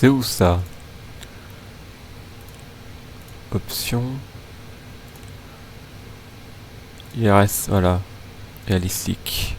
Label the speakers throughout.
Speaker 1: C'est où ça? Option. IRS, voilà. Réalistique.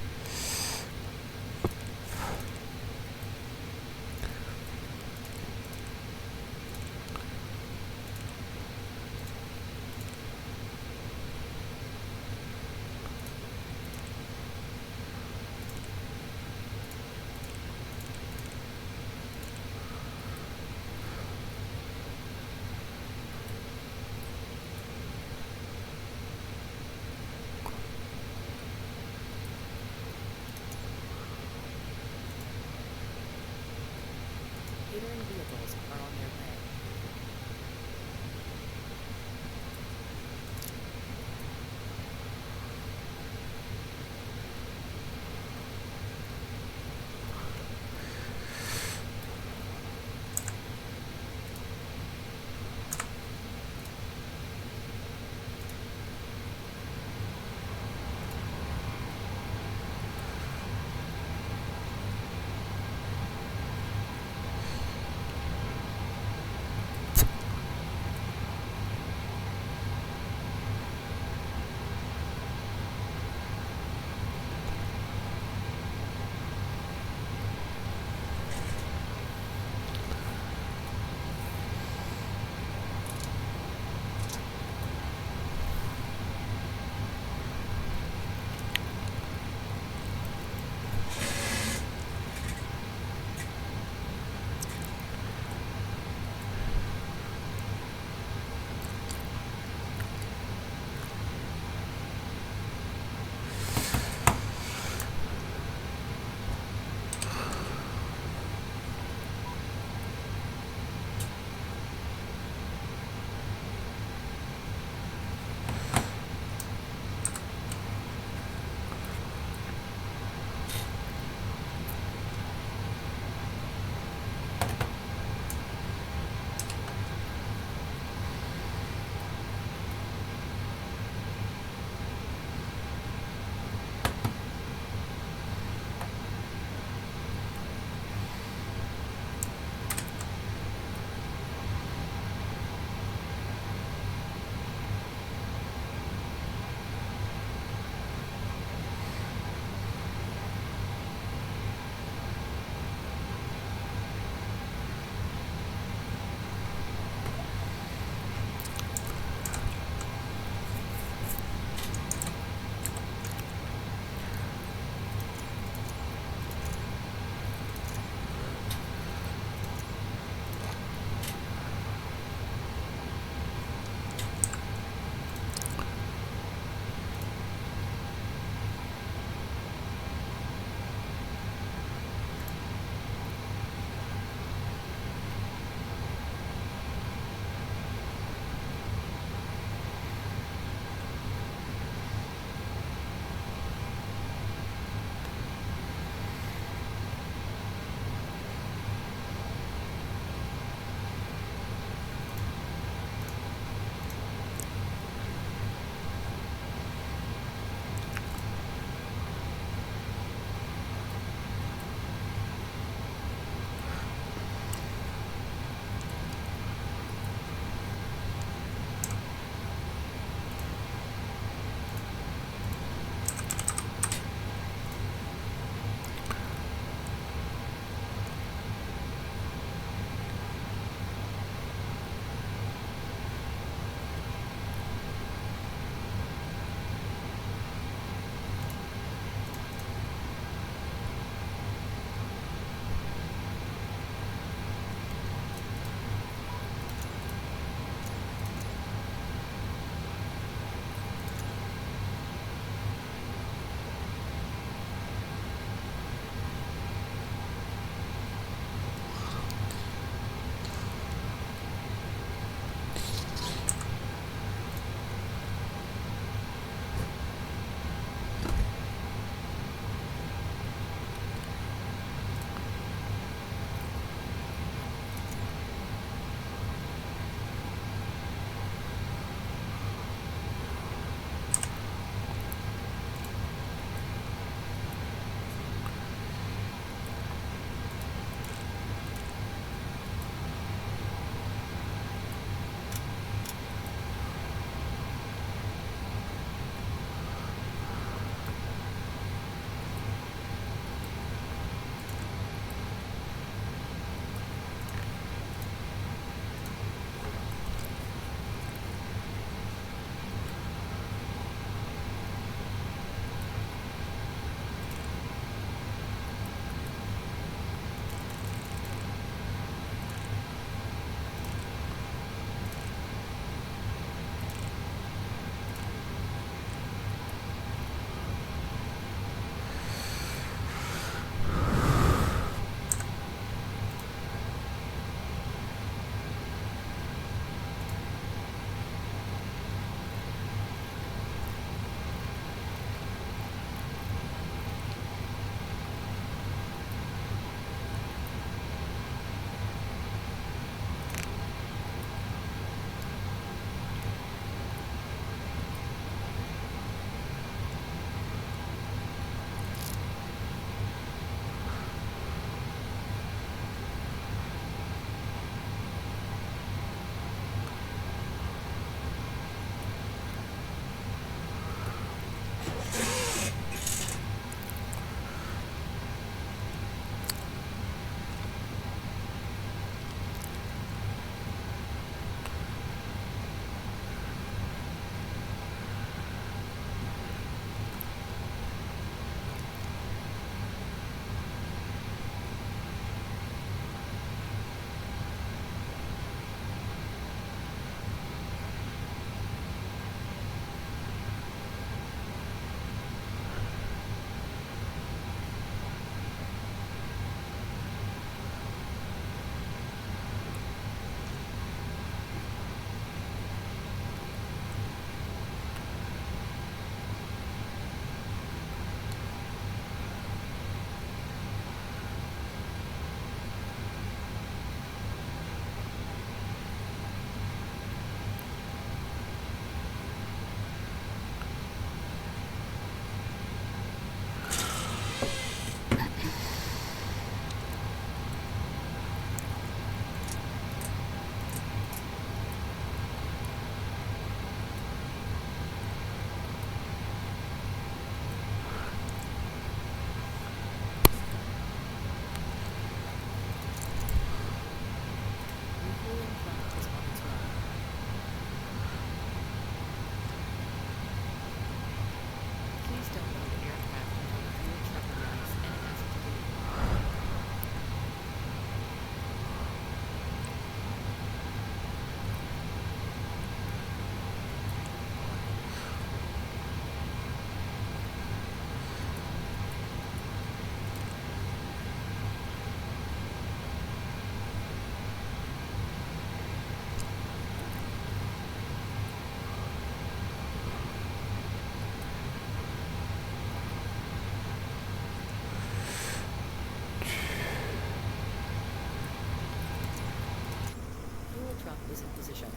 Speaker 2: is in position.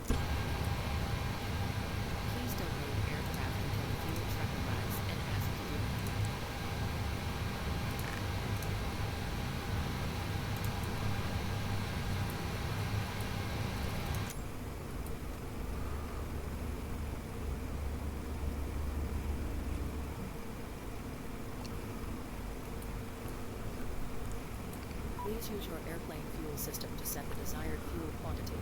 Speaker 2: Please don't load aircraft until the fuel truck arrives and ask to do. Please use your airplane fuel system to set the desired fuel quantity.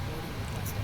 Speaker 2: Loading requested.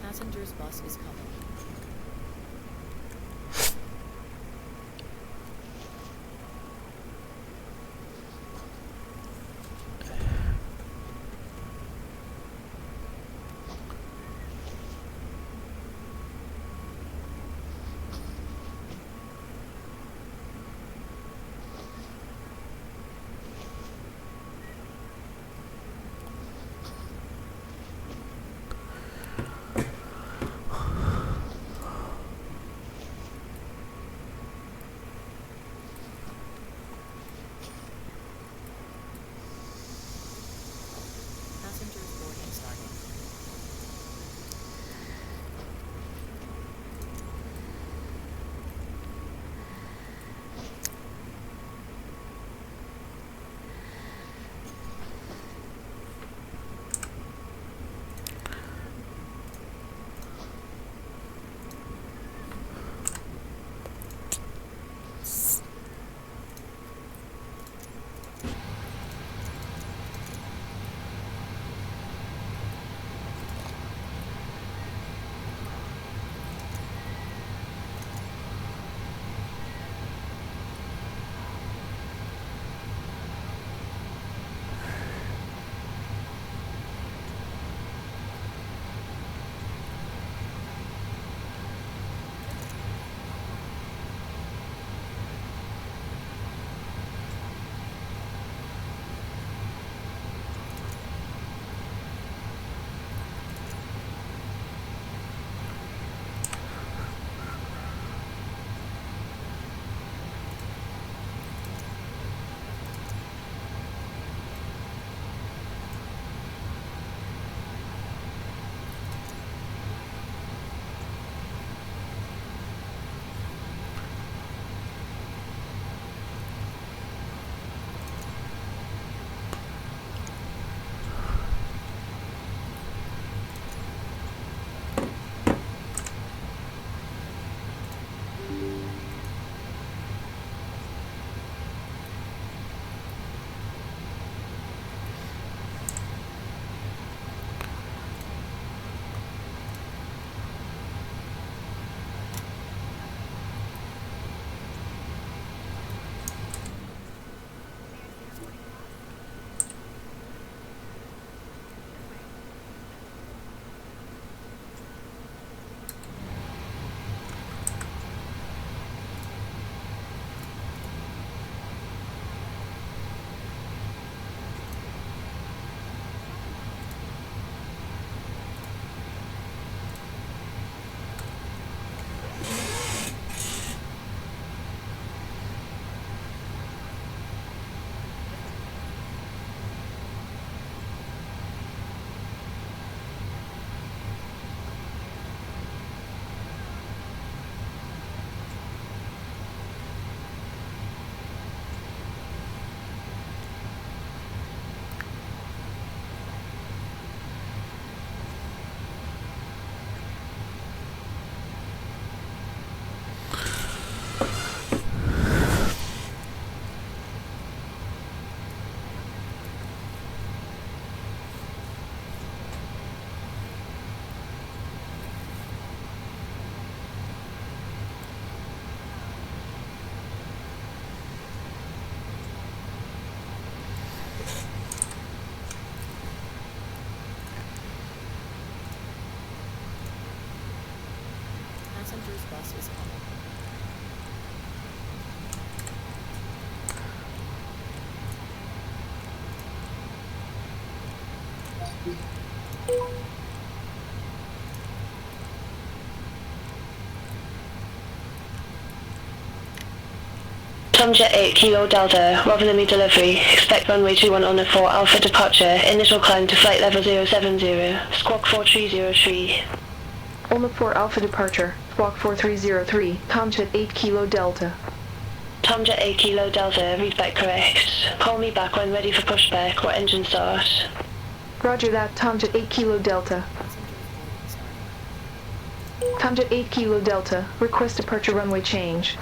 Speaker 2: Passenger's bus is coming. Passenger's bus is coming.
Speaker 3: Tomjet 8 Kilo Delta, Rover delivery. Expect runway 21 on a 4 Alpha departure. Initial climb to flight level 070. Squawk 4303.
Speaker 4: Lima 4 Alpha departure. Squawk 4303. Tomjet 8 Kilo Delta.
Speaker 3: Tomjet 8 Kilo Delta, read back correct. Call me back when ready for pushback or engine start.
Speaker 4: Roger that, Tomjet 8 Kilo Delta.
Speaker 2: Passenger's boarding started.
Speaker 4: Tomjet 8 Kilo Delta. Request departure runway change.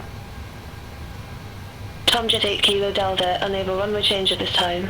Speaker 3: Tomjet 8 Kilo Delta, unable runway change at this time.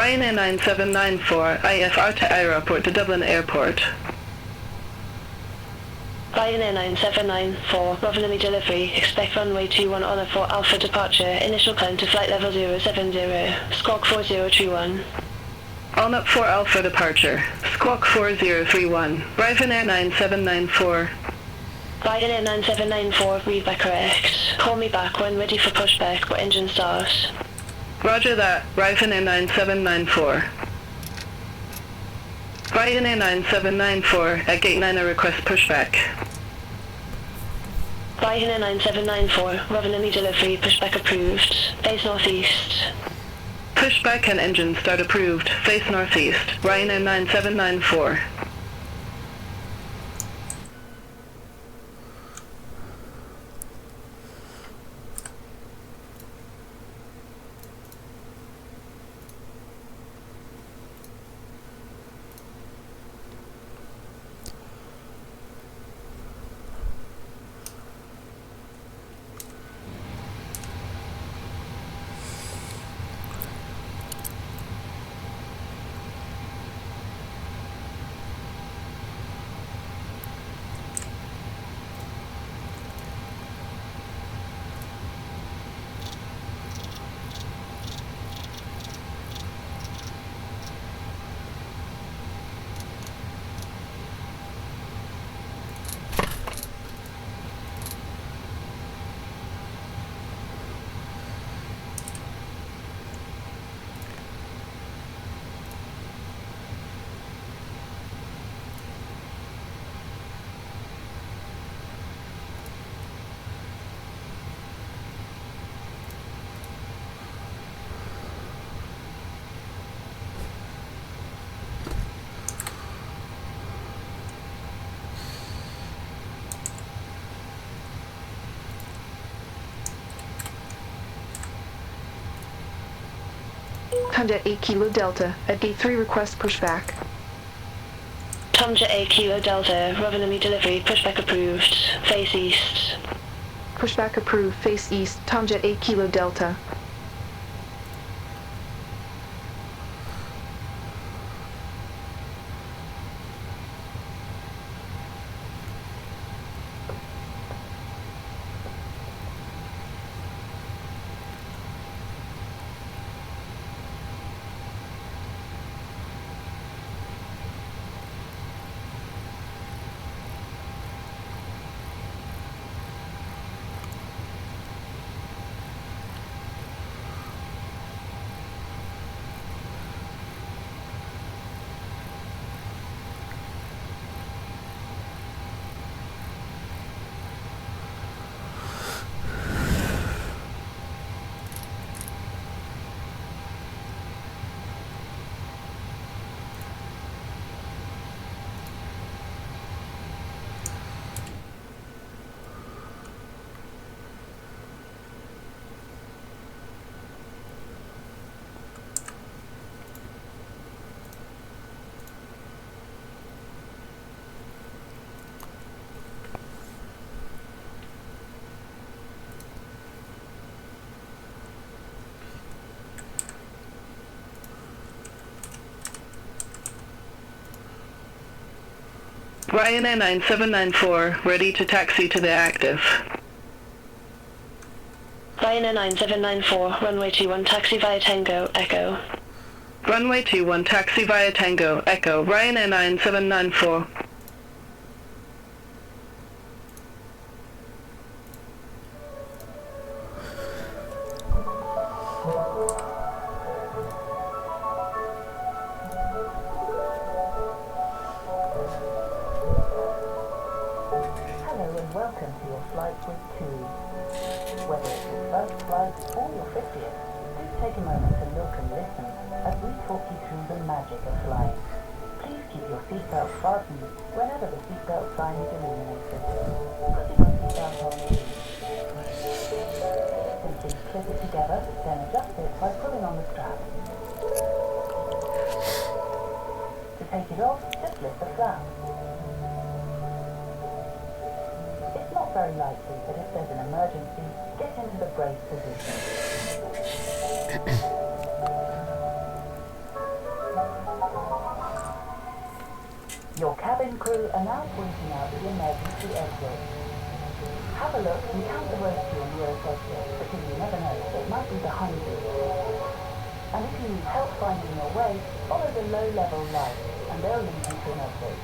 Speaker 3: Ryanair 9794, IFR to aeroport to Dublin Airport. Ryanair 9794, Rovaniemi delivery, expect runway 21 on a 4 Alpha departure, initial climb to flight level 070, squawk 4031. On up 4 Alpha departure, squawk 4031, Ryanair 9794. Ryanair 9794, read back correct. Call me back when ready for pushback or engine start. Roger that, Ryanair 9794. Ryanair 9794, at gate 9 I request pushback. Ryanair 9794, Rovaniemi delivery, pushback approved. Face northeast. Pushback and engine start approved, face northeast. Ryanair 9794.
Speaker 4: Tomjet 8 Kilo Delta, at gate 3 request pushback.
Speaker 3: Tomjet 8 Kilo Delta, Rovaniemi delivery, pushback approved. Face east.
Speaker 4: Pushback approved, face east, Tomjet 8 Kilo Delta.
Speaker 3: Ryanair 9794, ready to taxi to the active. Ryanair 9794, runway 21, taxi via Tango, Echo. Runway 21, taxi via Tango, Echo, Ryanair 9794.
Speaker 5: Welcome to your flight with TUI. Whether it's your first flight or your 50th, do take a moment to look and listen as we talk you through the magic of flying. Please keep your seatbelt fastened whenever the seatbelt sign is illuminated. Put your seatbelt on ease. Simply clip it together, then adjust it by pulling on the strap. To take it off, just lift the flap. It's not very likely, but if there's an emergency, get into the brace position. Your cabin crew are now pointing out the emergency exit. Have a look and count the rows to your nearest exit, because you never know, it might be behind you. And if you need help finding your way, follow the low-level lights, and they'll lead you to an exit.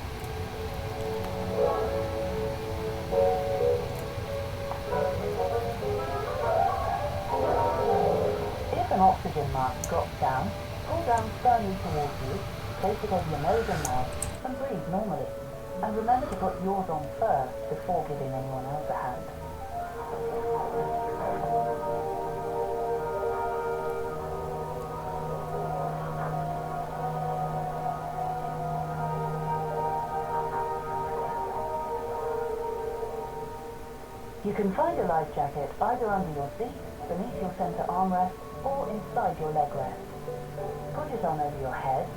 Speaker 5: If an oxygen mask drops down, pull down firmly towards you, place it over your nose and mouth, and breathe normally. And remember to put yours on first before giving anyone else a hand. You can find a life jacket either under your seat, beneath your center armrest, or inside your leg rest. Put it on over your head,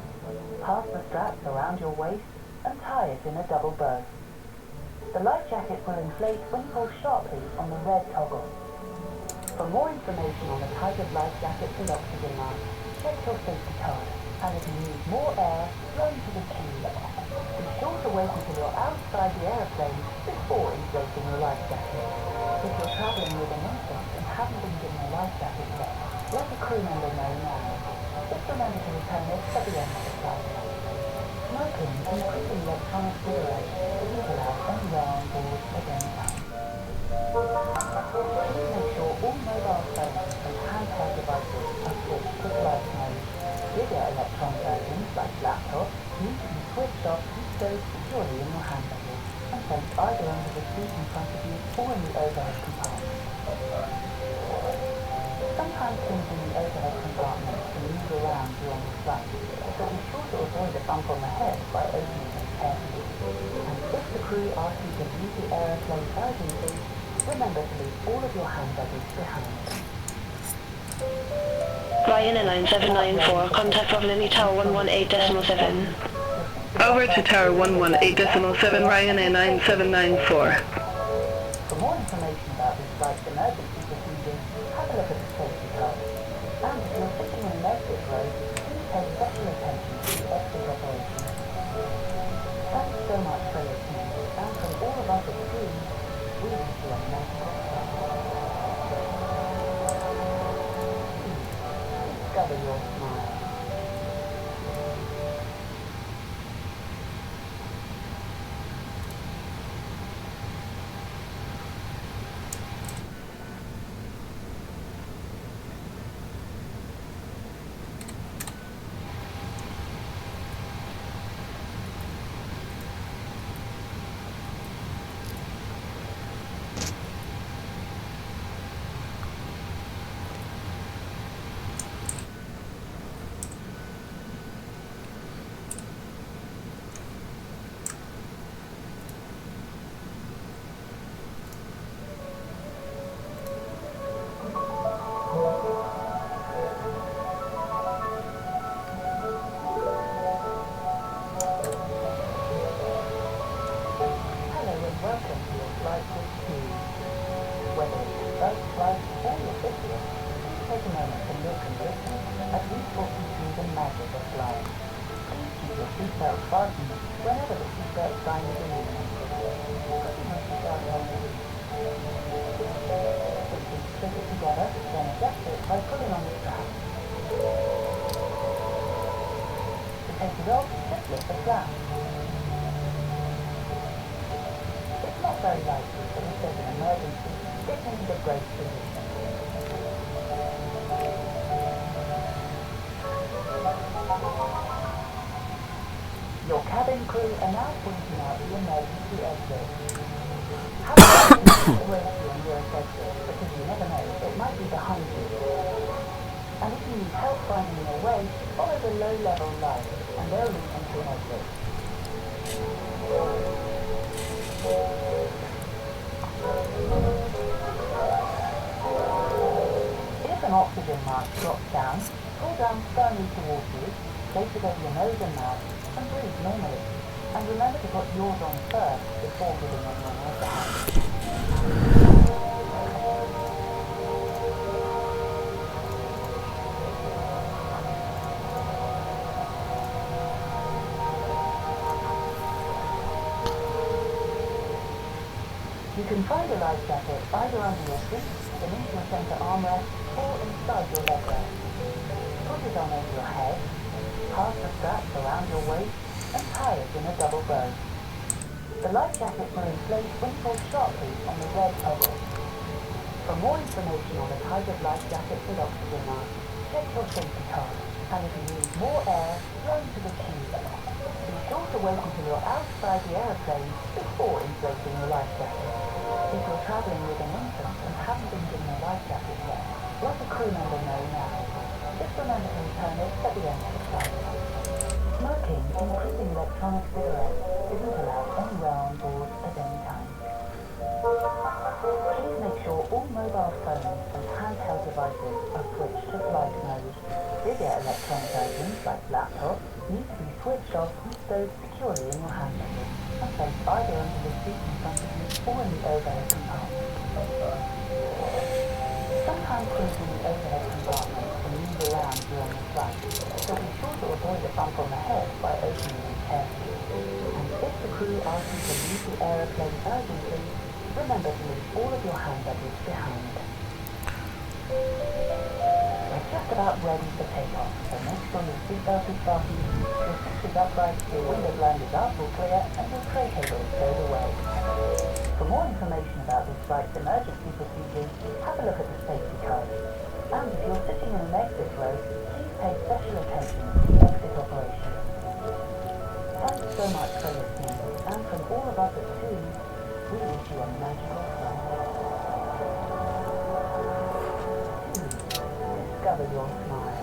Speaker 5: pass the straps around your waist, and tie it in a double bow. The life jacket will inflate when you pull sharply on the red toggle. For more information on the type of life jackets and oxygen mask, check your safety card, and if you need more air, flow into the tube. Be sure to wait until you're outside the airplane before inflating your life jacket. If you're traveling with an infant and haven't been given a life jacket yet, let a crew member know now. Just remember to return it at the end of the flight. Smoking, including electronic cigarettes, isn't allowed anywhere on board at any time. Please make sure all mobile phones and handheld devices are switched to flight mode. Bigger electronic items like laptops need to be switched off and stowed securely in your hand luggage and placed either under the seat in front of you or in the overhead compartment. Sometimes things in the overhead compartment can move around during the flight, so be sure to avoid a bump on the head by opening them carefully. And if the crew asks you to leave the aeroplane urgently, remember to leave all of your hand luggage behind.
Speaker 3: Ryan Airline 794, contact Providence Tower 118.7.
Speaker 6: Over to Tower 118.7, Ryan Airline 794.
Speaker 5: For more information about this flight's emergency procedures, have a look at the safety card. And if you're sitting in an exit row, please pay special attention to the exit operation. Thanks so much for listening, and from all of us at Crew, we wish you a magical flight. Discover your smile. Welcome to your flight with Crew. Whether it's your first flight or your 50th, please take a moment to look and listen as we talk you through the magic of flying. Please keep your seatbelt fastened whenever the seatbelt sign is illuminated. Put your seatbelt on the seat. Put your seat together, then adjust it by pulling on the strap. To take it off, just lift the flap. Not very likely, but if there's an emergency, get into the brace position. Your cabin crew are now pointing out the emergency exit. Have a look at the race to your nearest exit, because you never know, it might be behind you. And if you need help finding your way, follow the low-level lights, and they'll lead you to an exit. If an oxygen mask drops down, pull down firmly towards you, place it over your nose and mouth, and breathe normally. And remember to put yours on first before giving anyone else a hand. You can find a life jacket either under your seat, beneath your center armrest, or inside your leg rest. Put it on over your head, pass the straps around your waist, and tie it in a double bow. The life jacket will inflate when pulled sharply on the red bubble. For more information on the type of life jacket with oxygen mask, check your safety card, and if you need more air, run to the tube. Be sure to wait until you're outside the aeroplane before inflating the life jacket. If you're travelling with an infant and haven't been given a life jacket yet, let the crew member know now. Just remember to return it at the end of the flight. Smoking, including electronic cigarettes, isn't allowed anywhere on board at any time. Please make sure all mobile phones and handheld devices are switched to flight mode. Bigger electronic items like laptops need to be switched off and stowed securely in your hand luggage and placed either under the seat in front of you or in the overhead compartment. Sometimes crews in the overhead compartment can move around during the flight, so be sure to avoid a bump on the head by opening them carefully. And if the crew asks you to leave the aeroplane urgently, remember to leave all of your hand luggage behind. We're just about ready for takeoff, so make sure your seatbelt is fastened, your seat is upright, your window blind is up or clear, and your tray cable is stowed away. For more information about this flight's emergency procedures, have a look at the safety card. And if you're sitting in an exit row, please pay special attention to the exit operation. Thanks so much for listening, and from all of us at TUI, we wish you a magical flight. TUI, discover your smile.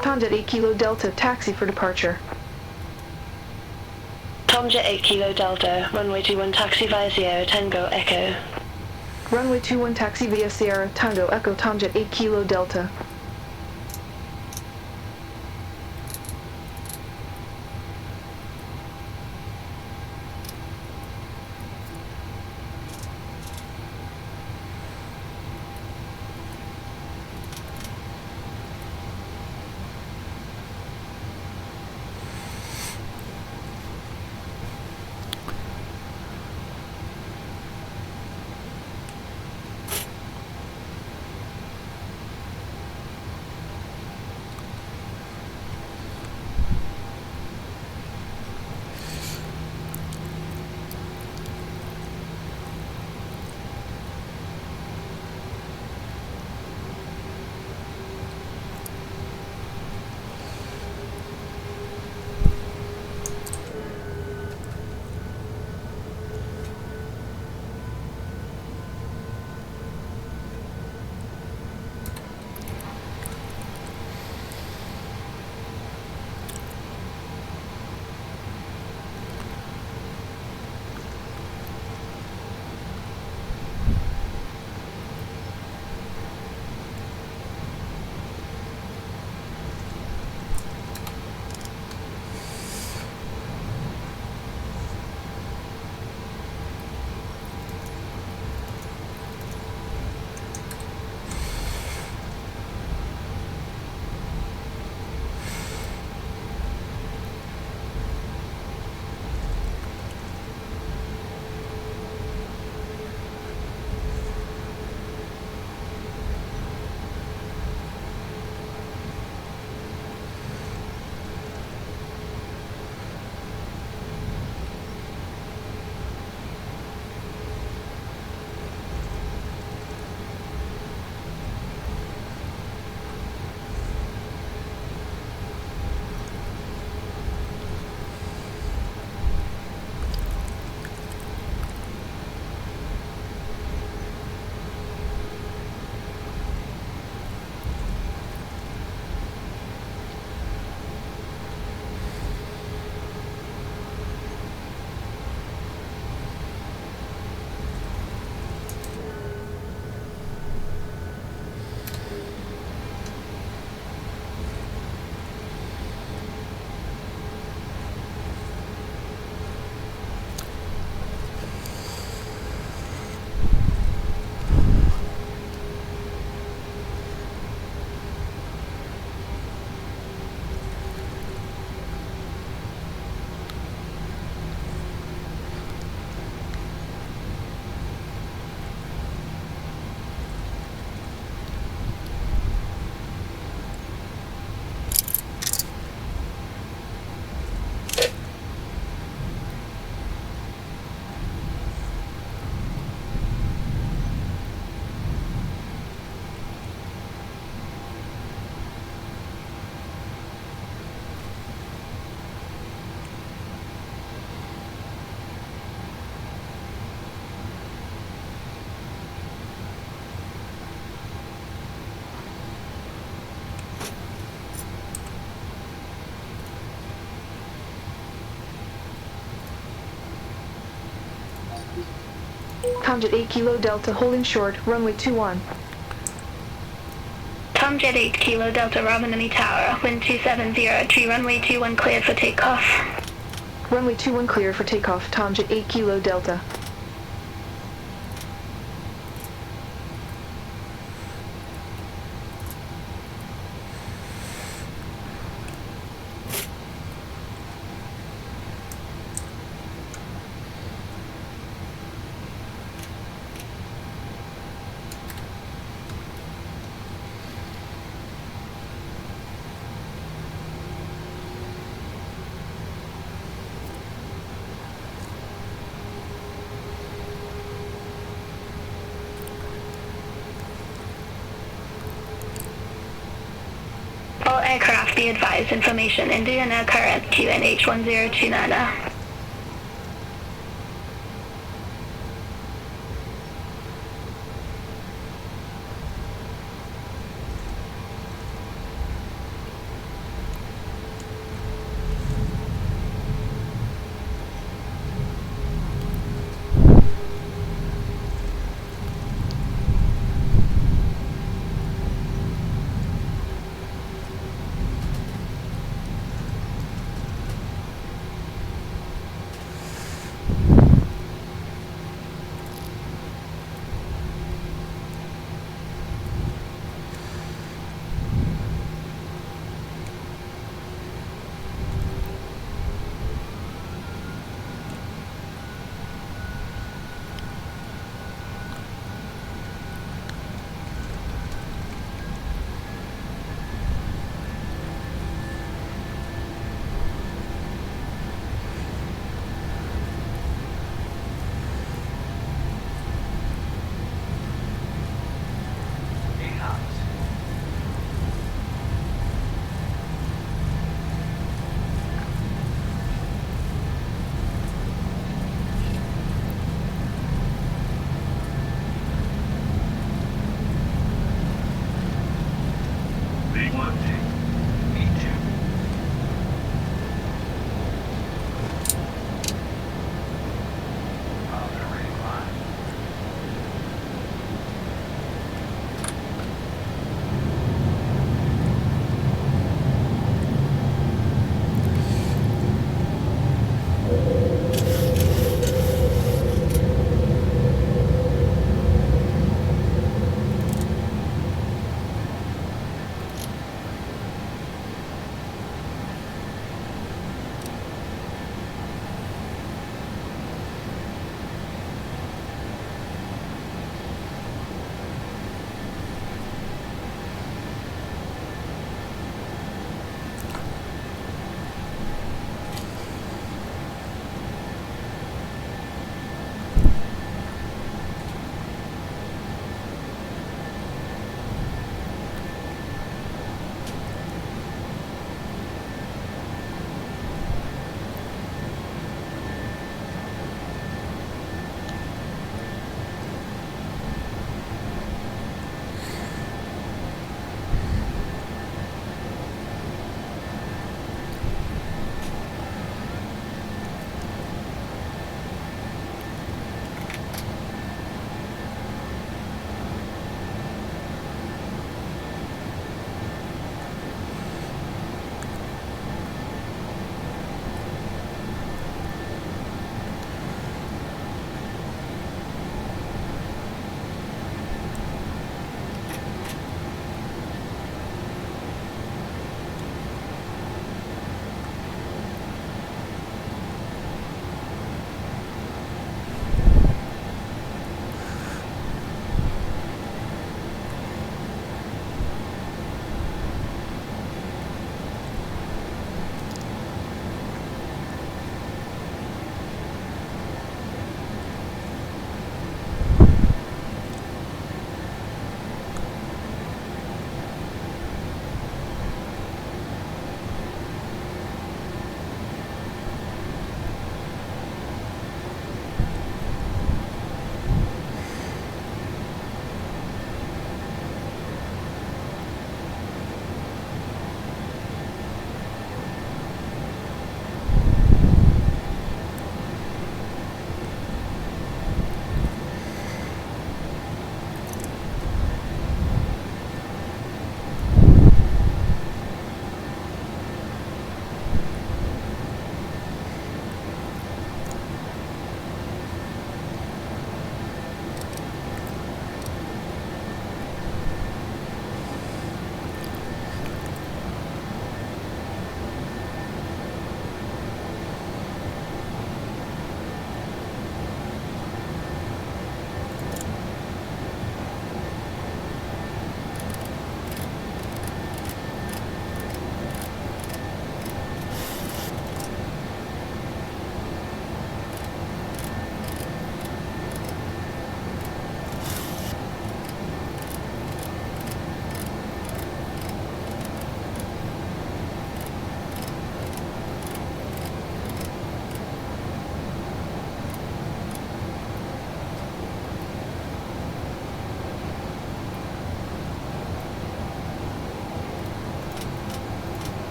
Speaker 4: Tomjet 8 Kilo Delta, taxi for departure.
Speaker 3: Tomjet 8 Kilo Delta, runway 21 taxi via Sierra Tango Echo.
Speaker 4: Runway 21 taxi via Sierra Tango Echo Tomjet 8 Kilo Delta. Comjet 8 Kilo Delta holding short, runway 21.
Speaker 3: Comjet 8 Kilo Delta Romney Tower, wind 2703, runway 21 cleared for takeoff.
Speaker 4: Runway 21 clear for takeoff, Tomjet 8 Kilo Delta.
Speaker 3: All aircraft be advised, information Indian Air current QNH 1029.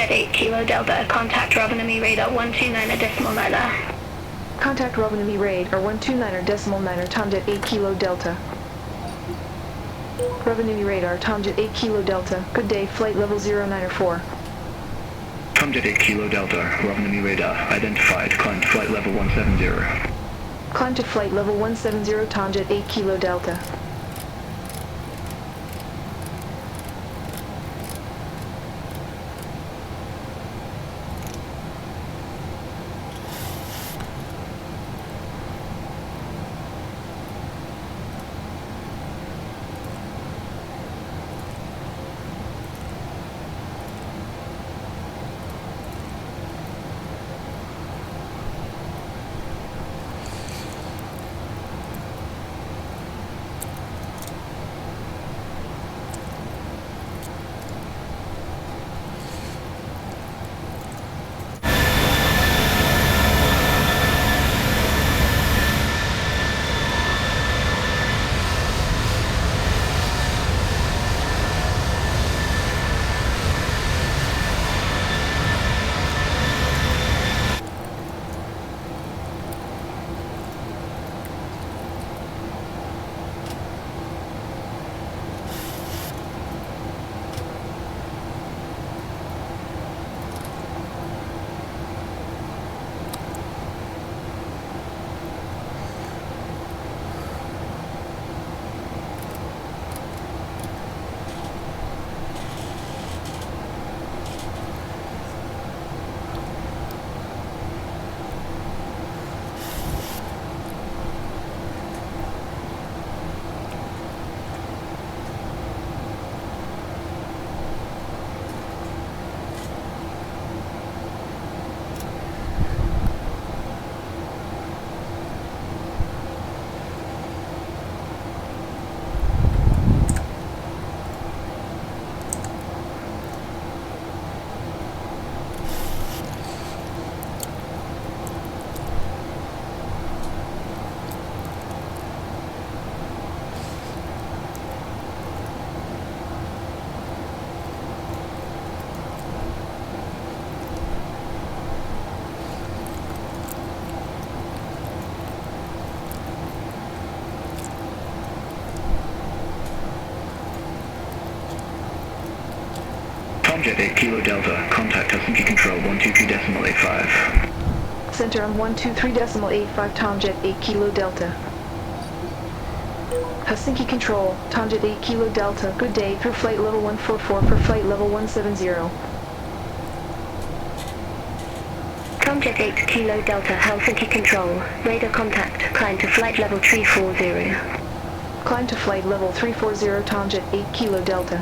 Speaker 3: Jet 8 Kilo Delta, contact Robinami radar 129.9.
Speaker 4: Contact Rovenami radar 129.9 Tomjet 8 Kilo Delta. Rovenami radar Tomjet 8 Kilo Delta. Good day, flight level 094.
Speaker 7: Tomjet 8 Kilo Delta, Robinami radar, identified, climb to flight level 170.
Speaker 4: Climb to flight level 170 Tomjet 8 Kilo Delta.
Speaker 7: Tomjet 8 Kilo Delta, contact Helsinki Control 123.85.
Speaker 4: Center on 123.85 Tomjet 8 Kilo Delta. Helsinki Control, Tomjet 8 Kilo Delta. Good day through flight level 144 for flight level 170.
Speaker 3: Tomjet 8 Kilo Delta, Helsinki Control, radar contact, climb to flight level 340.
Speaker 4: Climb to flight level 340 Tomjet 8 Kilo Delta.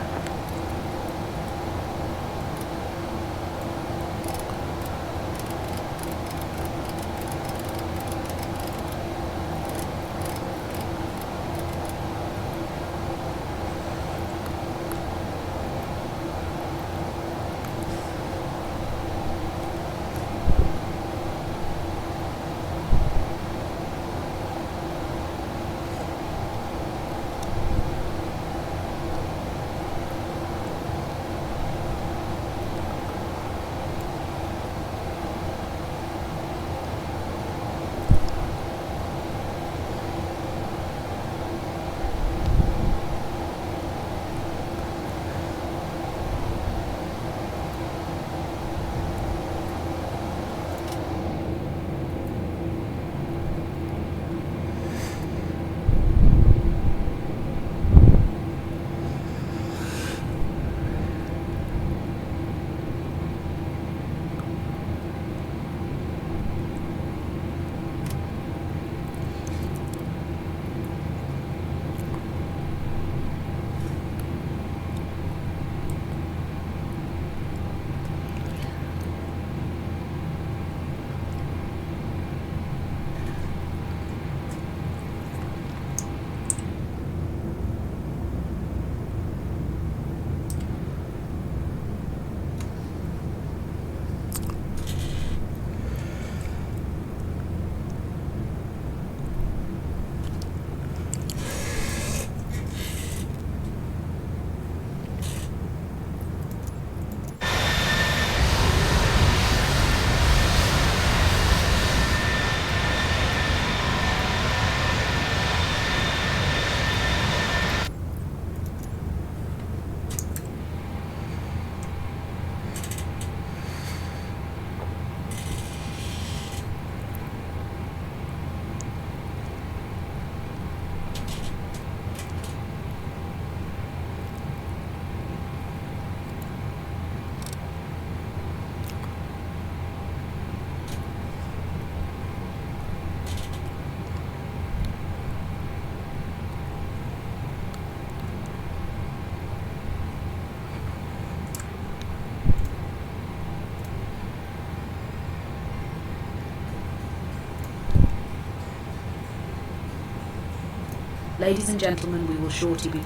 Speaker 8: Ladies and gentlemen, we will shortly be...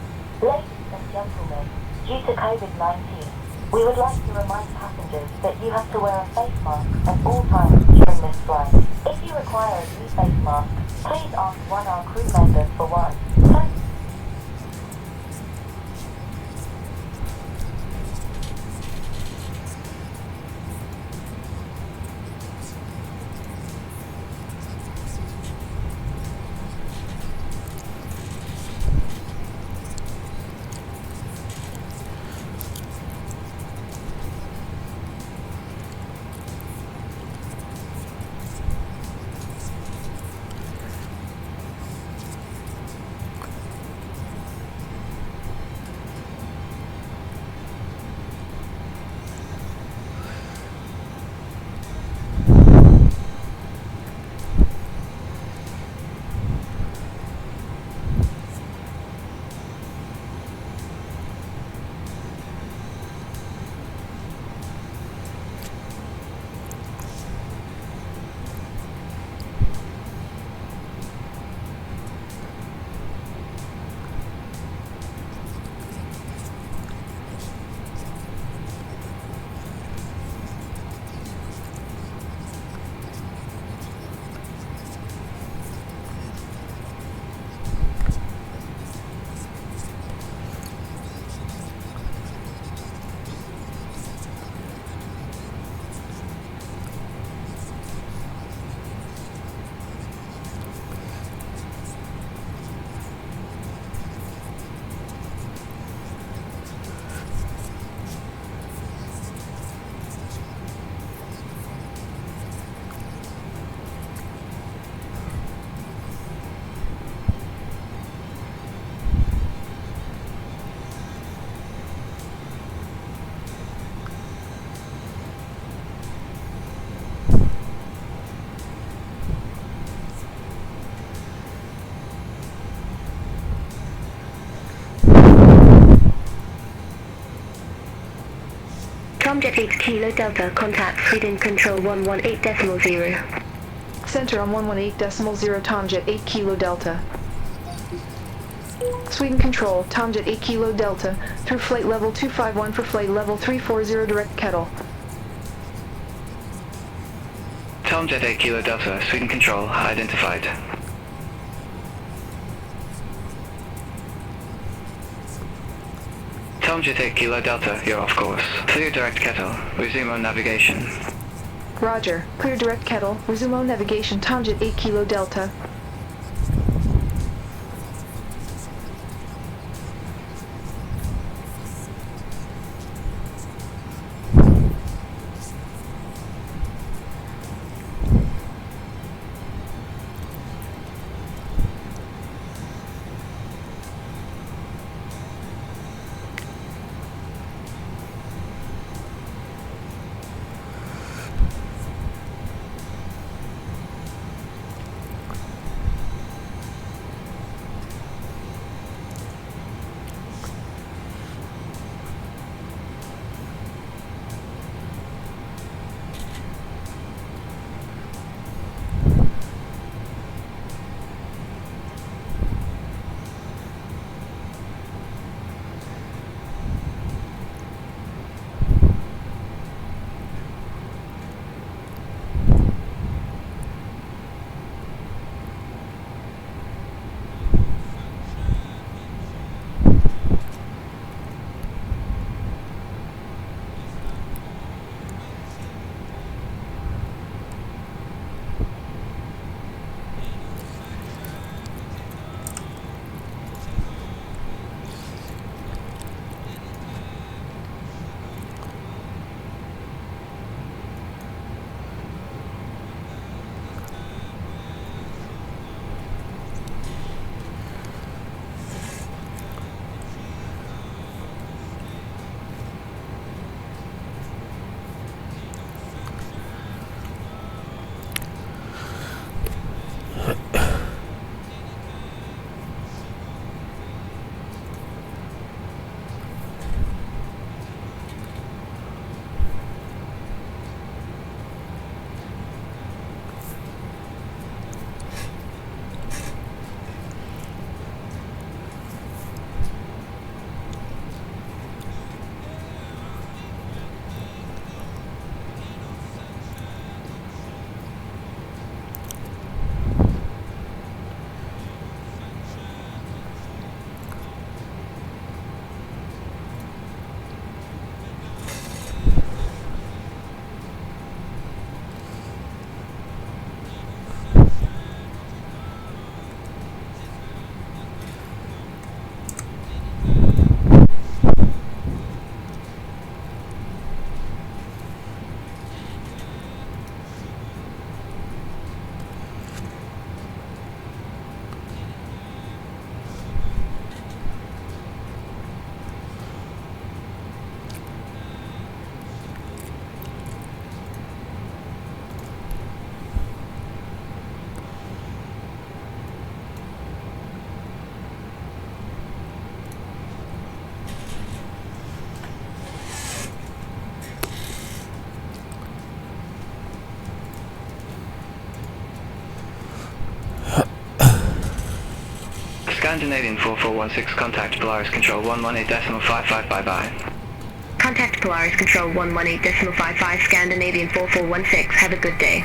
Speaker 5: Ladies and gentlemen, due to COVID-19, we would like to remind passengers that you have to wear a face mask at all times during this flight. If you require a new face mask, please ask one of our crew members for one. Thank you.
Speaker 3: Tomjet 8 Kilo Delta, contact Sweden Control 118.0.
Speaker 4: Center on 118.0 Tomjet 8 Kilo Delta. Sweden Control, Tomjet 8 Kilo Delta, through flight level 251 for flight level 340 direct kettle.
Speaker 7: Tomjet 8 Kilo Delta, Sweden Control, identified. Tomjet 8 Kilo Delta, you're off course. Clear direct kettle, resume on navigation.
Speaker 4: Roger, clear direct kettle, resume on navigation Tomjet 8 Kilo Delta.
Speaker 7: Scandinavian 4416, contact Polaris Control 118.55, bye-bye.
Speaker 3: Contact Polaris Control 118.55, Scandinavian 4416. Have a good day.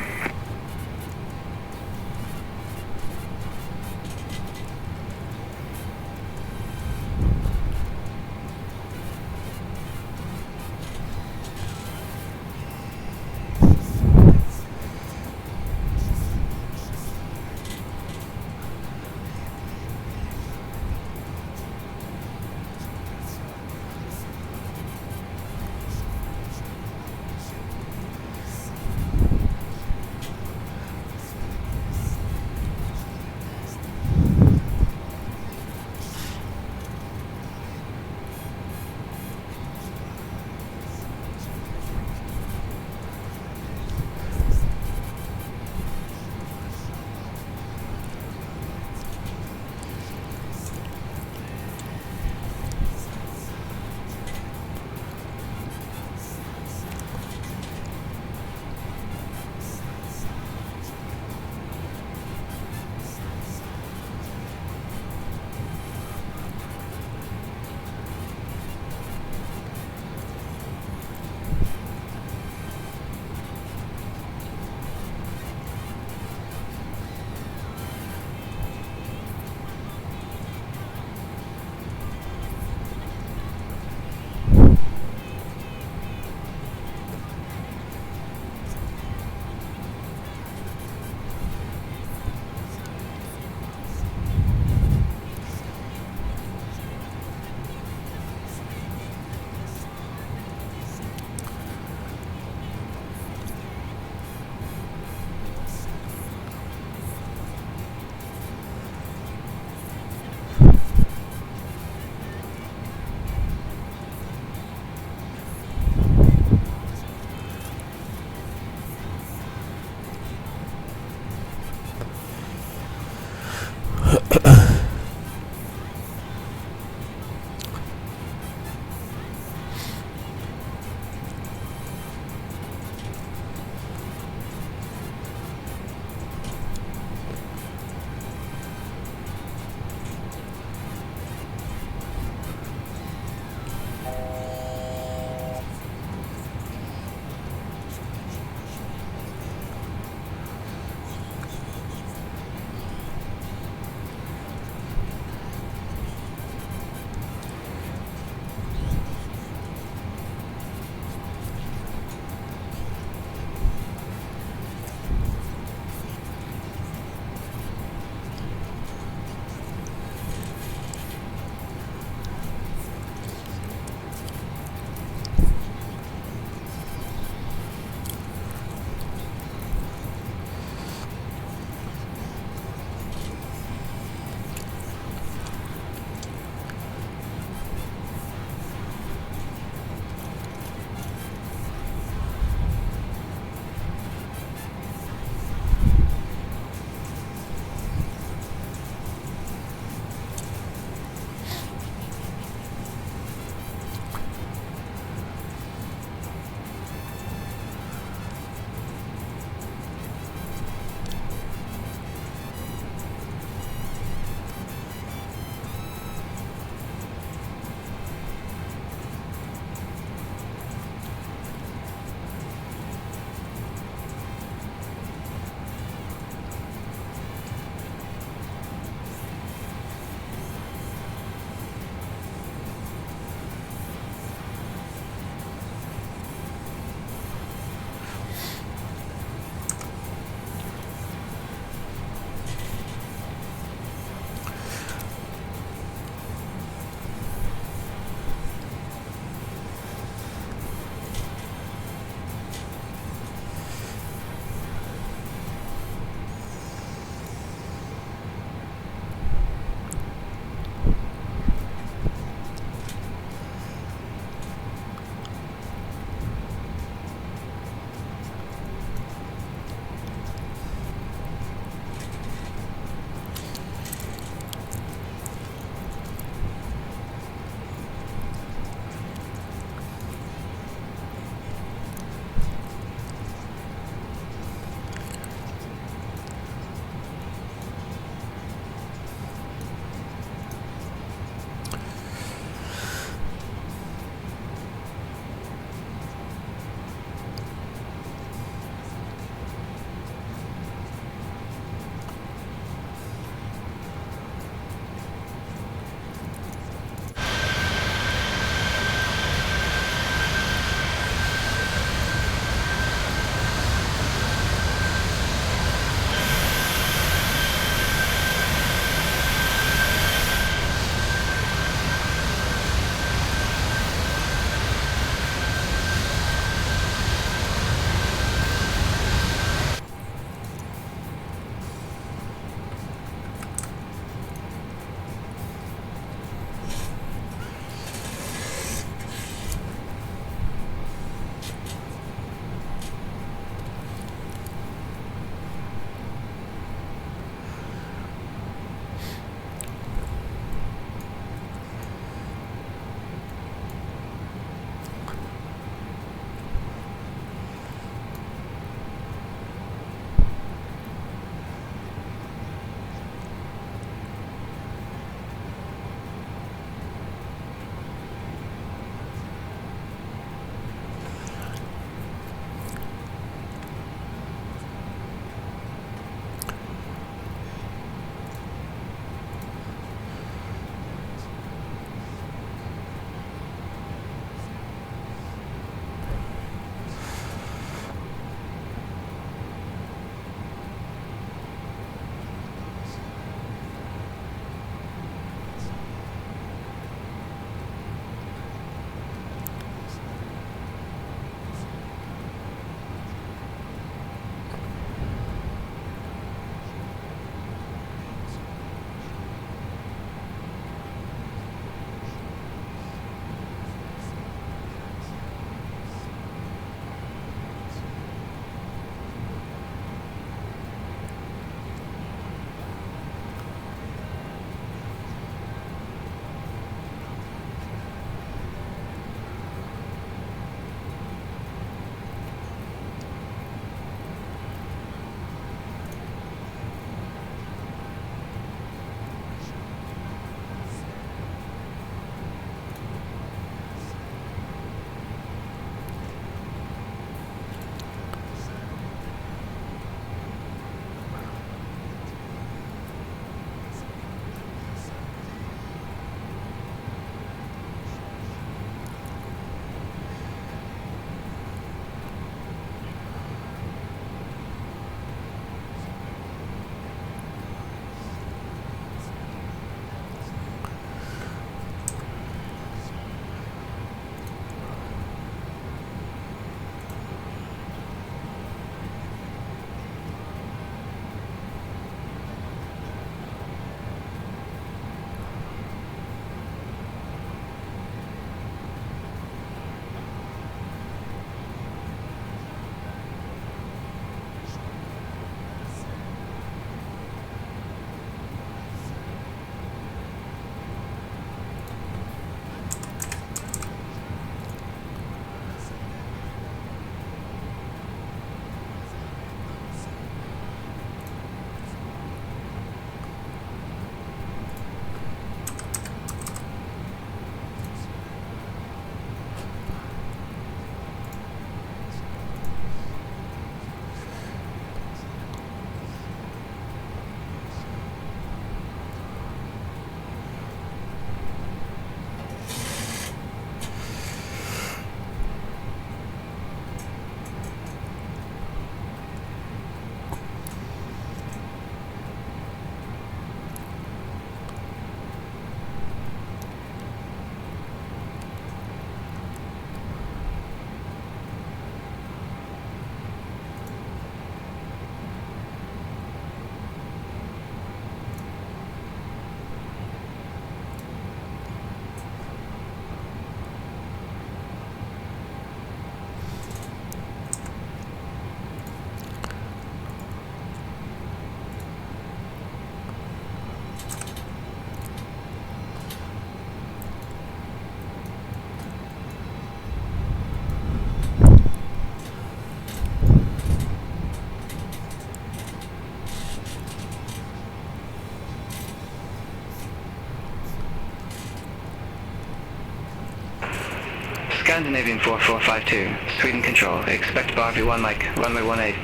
Speaker 7: Scandinavian 4452, Sweden Control, expect bar V1 Mike, runway 18.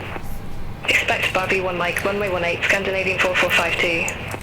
Speaker 3: Expect bar B1 Mike, runway 18, Scandinavian 4452.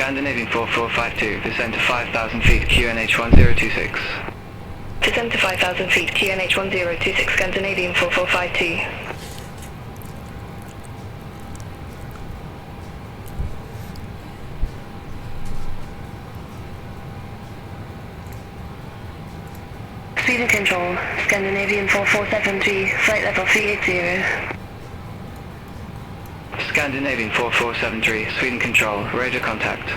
Speaker 7: Scandinavian 4452, descend to 5,000 feet, QNH 1026.
Speaker 3: Descend to 5,000 feet, QNH 1026, Scandinavian 4452. Sweden Control, Scandinavian 4473, flight level 380.
Speaker 7: Scandinavian 4473, Sweden Control, radar contact.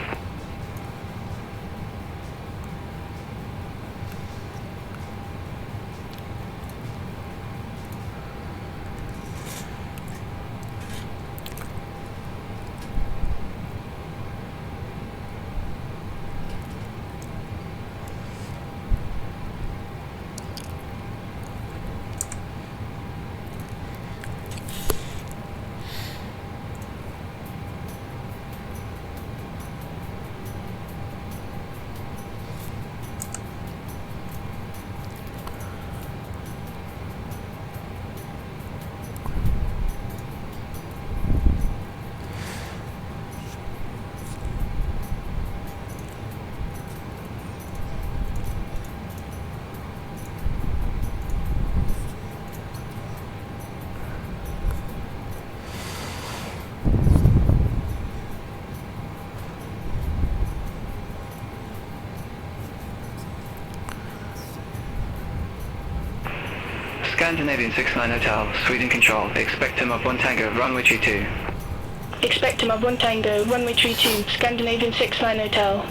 Speaker 7: Scandinavian 69 Hotel, Sweden Control, expect him up 1 Tango, runway 32.
Speaker 3: Expect him up 1 Tango, runway 32, Scandinavian 69 Hotel.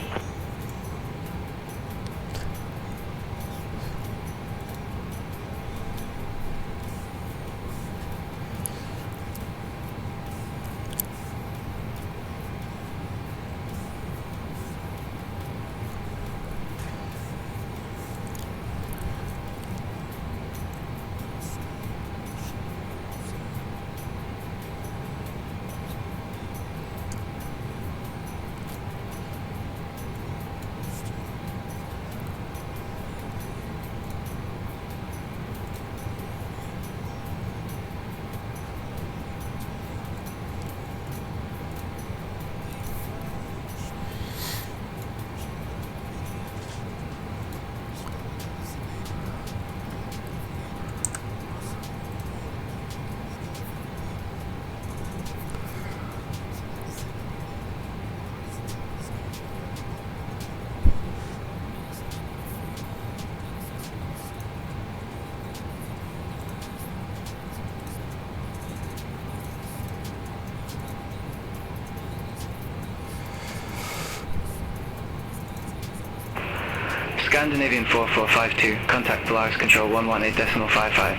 Speaker 7: Scandinavian 4452, contact Polaris Control 118.55.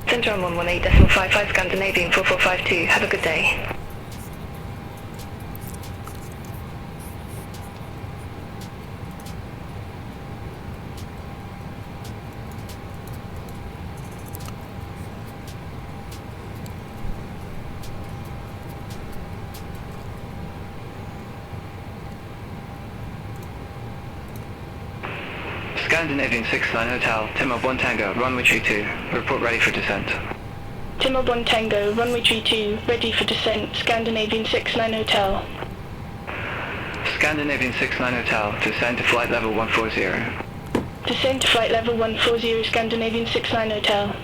Speaker 3: Centre on 118.55, Scandinavian 4452. Have a good day.
Speaker 7: Scandinavian 69 Hotel, Tim up 1 Tango, runway 32. Report ready for descent.
Speaker 3: Tim up 1 Tango, runway 32, ready for descent, Scandinavian 69 Hotel.
Speaker 7: Scandinavian 69 Hotel, descend to flight level 140.
Speaker 3: Descend to flight level 140, Scandinavian 69 Hotel.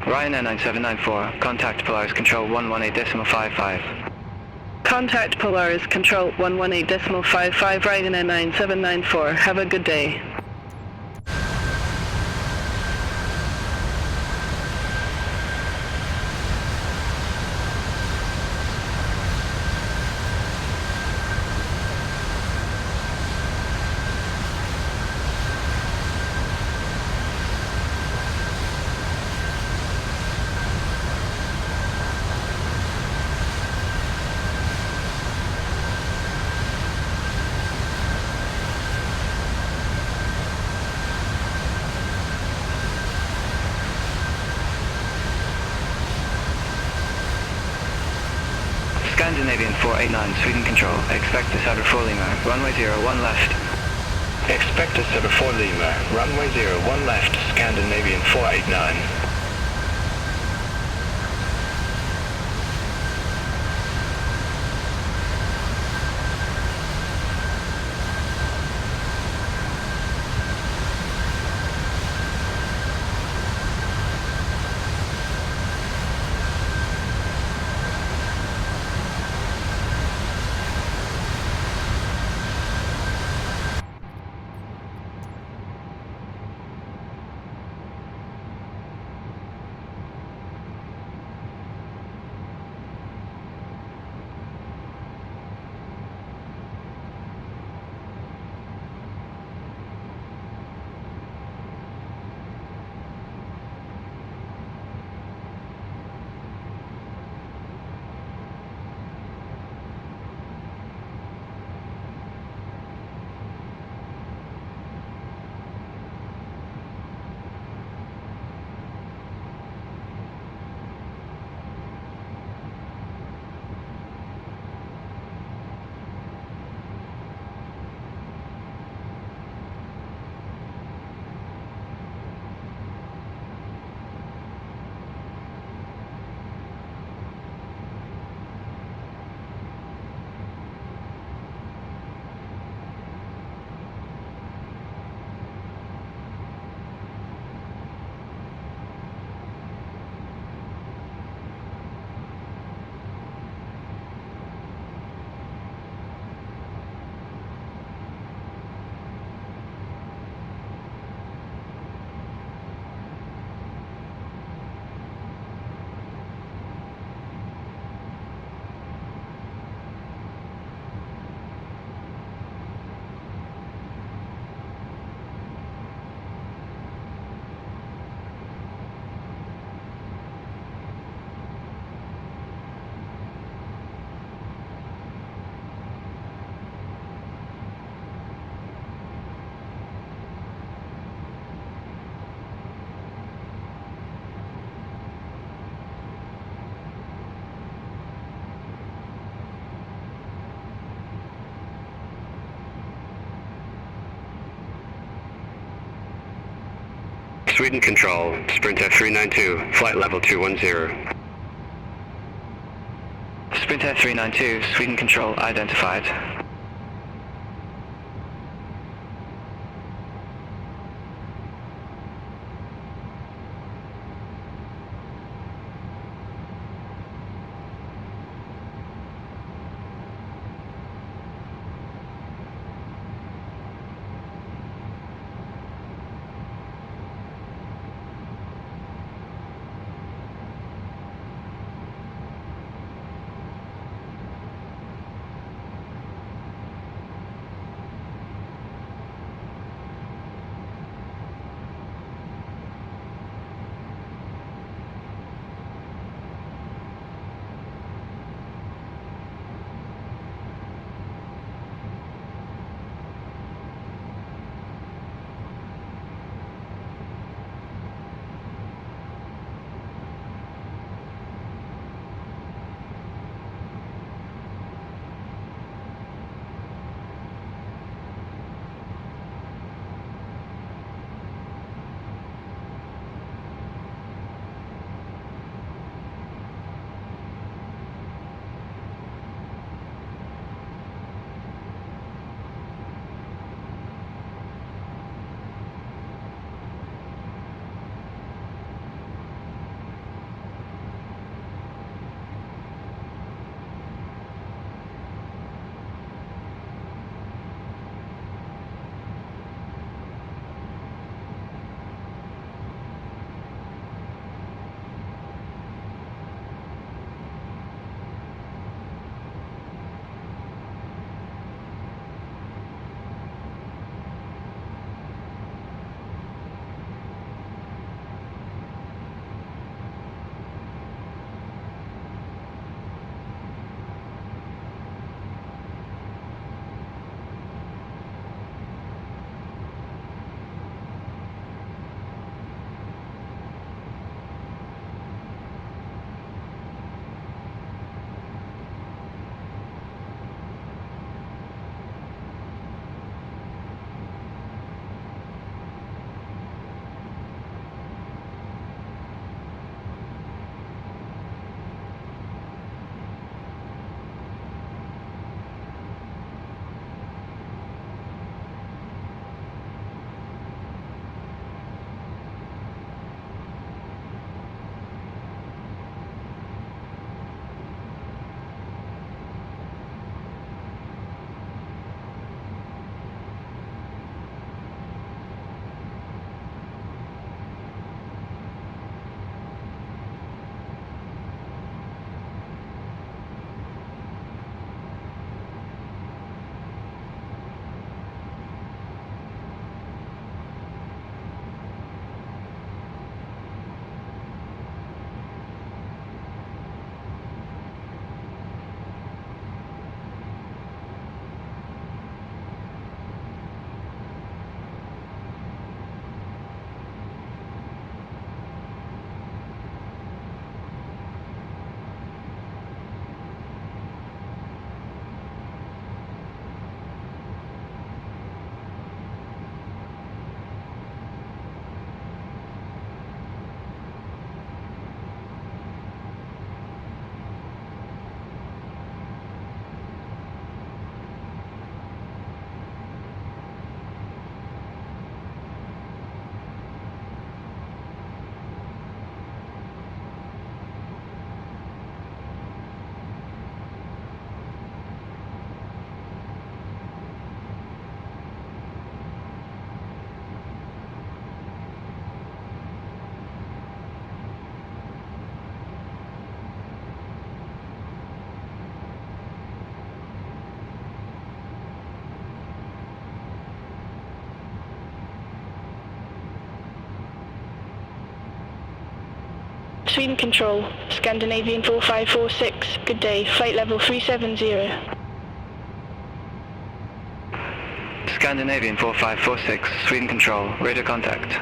Speaker 7: Ryanair 9794, contact Polaris Control 118.55.
Speaker 6: Contact Polaris Control 118.55, Ryanair 9794. Have a good day.
Speaker 7: Scandinavian 489, Sweden Control. Expect to Sabre 4 Lima, runway 01 left.
Speaker 9: Expect to Sabre 4 Lima, runway 01 left, Scandinavian 489.
Speaker 10: Sweden Control, Sprint F392, flight level 210.
Speaker 7: Sprint F392, Sweden Control identified.
Speaker 3: Sweden Control, Scandinavian 4546, good day, flight level 370.
Speaker 9: Scandinavian 4546, Sweden Control, radar contact.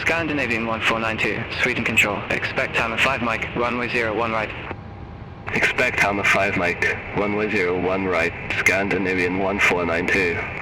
Speaker 9: Scandinavian 1492, Sweden Control, expect Hammer 5 Mike, runway 01 right.
Speaker 7: Expect Hammer 5 Mike, runway 01 right, Scandinavian 1492.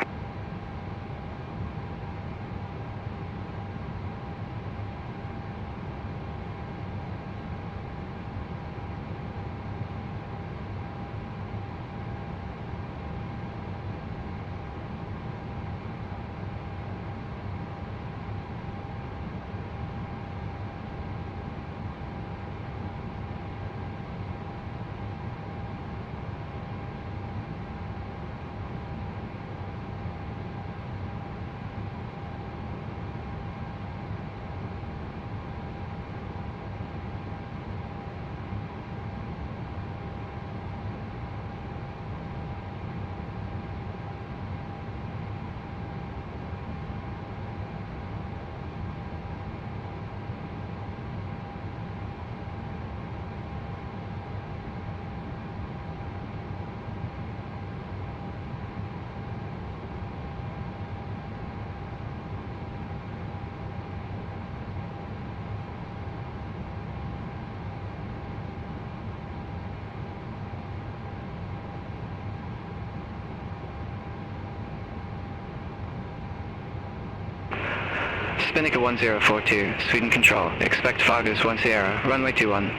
Speaker 9: Spinnaker 1042, Sweden Control, expect Vargas 1 Sierra, runway 21.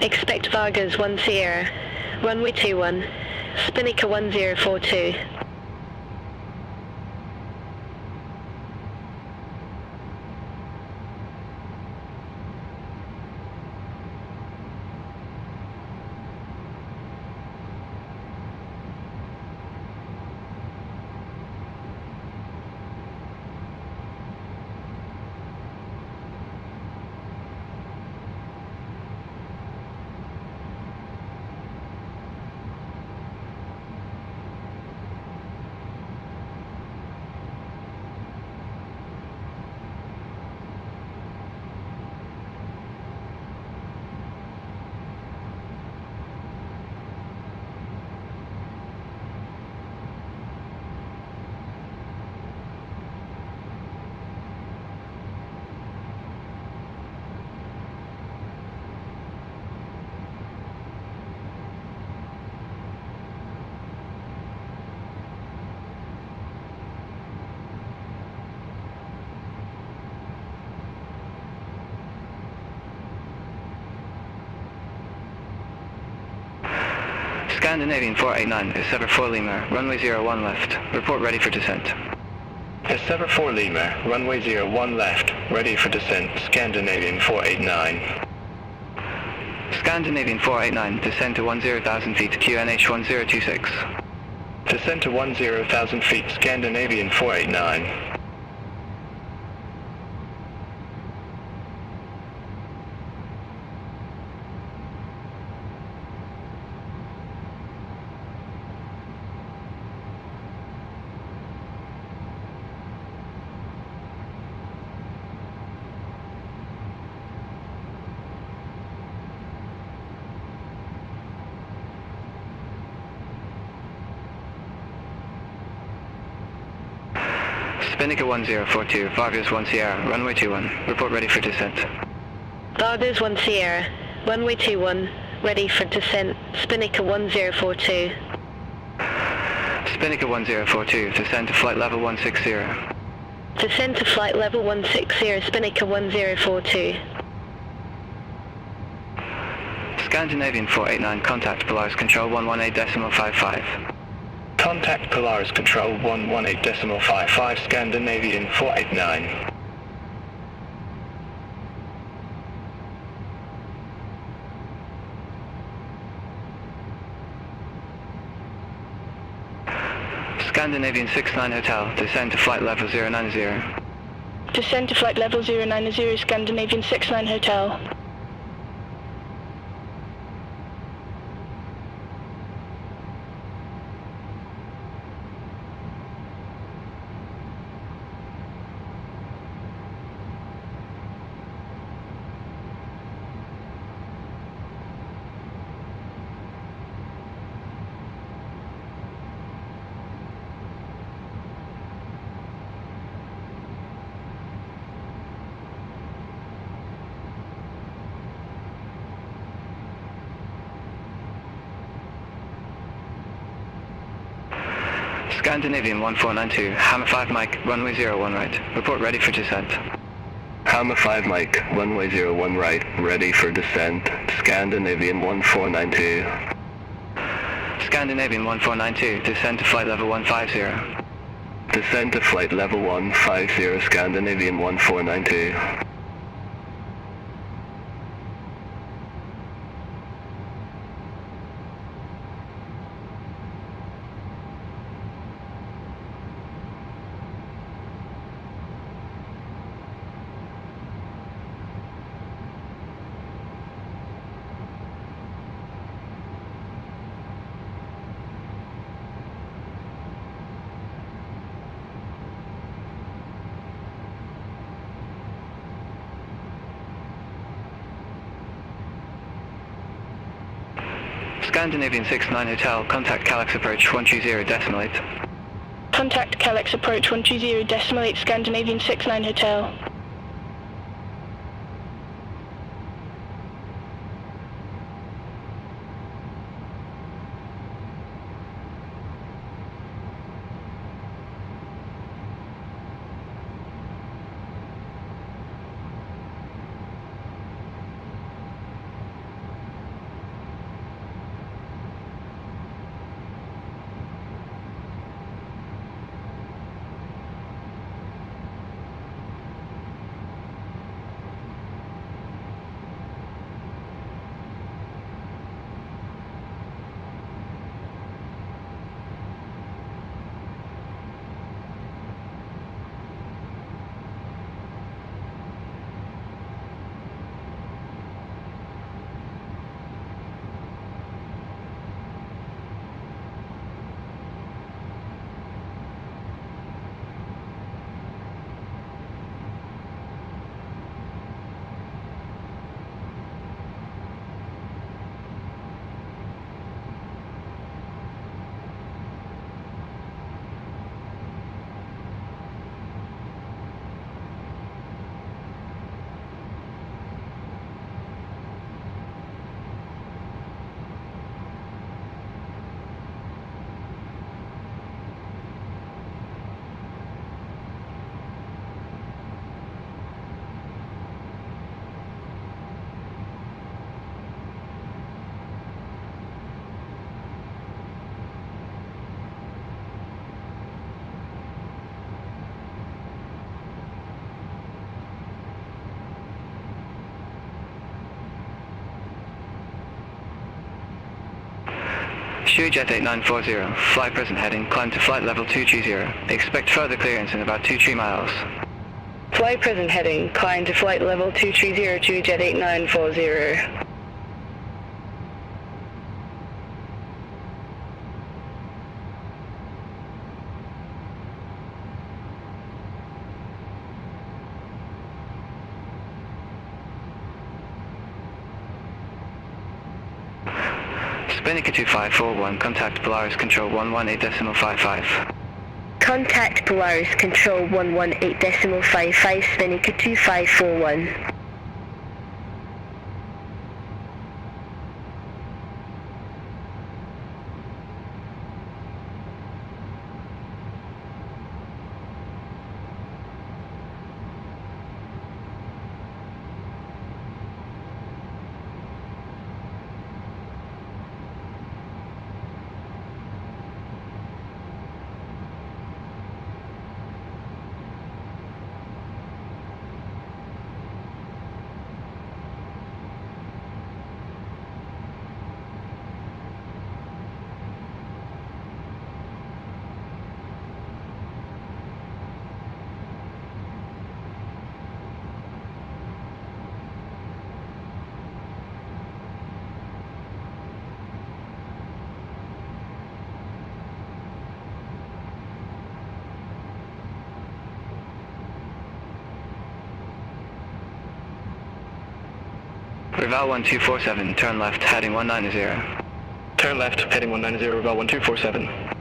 Speaker 3: Expect Vargas 1 Sierra, runway 21, Spinnaker 1042.
Speaker 9: Scandinavian 489, is Sever 4 Lima, runway 01 left. Report ready for descent.
Speaker 7: Sever 4 Lima, runway 01 left, ready for descent, Scandinavian 489.
Speaker 9: Scandinavian 489, descend to 10,000 feet, QNH 1026.
Speaker 7: Descend to 10,000 feet, Scandinavian 489. Spinnaker 1042, Vargas 1 Sierra, runway 21. Report ready for descent.
Speaker 3: Vargas 1 Sierra, runway 21, ready for descent. Spinnaker 1042.
Speaker 7: Spinnaker 1042, descend to flight level 160.
Speaker 3: Descend to flight level 160, Spinnaker 1042.
Speaker 7: Scandinavian 489, contact Polaris Control 118.55.
Speaker 9: Contact Polaris Control 118.55, Scandinavian 489.
Speaker 7: Scandinavian 69 Hotel, descend to flight level 090.
Speaker 3: Descend to flight level 090, Scandinavian 69 Hotel.
Speaker 7: Scandinavian 1492, Hammer 5 Mike, runway 01 right. Report ready for descent.
Speaker 9: Hammer 5 Mike, runway 01 right, ready for descent. Scandinavian 1492.
Speaker 7: Scandinavian 1492, descend to flight level 150.
Speaker 9: Descend to flight level 150, Scandinavian 1492.
Speaker 7: Scandinavian 69 Hotel, contact Calyx approach 120.8.
Speaker 3: Contact Calyx approach 120.8, Scandinavian 69 Hotel.
Speaker 7: Jet 8940, fly present heading, climb to flight level 230. Expect further clearance in about 2-3 miles.
Speaker 3: Fly present heading, climb to flight level 230, Jet 8940.
Speaker 7: Spinnaker 2541, contact Polaris Control 118.55.
Speaker 3: Contact Polaris Control 118.55, spinning to 2541.
Speaker 9: Reval 1247, turn left, heading 190.
Speaker 7: Turn left, heading 190, Reval 1247.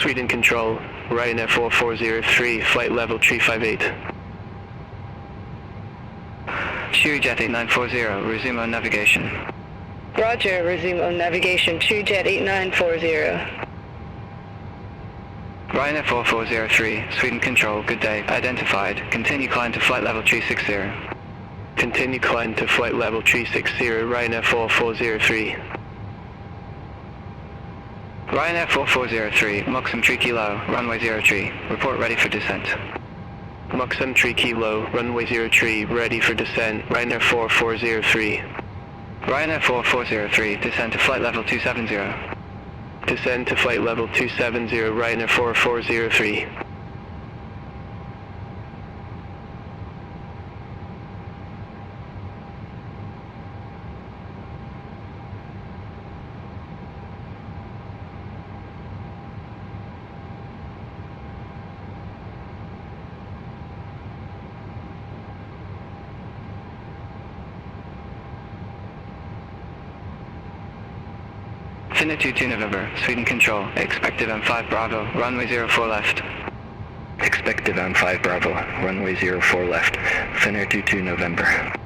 Speaker 9: Sweden Control, Ryanair 4403, flight level 358. Jet 8940, resume on navigation.
Speaker 6: Roger, resume on navigation, Jet 8940.
Speaker 9: Ryanair 4403, Sweden Control, good day, identified. Continue climb to flight level 360.
Speaker 7: Continue climb to flight level 360, Ryanair 4403.
Speaker 9: Ryanair 4403, Mach 3 Kilo, runway 03, report ready for descent.
Speaker 7: Mach 3 Kilo, runway 03, ready for descent, Ryanair 4403.
Speaker 9: Ryanair 4403, descend to flight level 270.
Speaker 7: Descend to flight level 270, Ryanair 4403.
Speaker 9: Finnair 22 November, Sweden Control, expected M5 Bravo, runway 04 left.
Speaker 7: Expected on 5 Bravo, runway 04 left, Finnair 22 November.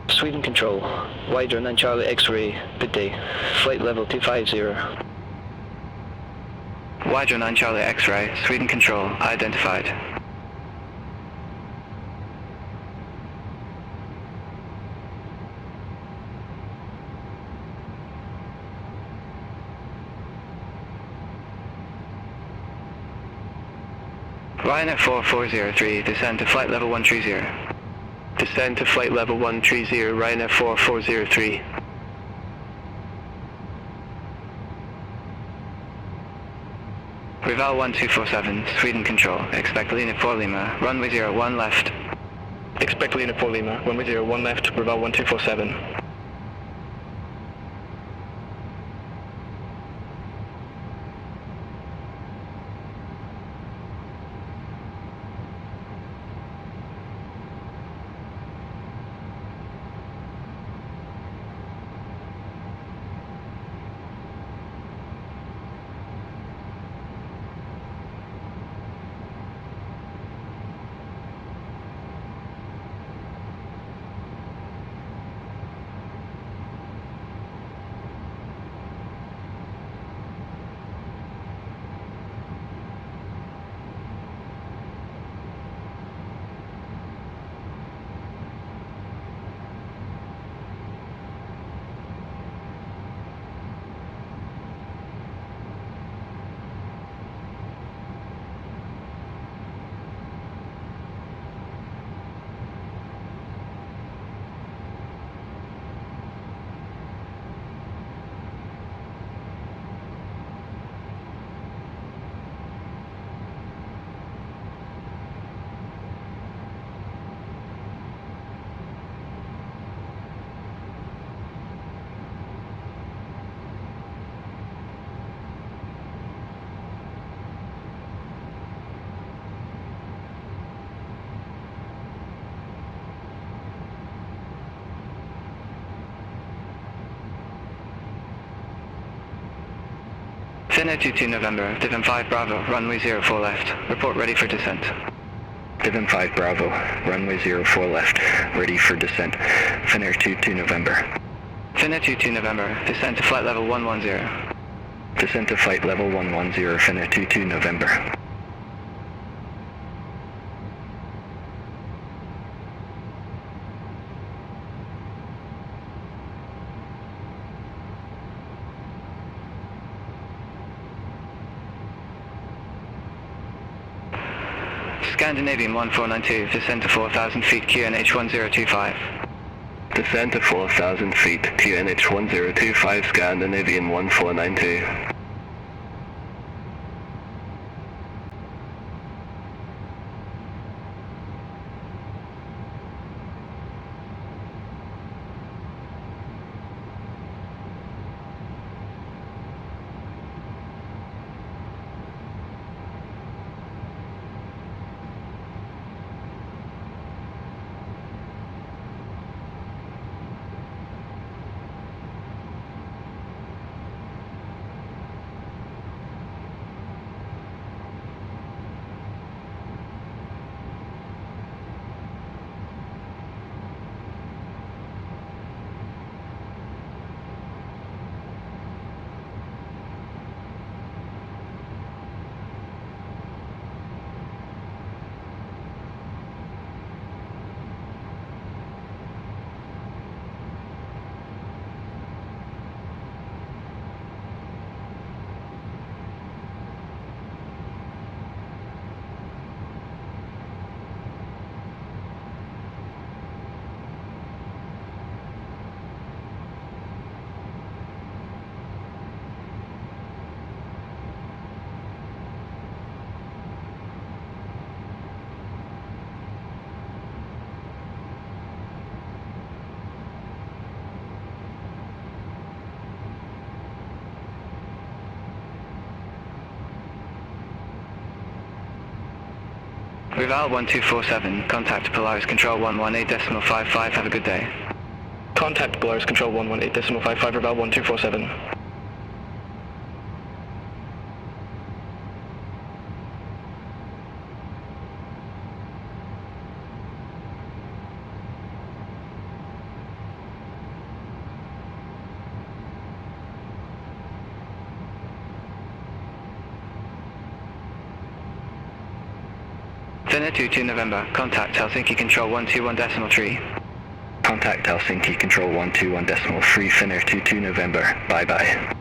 Speaker 9: Sweden Control, wider 9 Charlie X-ray, good day, flight level 250. Wider 9 Charlie X-ray, Sweden Control, identified. Ryanair 4403, descend to flight level 130.
Speaker 7: Descend to flight level 130, Ryanair 4403.
Speaker 9: Reval 1247, Sweden Control, expect Lima 4 Lima, runway 01 left.
Speaker 7: Expect Lima 4 Lima, runway 01 left, Reval 1247.
Speaker 6: Finnair 22 November, Divin 5 Bravo, runway 04 left. Report ready for descent.
Speaker 9: Divin 5 Bravo, runway 04 left, ready for descent. Finnair 22 November.
Speaker 6: Finnair 22 November, descent to flight level 110.
Speaker 9: Descent to flight level 110, Finnair 22 November.
Speaker 6: Scandinavian 1492, descend to 4,000 feet QNH 1025.
Speaker 9: Descend to 4,000 feet, QNH 1025, Scandinavian 1492.
Speaker 6: Rival 1247, contact Polaris Control 118.55, have a good day.
Speaker 7: Contact Polaris Control 118.55, Rival 1247.
Speaker 6: Finnair 22 November, contact Helsinki Control 121.3.
Speaker 9: Contact Helsinki Control 121.3, Finnair 22 November. Bye bye.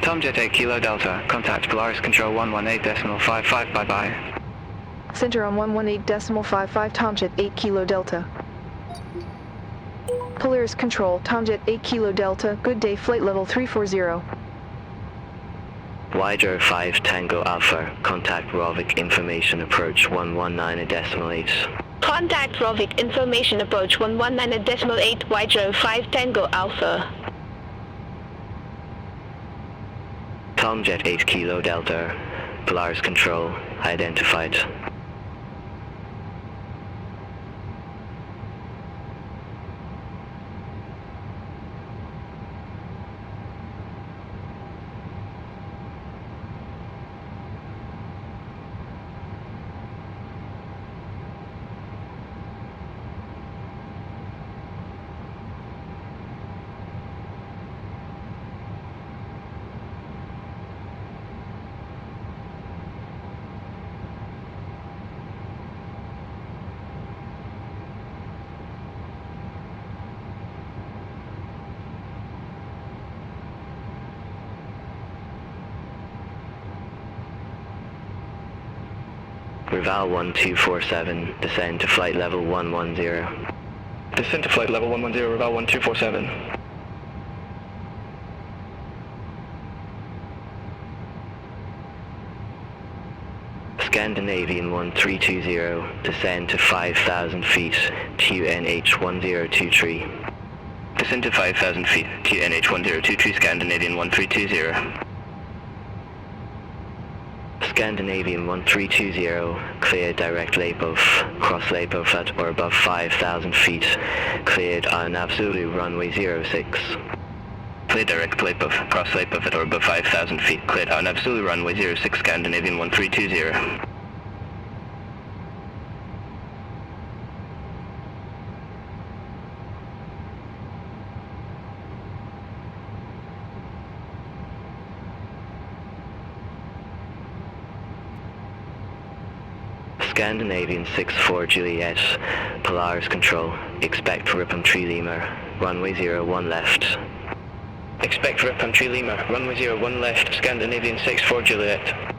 Speaker 6: Tomjet 8 Kilo Delta, contact Polaris Control 118.55, bye bye.
Speaker 4: Center on 118.55, Tomjet 8 Kilo Delta. Polaris Control, Tomjet 8 Kilo Delta, good day, flight level 340.
Speaker 9: Wider 5 Tango Alpha, contact Rovik information approach 119.8.
Speaker 3: Contact Rovik information approach 119.8 Wider 5 Tango Alpha.
Speaker 9: Tomjet 8 Kilo Delta, Polaris Control, identified. Reval 1247, descend to flight level 110.
Speaker 7: Descend to flight level 110, Reval 1247.
Speaker 9: Scandinavian 1320, descend to 5,000 feet, QNH 1023.
Speaker 7: Descend to 5,000 feet, QNH 1023, Scandinavian 1320.
Speaker 9: Scandinavian 1320, cleared direct Lapov, cross Lapov at or above 5,000 feet, cleared on absolute runway 06.
Speaker 7: Cleared direct Lapov, cross Lapov at or above 5,000 feet, cleared on absolute runway 06, Scandinavian 1320.
Speaker 9: Scandinavian 64 Juliet, Polaris Control, expect Ripon Tree Lima, runway 01 left.
Speaker 7: Expect Ripon Tree Lima, runway 01 left, Scandinavian 64 Juliet.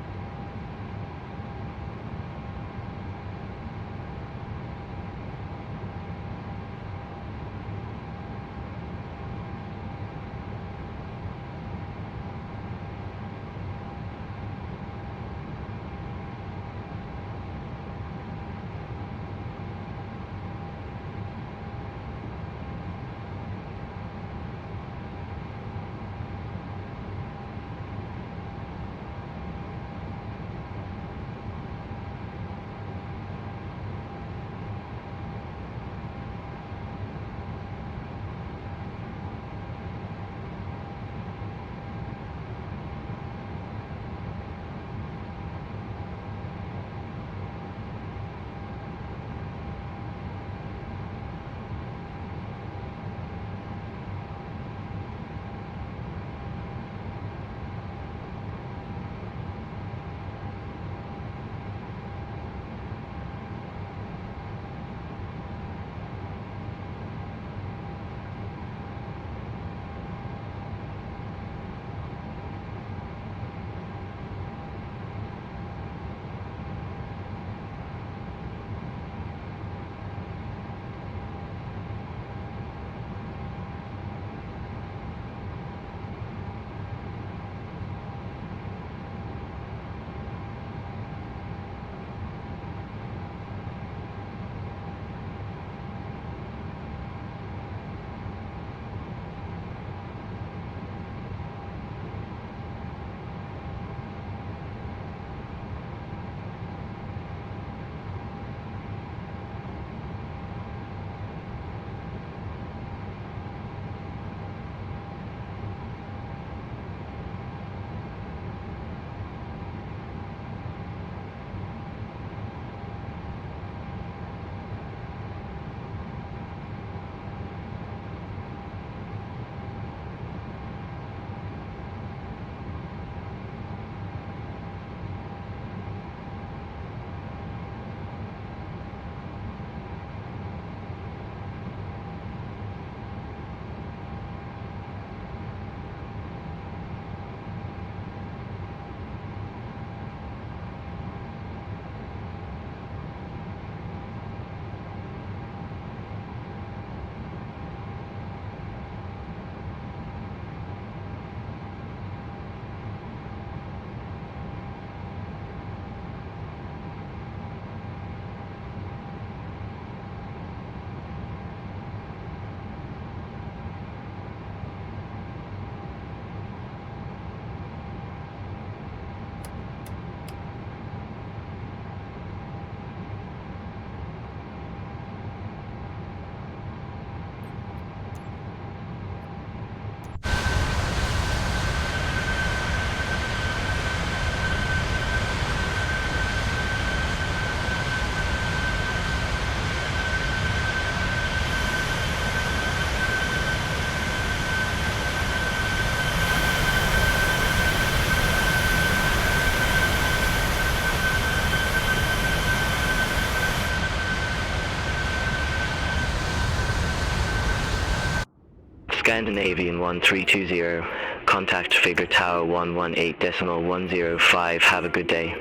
Speaker 9: Scandinavian 1320, contact figure tower 118.105, have a good day.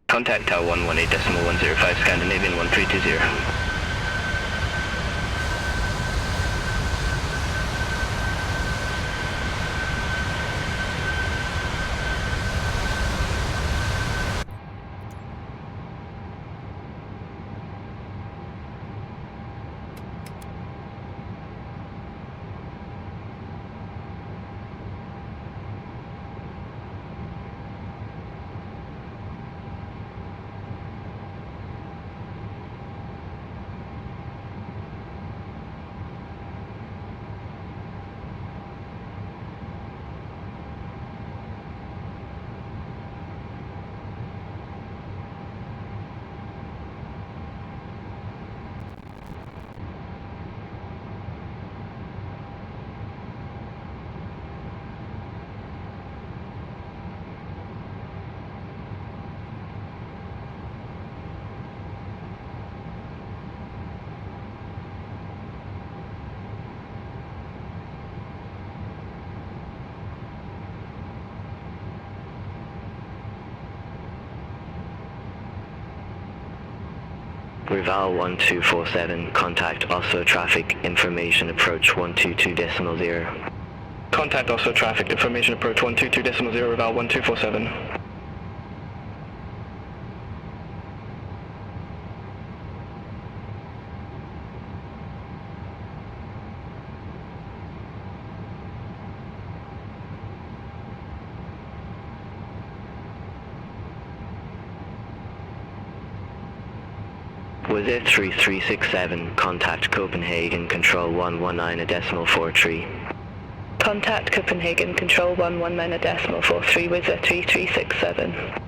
Speaker 7: Contact Tower 118.105, Scandinavian 1320.
Speaker 9: Rival 1247, contact Oslo traffic information approach 122.0.
Speaker 7: Contact Oslo traffic information approach 122.0, Rival 1247.
Speaker 9: Was it 3367, contact Copenhagen control 119.43.
Speaker 6: Contact Copenhagen Control 119.43 with a 3367.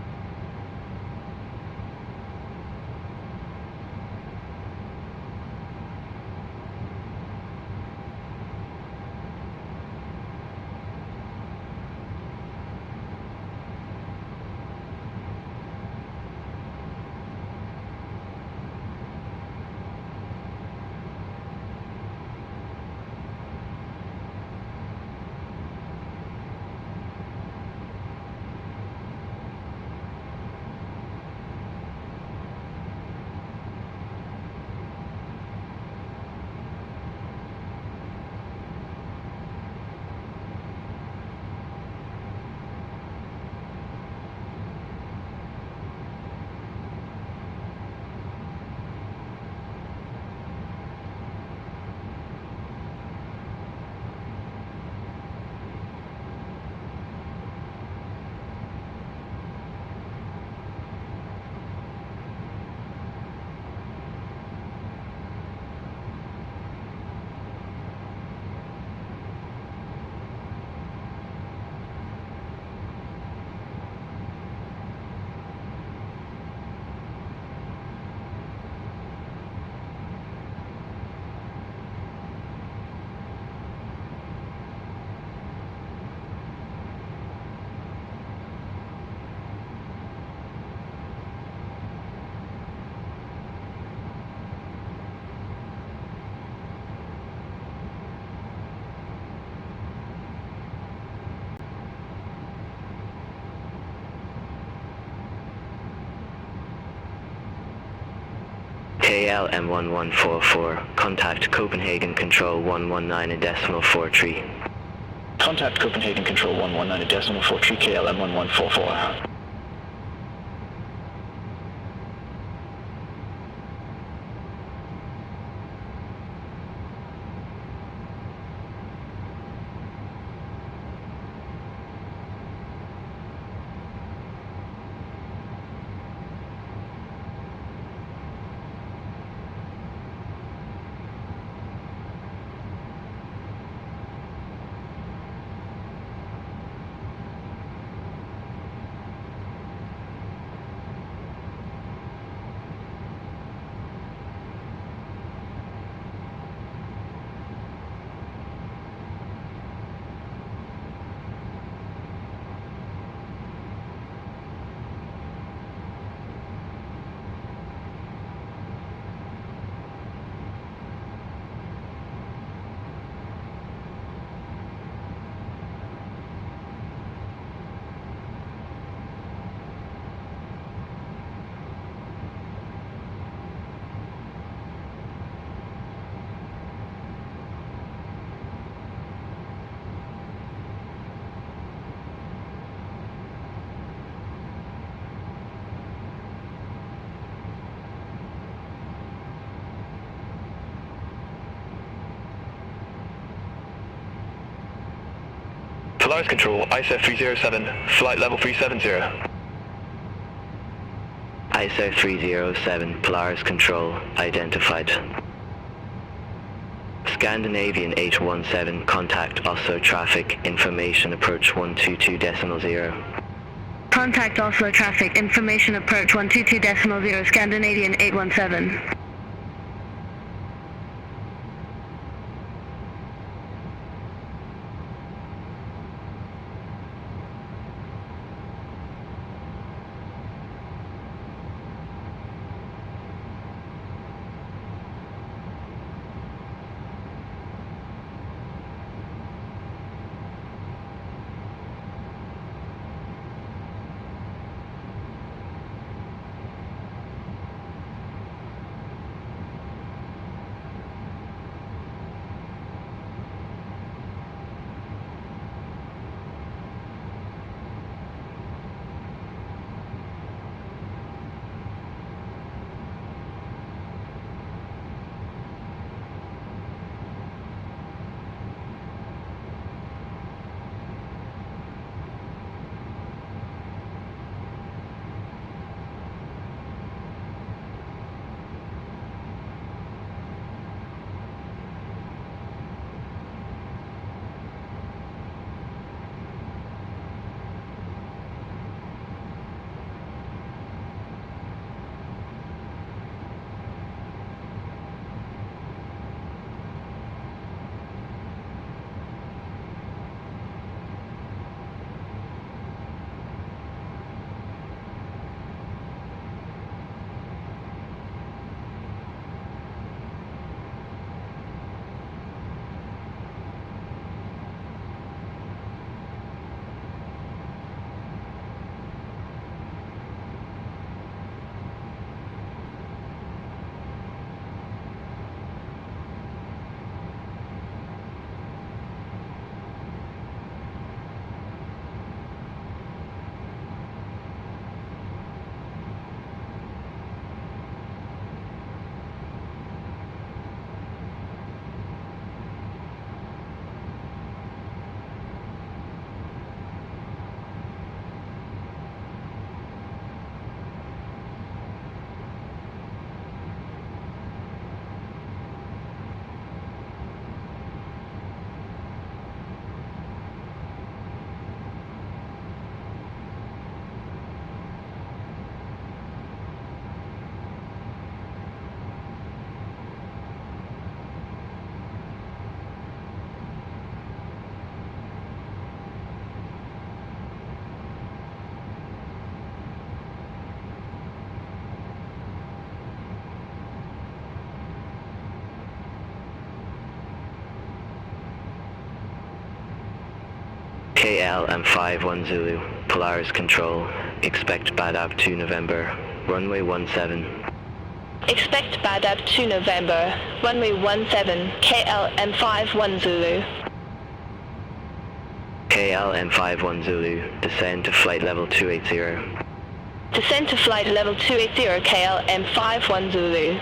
Speaker 9: KL M1144, contact Copenhagen control 119.43.
Speaker 7: Contact Copenhagen control 119.43, KL M1144. Polaris Control, ISO 307, flight level 370.
Speaker 9: ISO 307, Polaris Control, identified. Scandinavian 817, contact Oslo traffic, information approach 122.0.
Speaker 3: Contact Oslo traffic, information approach 122.0, Scandinavian 817.
Speaker 9: KL and 51 Zulu, Polaris Control, expect Badab 2 November, runway 17.
Speaker 3: Expect Badab 2 November, runway 17, KL M51 Zulu.
Speaker 9: KL M51 Zulu, descend to flight level 280.
Speaker 3: Descend to flight level 280, KL M51 Zulu.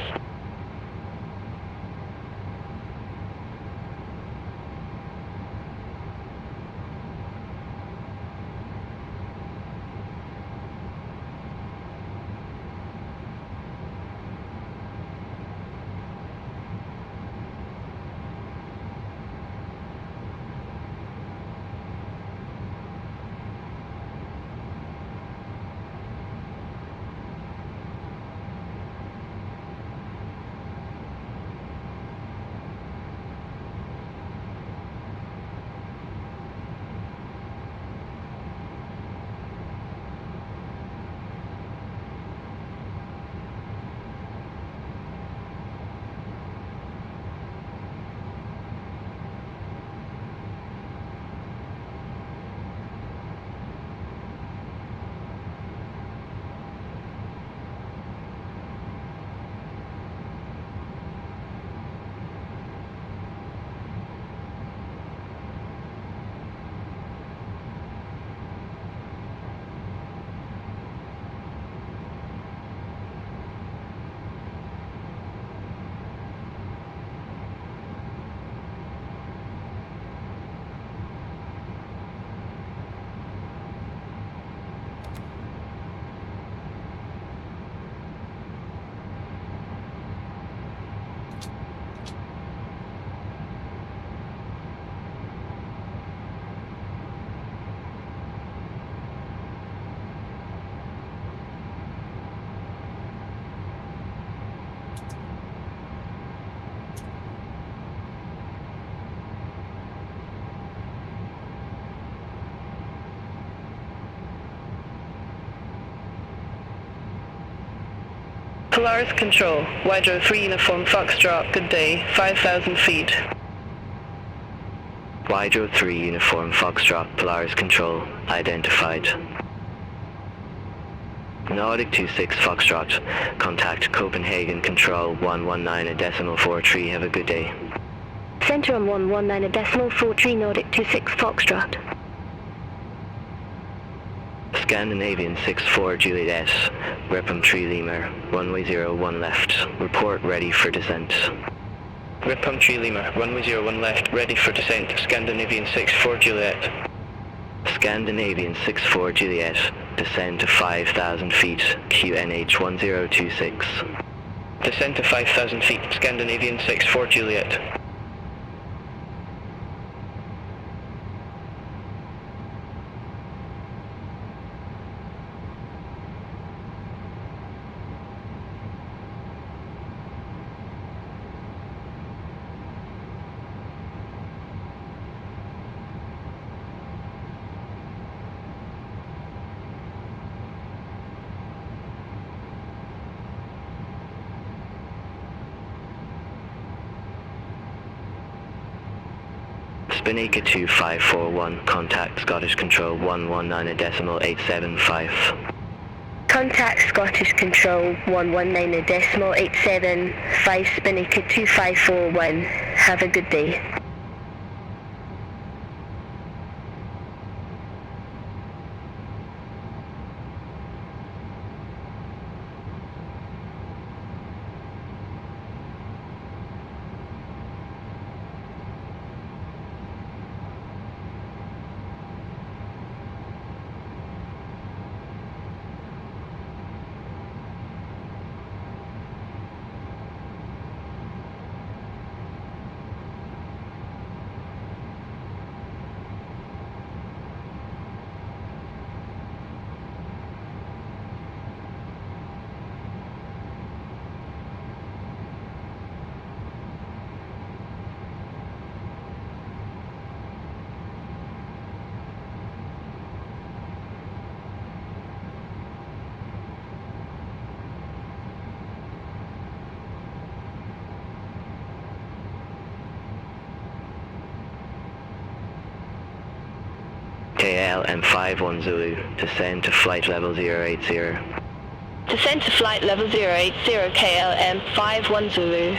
Speaker 6: Polaris Control, Hydro 3 Uniform Foxtrot, good day, 5,000 feet.
Speaker 9: Hydro 3 Uniform Foxtrot, Polaris Control, identified. Nordic 26 Foxtrot, contact Copenhagen Control 119.43, have a good day.
Speaker 3: Center on 119.43 Nordic 26 Foxtrot.
Speaker 9: Scandinavian 64 Juliet, Ripon 3 Lima, runway 01 left, report ready for descent.
Speaker 7: Ripon 3 Lima, runway 01 left, ready for descent, Scandinavian 64 Juliet.
Speaker 9: Scandinavian 64 Juliet, descend to 5,000 feet, QNH 1026.
Speaker 7: Descend to 5,000 feet, Scandinavian 64 Juliet.
Speaker 9: Spinica 2541, contact Scottish Control 119.875.
Speaker 3: Contact Scottish Control 119.875 Spinica 2541. Have a good day.
Speaker 9: KLM 51 Zulu, descend to flight level 080.
Speaker 3: Descend to flight level 080 KLM 51 Zulu.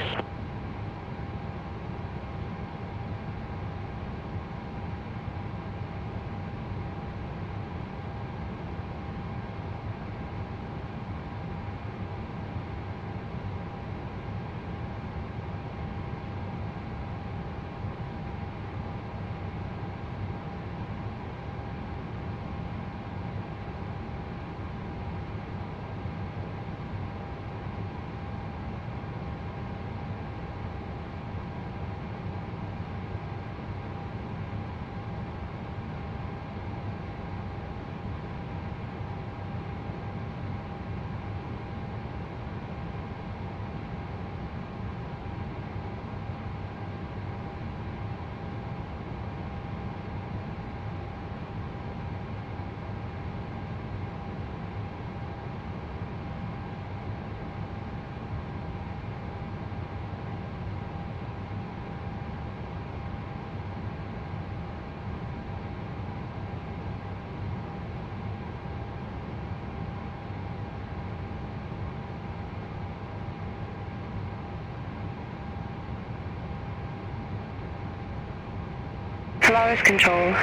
Speaker 3: Polaris Control,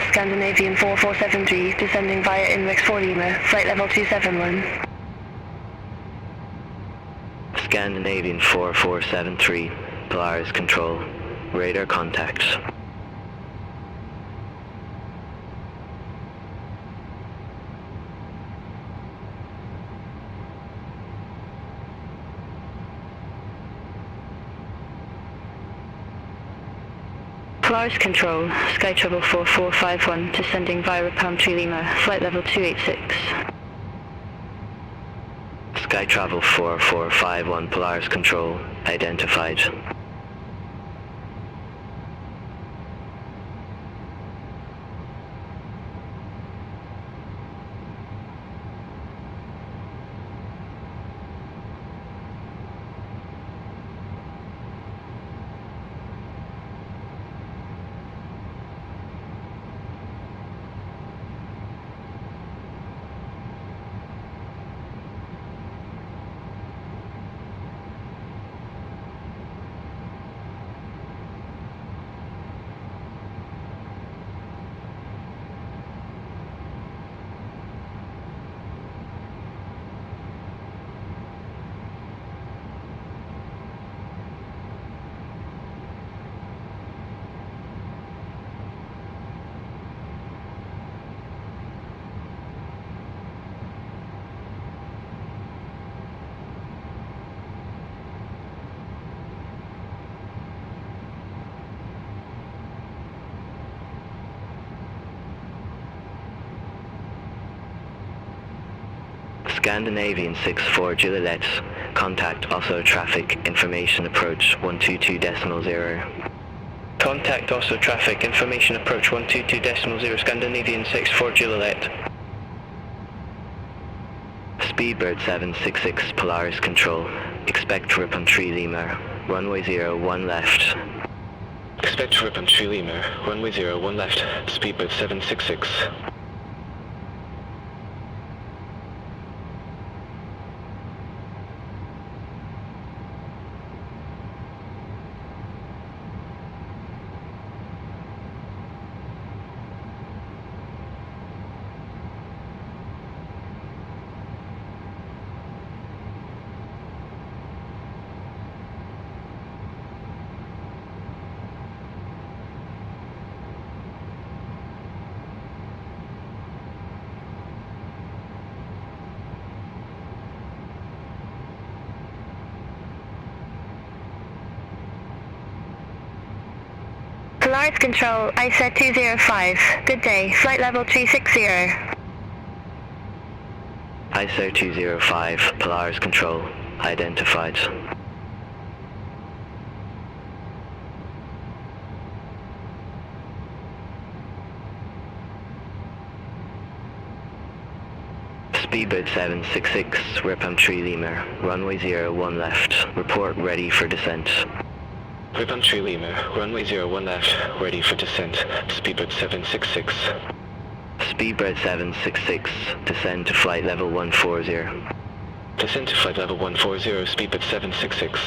Speaker 3: Scandinavian 4473, descending via Inrix 4 Lima, flight level 271.
Speaker 9: Scandinavian 4473, Polaris Control, radar contact.
Speaker 3: Polaris Control, Sky Trouble 4451, descending via Palm Tree Lima, flight level 286.
Speaker 9: Sky Travel 4451, Polaris Control, identified. Scandinavian 64 Juliet. Contact also traffic information approach 122.0.
Speaker 7: Contact also traffic information approach 122.0 Scandinavian 64 Juliet.
Speaker 9: Speedbird 766 Polaris Control. Expect rip on 3 Lima. Runway 01 left.
Speaker 7: Expect rip on 3 Lima. Runway 01 left. Speedbird 766.
Speaker 3: Polaris Control, ISA 205. Good day, flight level 360.
Speaker 9: ISO 205 Polaris Control. Identified. Speedbird 766, Ripam 3 Lima, runway 01 left, report ready for descent.
Speaker 7: Ripam 3 Lima, runway 01 left, ready for descent, Speedbird 766.
Speaker 9: Speedbird 766, descend to flight level 140.
Speaker 7: Descend to flight level 140, Speedbird 766.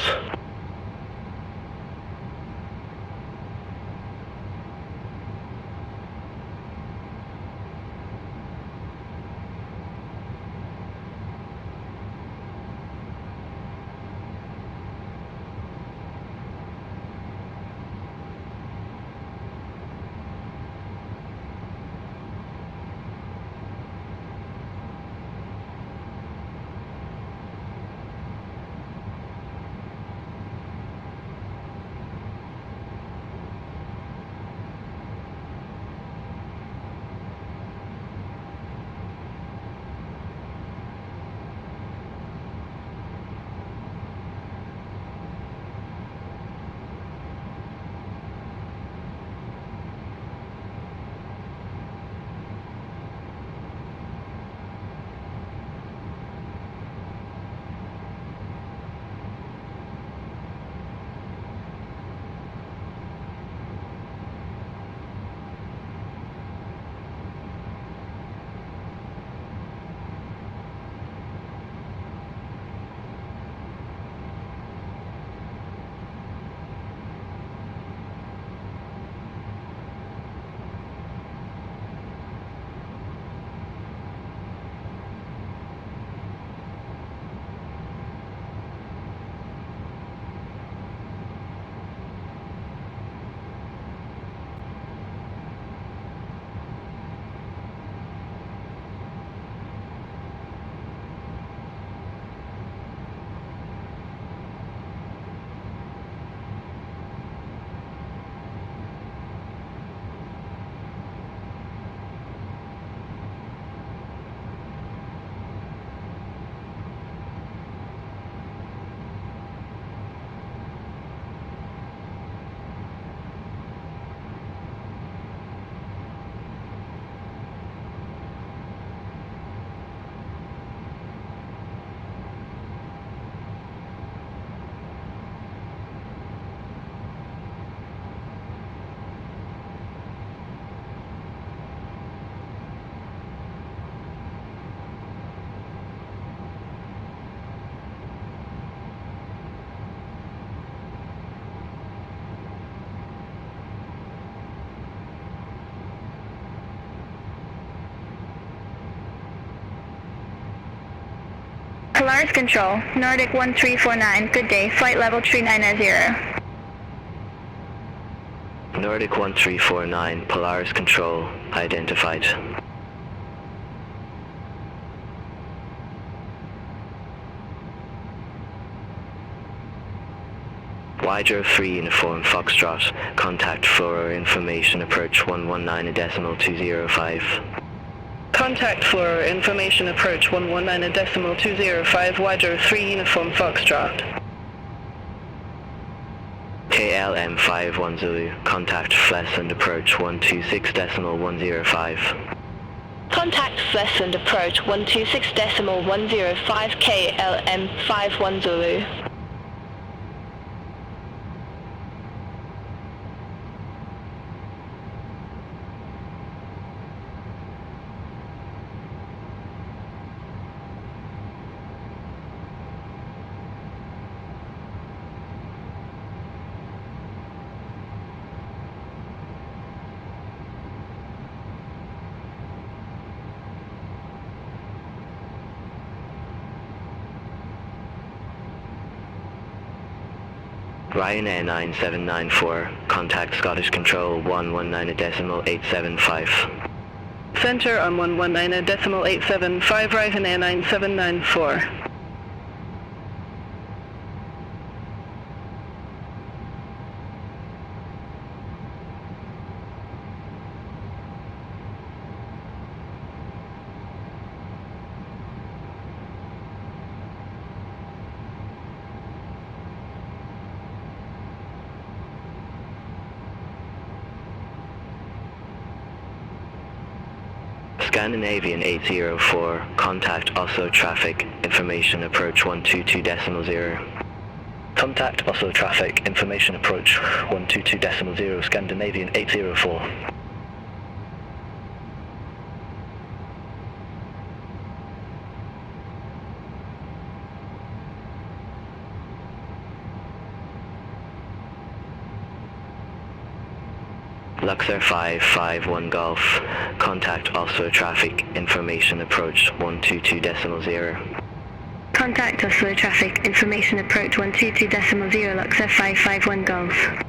Speaker 3: Polaris Control, Nordic 1349, good day, flight level 390.
Speaker 9: Nordic 1349, Polaris Control, identified. Hydro 3 Uniform Foxtrot, contact for information approach 119.205.
Speaker 6: Contact floor, information approach 119.205, Wider 3 Uniform Foxtrot.
Speaker 9: KLM 51 Zulu, contact Flesland approach 126.105.
Speaker 3: Contact Flesland approach 126.105 KLM 51 Zulu.
Speaker 9: Ryanair 9794, contact Scottish Control 119.875.
Speaker 6: Center on 119.875, Ryanair 9794.
Speaker 9: Scandinavian 804, contact Oslo traffic, information approach 122.0.
Speaker 11: Contact Oslo traffic, information approach 122.0, Scandinavian 804.
Speaker 9: Luxor 551 Golf, contact Oslo traffic, information approach 122.0.
Speaker 3: Contact Oslo traffic, information approach 122.0, Luxor 551 Golf.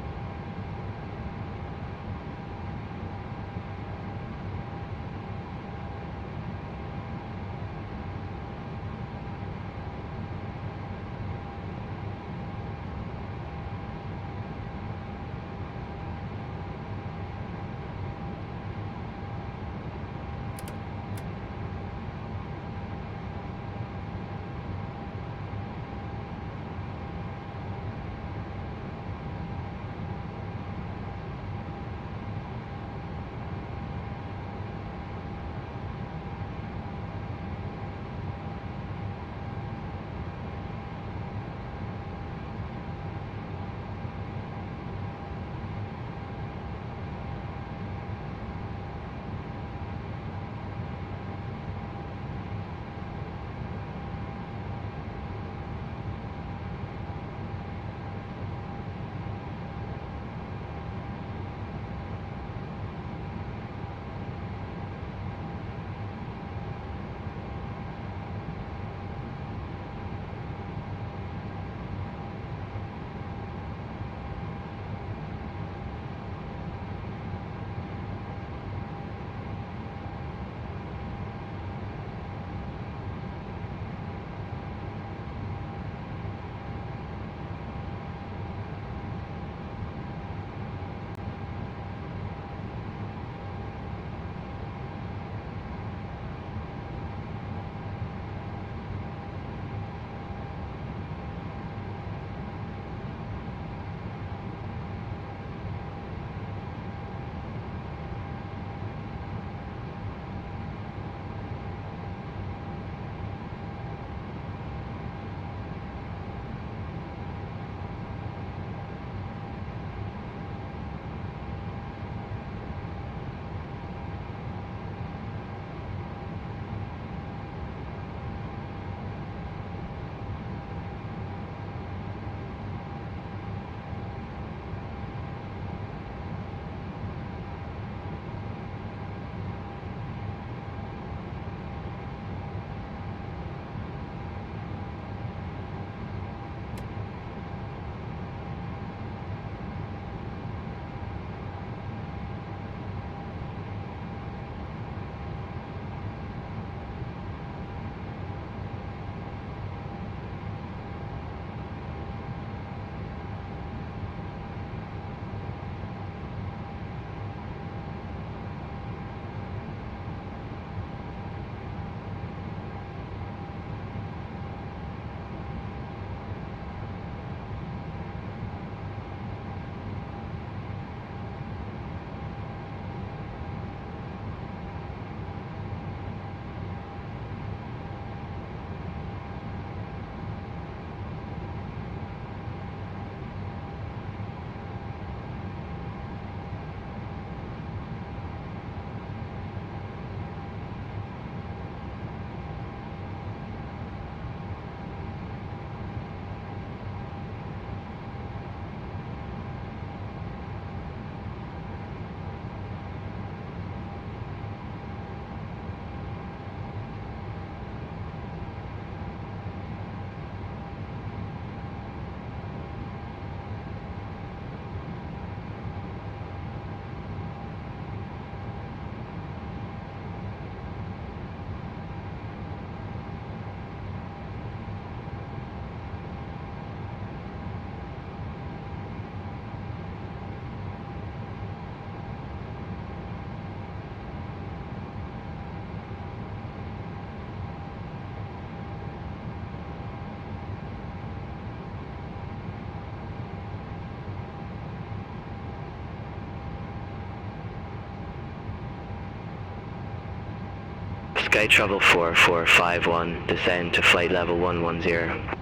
Speaker 9: Sky Travel 4451, descend to flight level 110.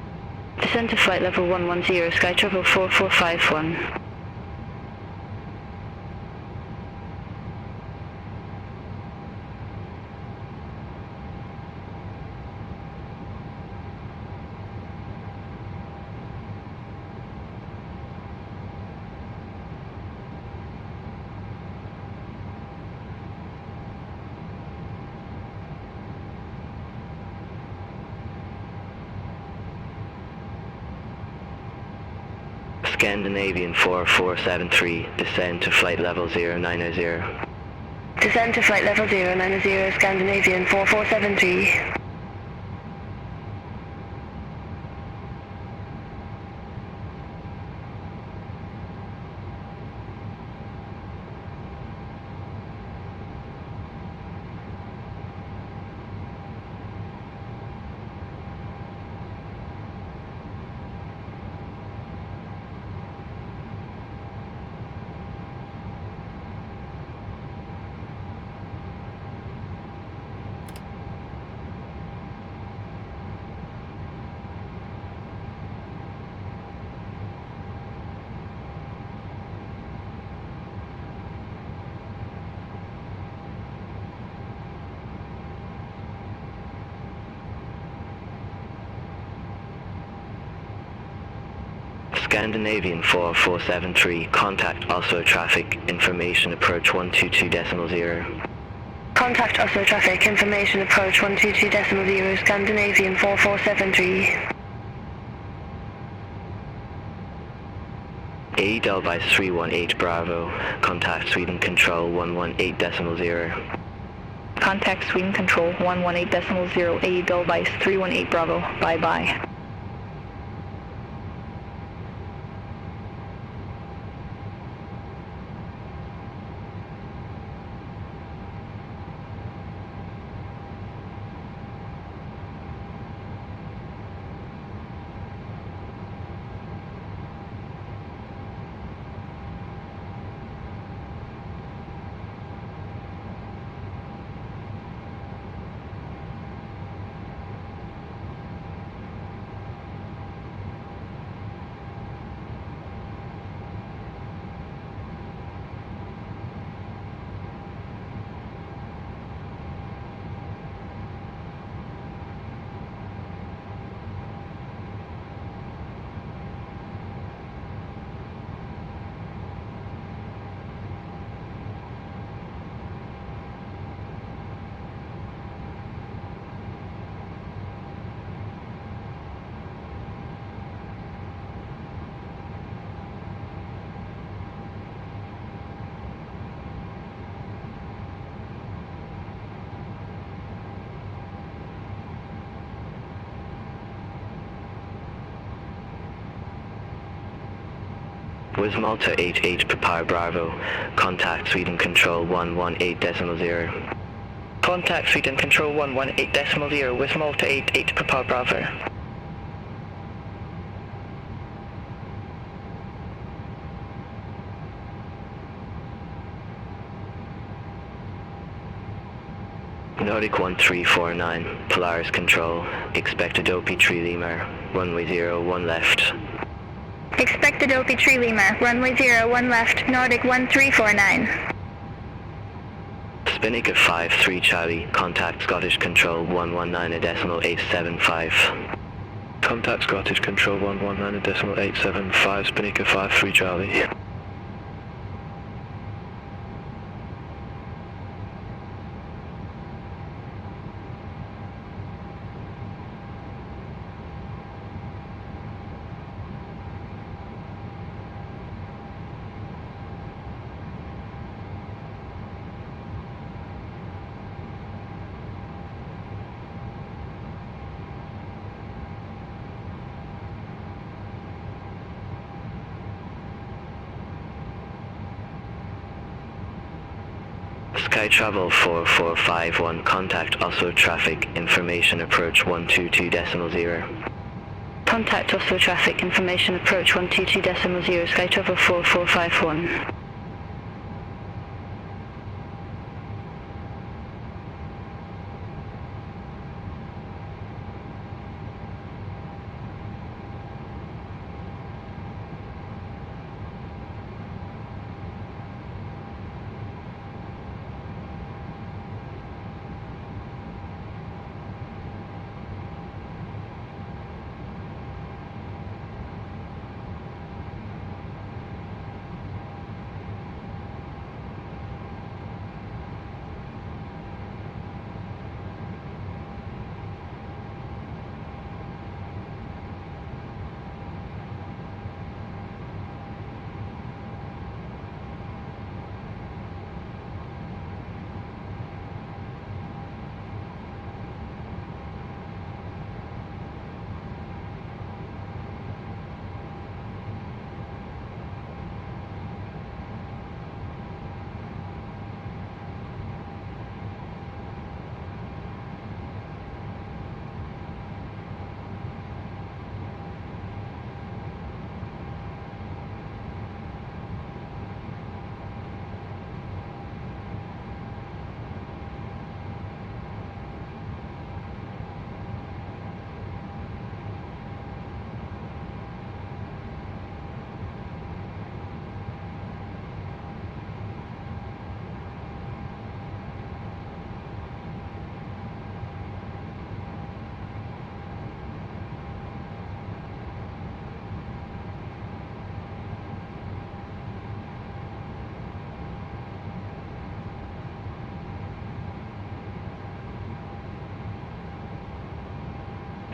Speaker 3: Descend to flight level 110, Sky Travel 4451.
Speaker 9: Scandinavian 4473, descend to flight level 090.
Speaker 3: Descend to flight level 090, Scandinavian 4473.
Speaker 9: Scandinavian 4473, contact Oslo traffic, information approach 122.0.
Speaker 3: Contact Oslo traffic, information approach 122.0, Scandinavian 4473.
Speaker 9: A Delvice 318 Bravo, contact Sweden Control 118.0.
Speaker 3: Contact Sweden Control 118.0, A Delvice 318 Bravo, bye-bye.
Speaker 9: With Malta 88 Papa Bravo, contact Sweden Control 118.0.
Speaker 6: Contact Sweden Control 118.0 with Malta 88 Papa Bravo.
Speaker 9: Nordic 1349, Polaris Control, expected OP 3 Lima, runway 01 left.
Speaker 3: Expected OP 3 Lima, runway 01 left, Nordic 1349.
Speaker 9: Spinnaker 53 Charlie, contact Scottish Control 119.875.
Speaker 11: Contact Scottish Control 119.875, Spinnaker 53 Charlie.
Speaker 9: Sky Travel 4451, contact Oslo traffic, information approach 122.0.
Speaker 3: Contact Oslo traffic, information approach 122.0, Sky Travel 4451.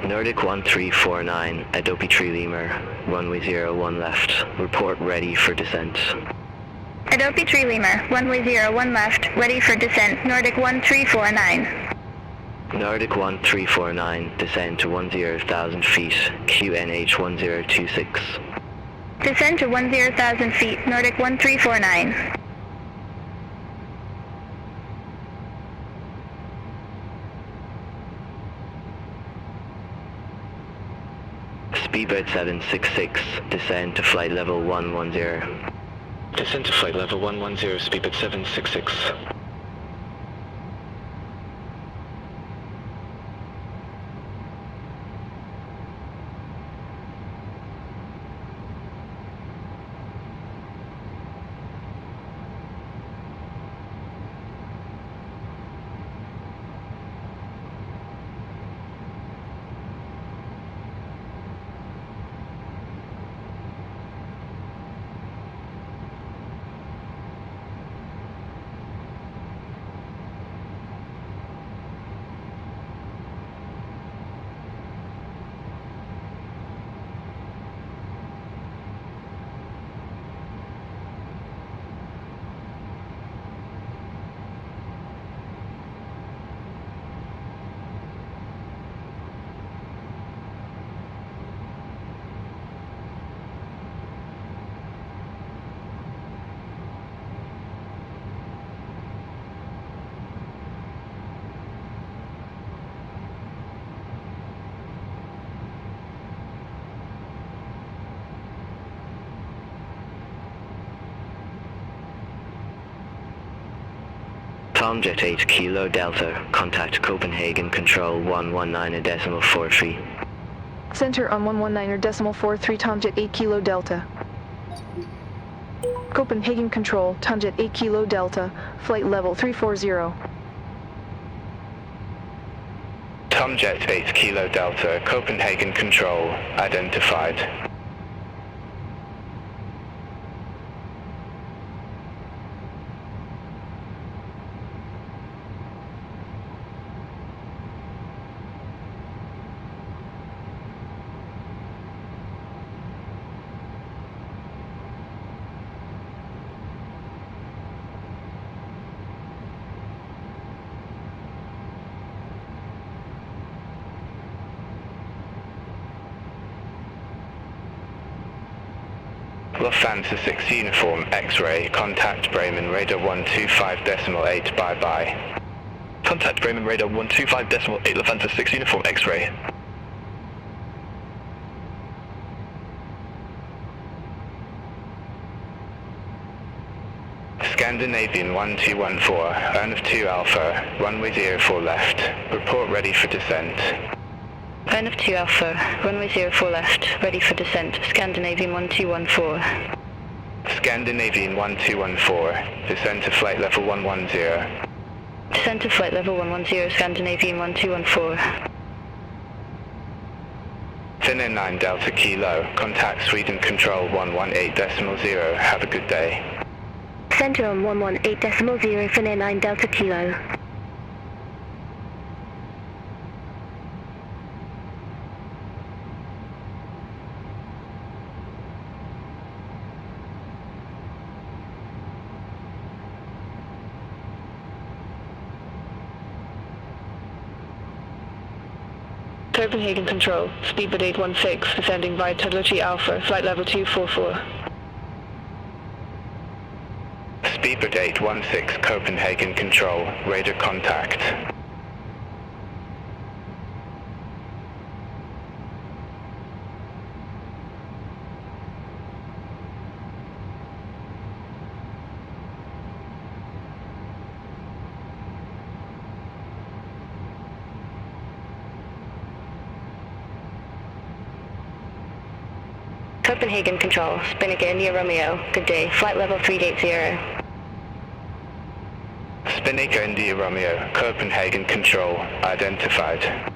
Speaker 9: Nordic 1349, Adobe Tree Lemur, runway 01 left, report ready for descent.
Speaker 3: Adobe Tree Lemur, runway 01 left, ready for descent, Nordic 1349.
Speaker 9: Nordic 1349, descend to 10,000 feet, QNH 1026.
Speaker 3: Descend to 10,000 feet, Nordic 1349.
Speaker 9: Speedbird 766, descend to flight level 110.
Speaker 11: Descend to flight level 110, speedbird 766.
Speaker 9: Tomjet 8 Kilo Delta, contact Copenhagen Control 119.43.
Speaker 4: Center on 119.43 Tomjet 8 Kilo Delta. Copenhagen Control, Tomjet 8 Kilo Delta, flight level 340.
Speaker 10: Tomjet 8 Kilo Delta, Copenhagen Control, identified. Lufthansa 6 Uniform X-Ray, contact Bremen Radar 125.8, bye-bye.
Speaker 11: Contact Bremen Radar 125.8, Lufthansa 6 Uniform X-Ray.
Speaker 10: Scandinavian 1214, earn of 2 Alpha, runway 04 left, report ready for descent.
Speaker 3: Earn of 2 Alpha, runway 04 left, ready for descent, Scandinavian 1214.
Speaker 10: Scandinavian 1214, descend to flight level 110.
Speaker 3: Descend to flight level 110, Scandinavian 1214.
Speaker 10: Finnair 9 Delta Kilo, contact Sweden Control 118.0, have a good day.
Speaker 3: Center on 118.0, Finnair 9 Delta Kilo. Copenhagen Control, speedbird 816, descending via Tudlochi Alpha, flight level 244.
Speaker 10: Speedbird 816 Copenhagen Control, radar contact.
Speaker 3: Copenhagen Control, Spinnaker India Romeo, good day, flight level 380.
Speaker 10: Spinnaker India Romeo, Copenhagen Control, identified.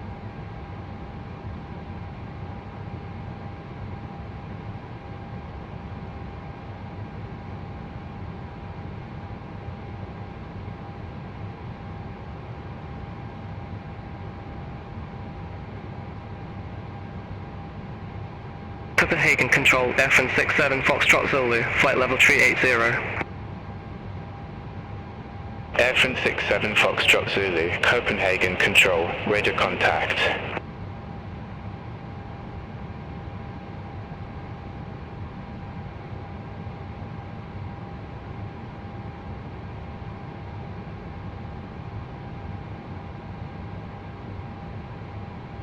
Speaker 6: Copenhagen Control, EFRO-67 Foxtrot Zulu, flight level 380.
Speaker 10: EFRO-67 Foxtrot Zulu, Copenhagen Control, radar contact.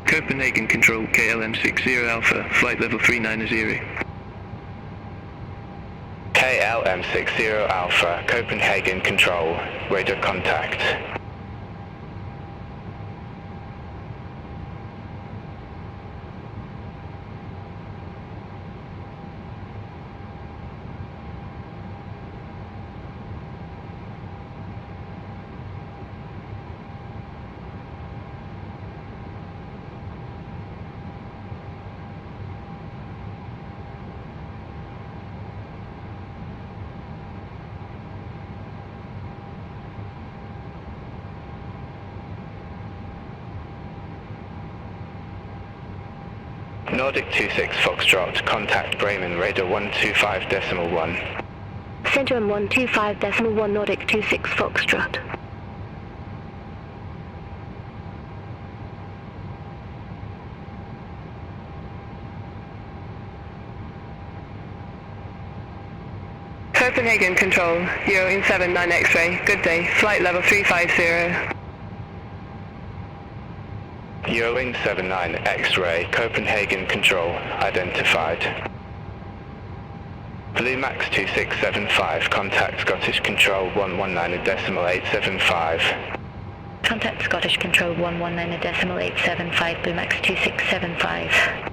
Speaker 6: Copenhagen Control, KLM60 Alpha, flight level 390.
Speaker 10: KLM60 Alpha, Copenhagen Control, radar contact. Nordic 26 Foxtrot, contact Bremen, radar 125.1.
Speaker 3: Center on 125.1 Nordic 26 Foxtrot.
Speaker 6: Copenhagen Control, Euro 79 X-ray, good day, flight level 350.
Speaker 10: Eurowing 79 X-ray, Copenhagen Control, identified. Blue Max 2675, contact Scottish Control 119.875.
Speaker 3: Contact Scottish Control 119.875, Blue Max 2675.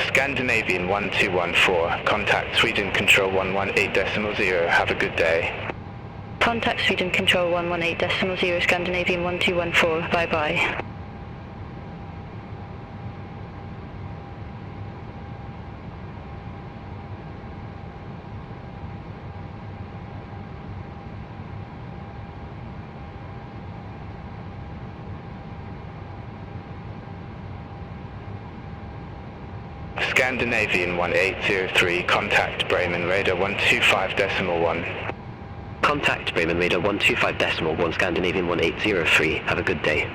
Speaker 10: Scandinavian 1214, contact Sweden Control 118.0, have a good day.
Speaker 3: Contact Sweden Control 118.0, Scandinavian 1214, bye-bye.
Speaker 10: Scandinavian 1803, contact Bremen, radar 125.1.
Speaker 9: Contact Bremen radar 125.1, Scandinavian 1803. Have a good day.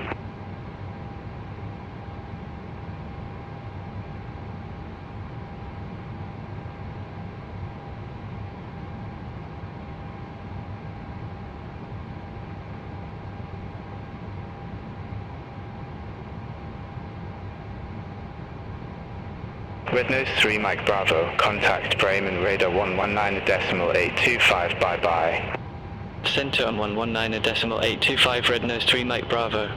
Speaker 10: Red Nose 3 Mike Bravo, contact Bremen, radar 119.825, bye-bye.
Speaker 7: Center on 119.825, Red Nose 3 Mike Bravo.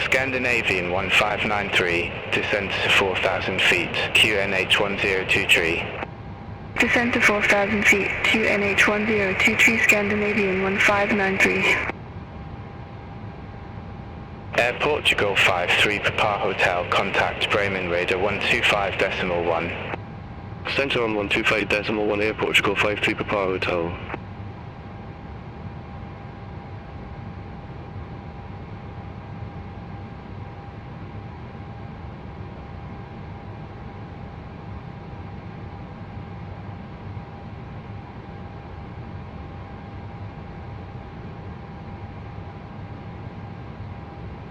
Speaker 10: Scandinavian 1593, descent to 4,000 feet, QNH 1023.
Speaker 3: Descent to 4,000 feet, QNH 1023, Scandinavian 1593.
Speaker 10: Air Portugal 53 Papa Hotel, contact Bremen radar 125.1.
Speaker 11: Center on 125.1, Air Portugal 53 Papa Hotel.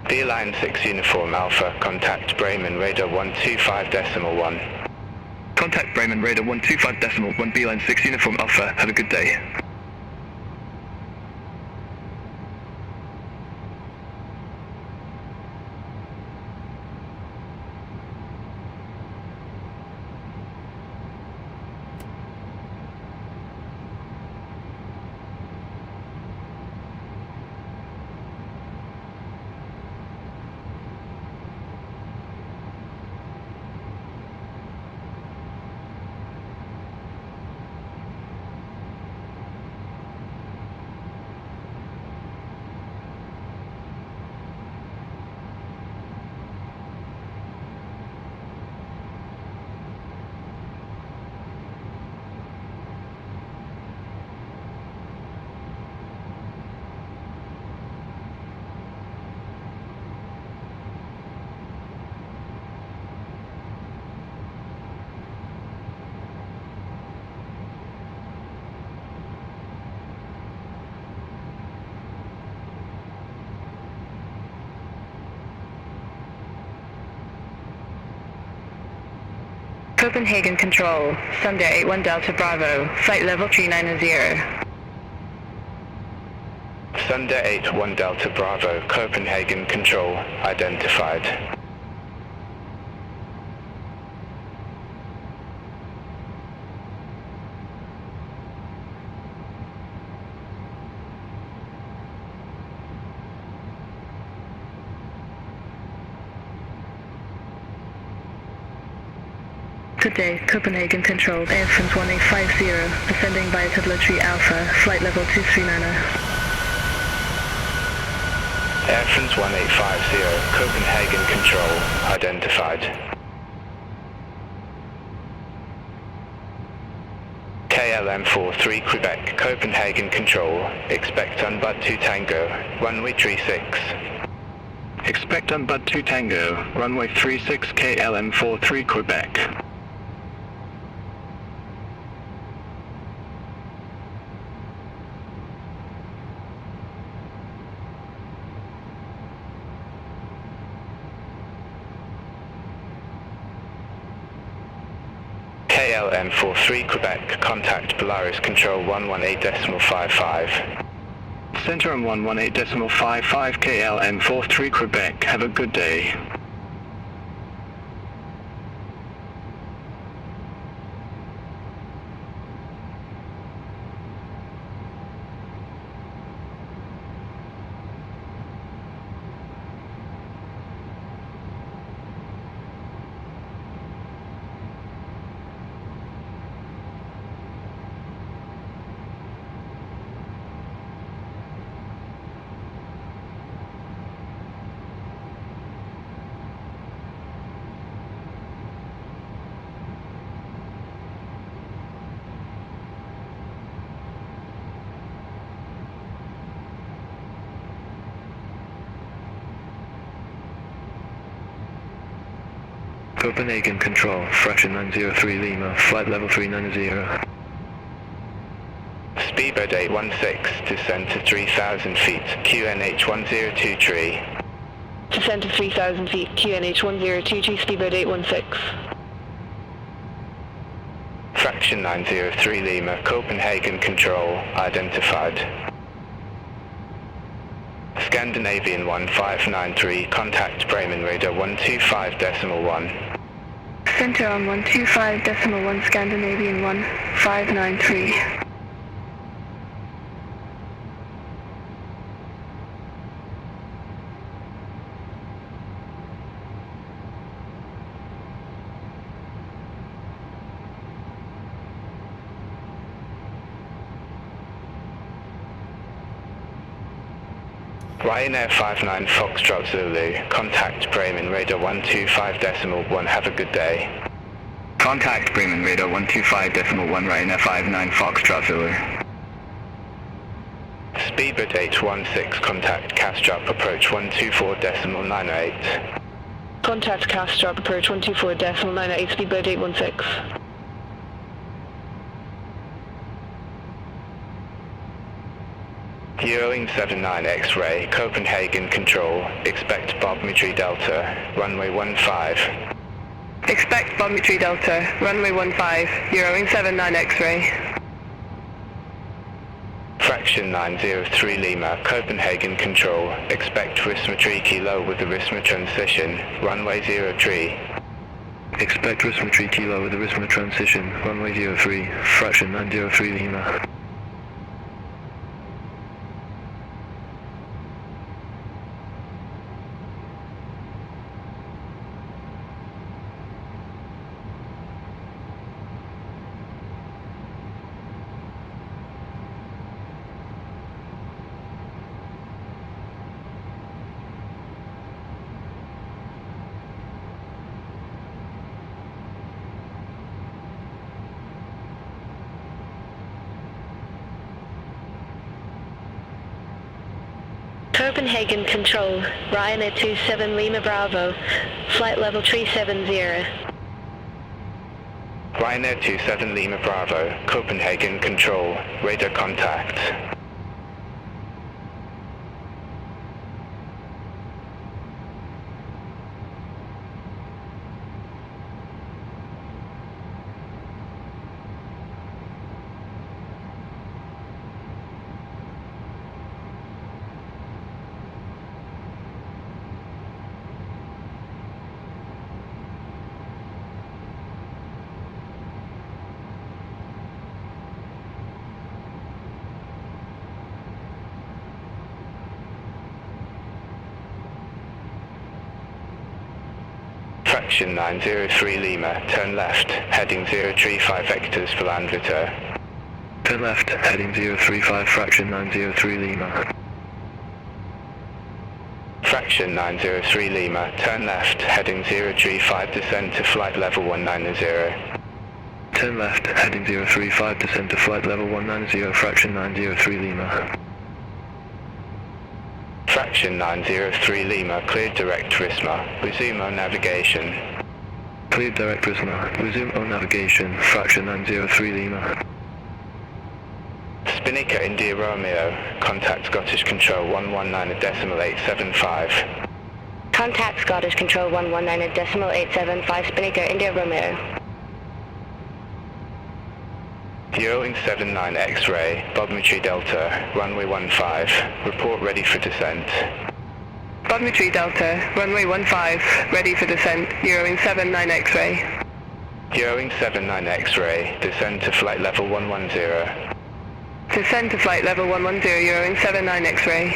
Speaker 10: Beeline 6 Uniform Alpha, contact Bremen radar 125.1.
Speaker 11: Contact Bremen radar 125.1, Beeline 6 Uniform Alpha. Have a good day.
Speaker 3: Copenhagen Control, Sunday 81 Delta Bravo, flight level 390.
Speaker 10: Sunday 81 Delta Bravo, Copenhagen Control, identified.
Speaker 3: Good day, Copenhagen Control, Air France 1850, ascending via Tableau Alpha, flight level 239.
Speaker 10: Air France 1850, Copenhagen Control, identified. KLM 43 Quebec, Copenhagen Control, expect on Bud 2 Tango, runway 36.
Speaker 11: Expect on Bud 2 Tango, runway 36, KLM 43 Quebec.
Speaker 10: KLM 43 Quebec, contact Polaris Control 118.55.
Speaker 11: Center on 118.55, KLM 43 Quebec. Have a good day. Copenhagen Control, fraction 903 Lima, flight level 390.
Speaker 10: Speedbird 816, descend to 3,000 feet, QNH 1023.
Speaker 3: Descend to 3,000 feet, QNH 1023, Speedbird 816.
Speaker 10: Fraction 903 Lima, Copenhagen Control, identified. Scandinavian 1593, contact Bremen radar 125.1.
Speaker 3: Center on 125.1, Scandinavian 1593.
Speaker 10: Ryanair 59 Foxtrot Zulu, contact Bremen radar 125.1, have a good day.
Speaker 11: Contact Bremen radar 125.1 Ryanair 59 Foxtrot Zulu.
Speaker 10: Speedbird 816, contact Castrop approach 124.98.
Speaker 3: Contact Castrop approach 124.98, Speedbird 816.
Speaker 10: Euroing 79 X-ray, Copenhagen control, expect Bob-Mitri Delta, runway 15.
Speaker 6: Expect Bob-Mitri Delta, runway 15, Euroing 79 X-ray.
Speaker 10: Fraction 903 Lima, Copenhagen control, expect Risma Kilo with the Risma transition, runway 03.
Speaker 9: Expect Risma Kilo with the Risma transition, runway 03, fraction 903 Lima.
Speaker 3: Copenhagen Control, Ryanair 27 Lima Bravo, flight level 370.
Speaker 10: Ryanair 27 Lima Bravo, Copenhagen control, radar contact. Fraction 903 Lima, turn left, heading 035 vectors for Landvetter.
Speaker 9: Turn left, heading 035, fraction 903 Lima.
Speaker 10: Fraction 903 Lima, turn left, heading 035, descend to flight level 190.
Speaker 9: Turn left, heading 035, descend to flight level 190, fraction 903 Lima.
Speaker 10: Fraction 903 Lima, cleared direct Risma, resume on navigation.
Speaker 9: Cleared direct Risma, resume on navigation, fraction 903 Lima.
Speaker 10: Spinnaker India Romeo, contact Scottish Control 119.875.
Speaker 3: Contact Scottish Control 119.875, Spinnaker India Romeo.
Speaker 10: Euroing 79 X-ray, Bob-Mitri Delta, runway 15, report ready for descent.
Speaker 6: Bob-Mitri Delta, runway 15, ready for descent, Euroing 79 X-ray.
Speaker 10: Euroing 79 X-ray, descend to flight level 110.
Speaker 6: Descend to flight level 110, Euroing 79 X-ray.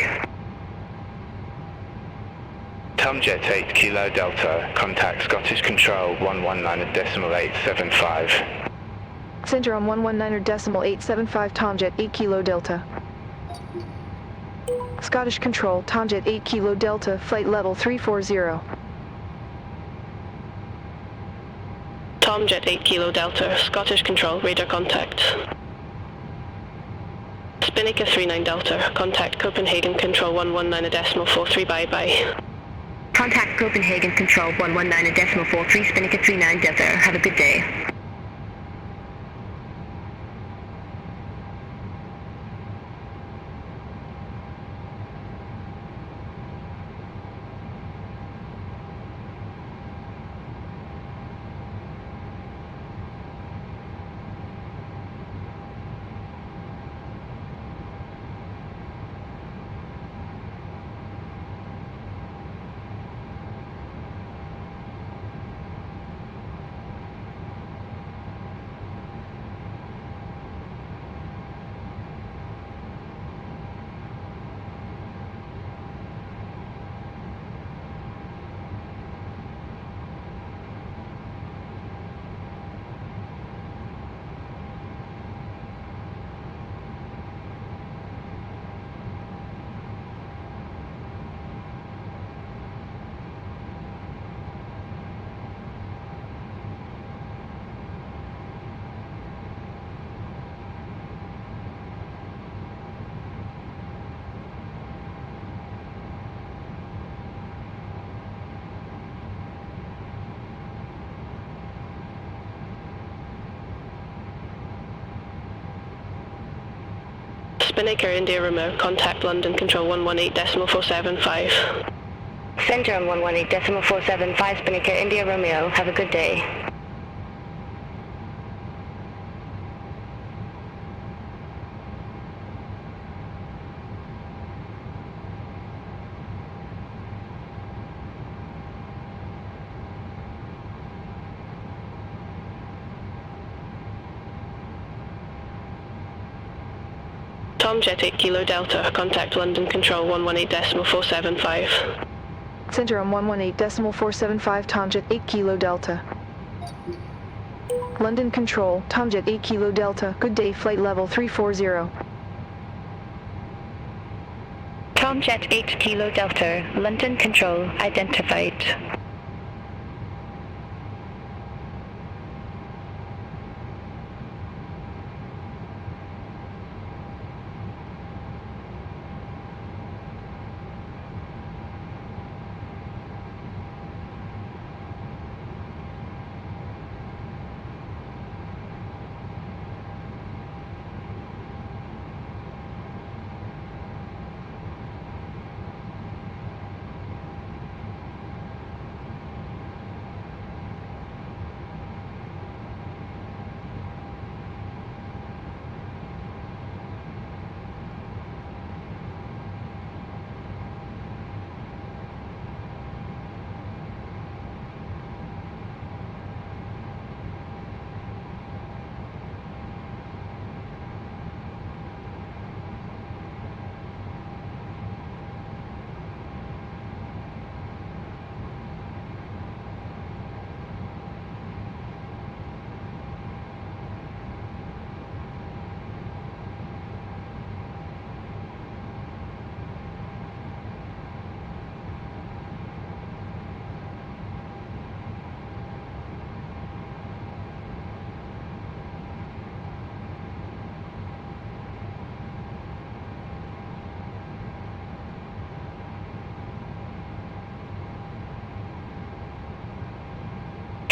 Speaker 10: Tomjet 8 Kilo Delta, contact Scottish Control 119.875.
Speaker 4: Center on 119.875 Tomjet 8 Kilo Delta. Scottish Control, Tomjet 8 Kilo Delta, flight level 340.
Speaker 3: Tomjet 8 Kilo Delta, Scottish Control, radar contact. Spinnaker 39 Delta, contact Copenhagen Control 119.43, bye-bye.
Speaker 12: Contact Copenhagen Control 119.43, Spinnaker 39 Delta, have a good day.
Speaker 6: Spinnaker India Romeo, contact London Control 118.475.
Speaker 12: Center on 118.475, Spinnaker India Romeo. Have a good day.
Speaker 6: Tom Jet 8 Kilo Delta, contact London Control 118.475.
Speaker 4: Center on 118.475, Tomjet 8 Kilo Delta. London Control, Tomjet 8 Kilo Delta, good day, flight level 340.
Speaker 12: Tomjet 8 Kilo Delta, London Control, identified.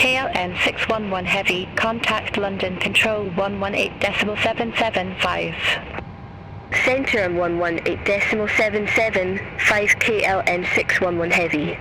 Speaker 12: KLN 611 Heavy, contact London Control 118.775. Center on 118.775, KLN 611 Heavy.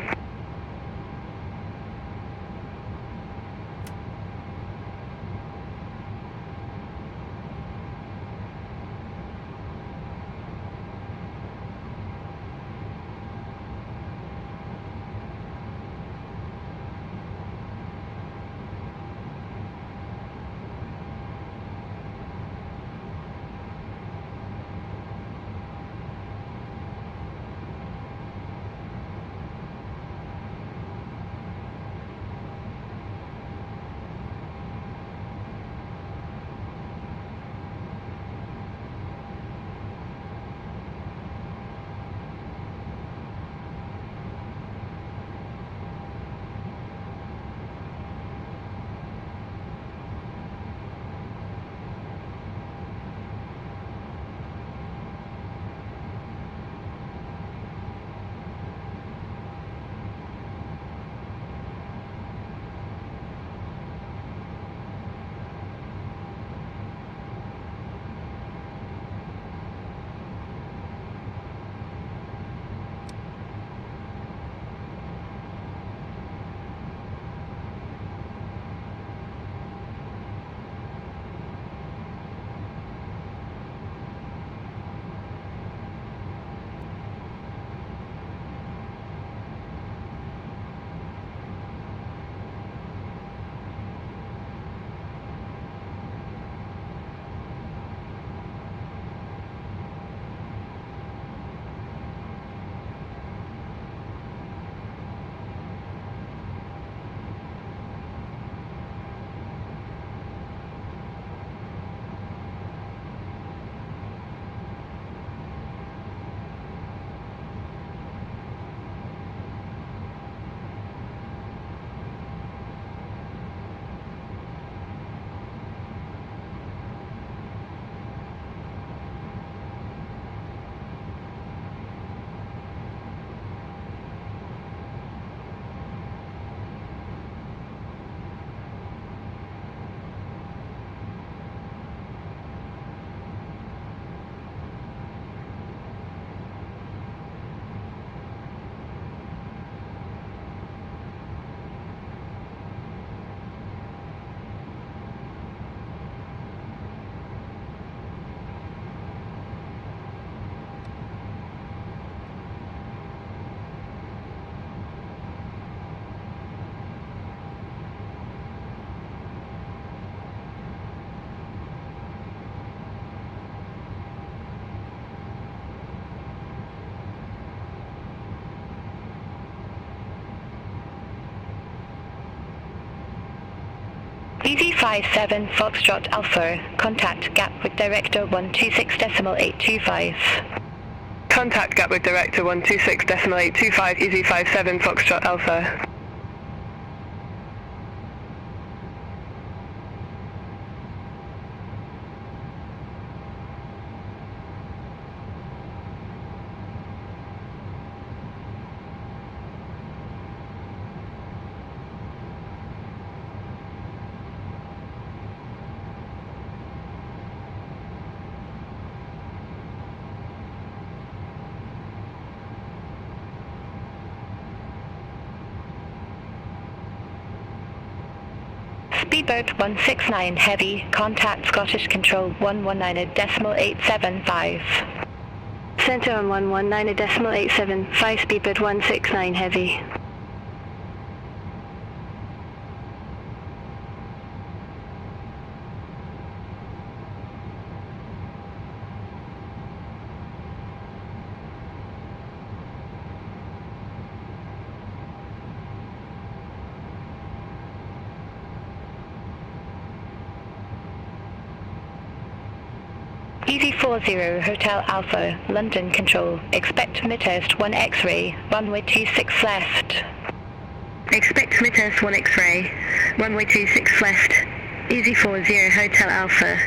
Speaker 12: EV57 Foxtrot Alpha, contact Gatwick Director 126.825.
Speaker 6: Contact Gatwick Director 126.825, EV57 Foxtrot Alpha.
Speaker 12: Speedbird 169 Heavy, contact Scottish Control 119.875.
Speaker 3: Centre on 119.875, Speedbird 169 Heavy.
Speaker 12: EV40 Hotel Alpha, London Control, expect mid-test 1 X-ray, runway 26 left.
Speaker 3: Expect mid-test 1 X-ray, runway 26 left, EV40 Hotel Alpha.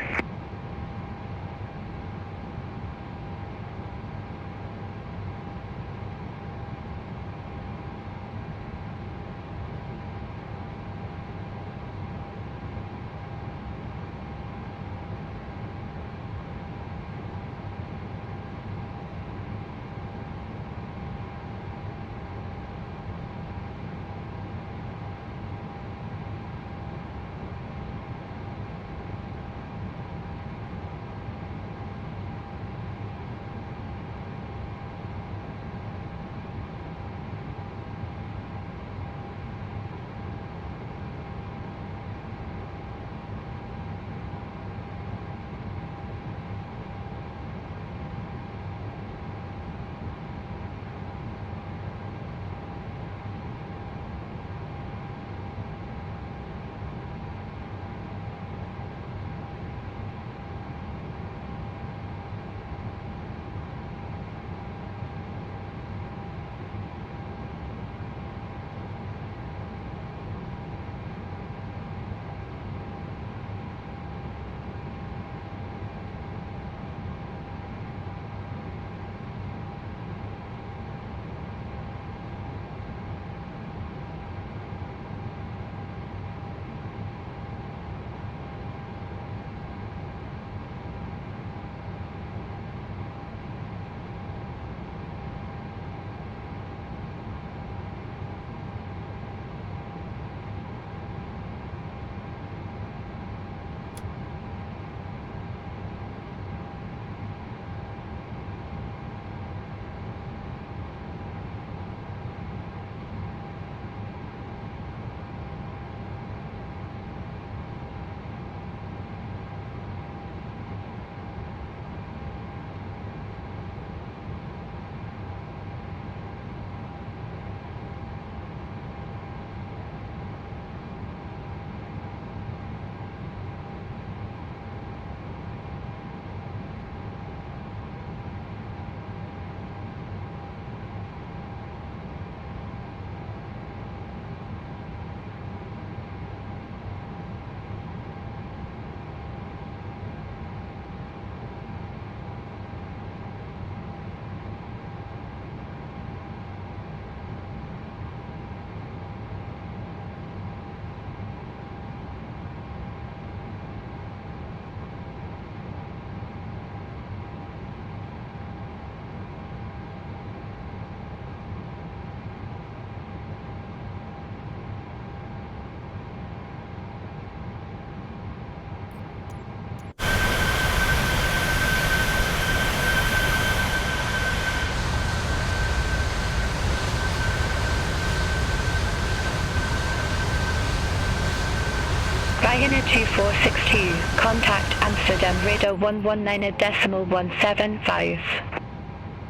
Speaker 12: Ryanair 2462, contact Amsterdam radar 119.175.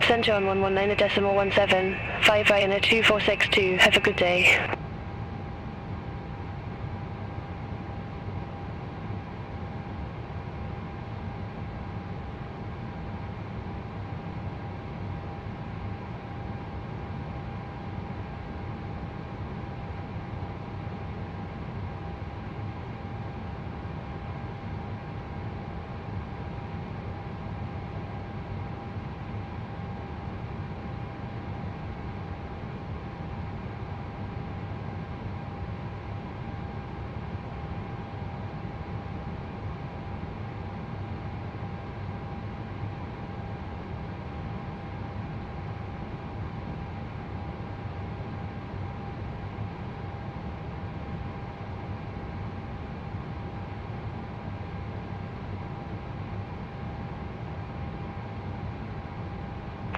Speaker 3: Centre on 119.175, Ryanair 2462, have a good day.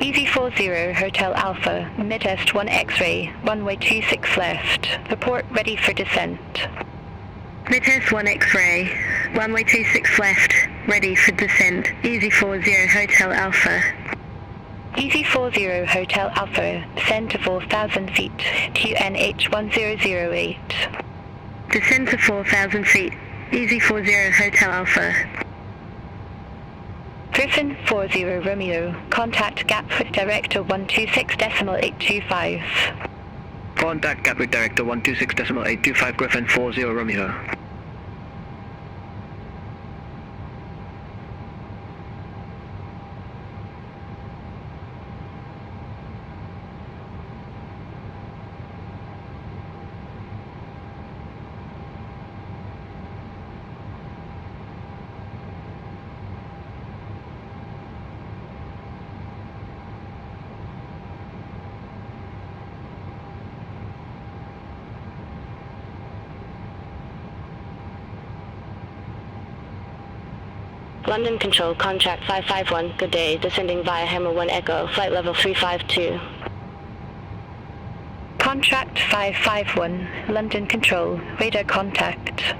Speaker 12: Easy 40 Hotel Alpha, mid-est 1 X-ray, runway 26 left. Report ready for descent.
Speaker 3: Mid-est 1 X-ray, runway 26 left, ready for descent. Easy 40 Hotel Alpha.
Speaker 12: Easy 40 Hotel Alpha, descend to 4,000 feet, QNH 1008.
Speaker 3: Descend to 4,000 feet. Easy 40 Hotel Alpha.
Speaker 12: Griffin 40 Romeo, contact Gatwick Director 126.825.
Speaker 11: Contact Gatwick Director 126.825 Griffin 40 Romeo.
Speaker 3: London Control, contact 551, good day, descending via Hammer 1 Echo, flight level 352.
Speaker 12: Contract 551, London Control, radar contact.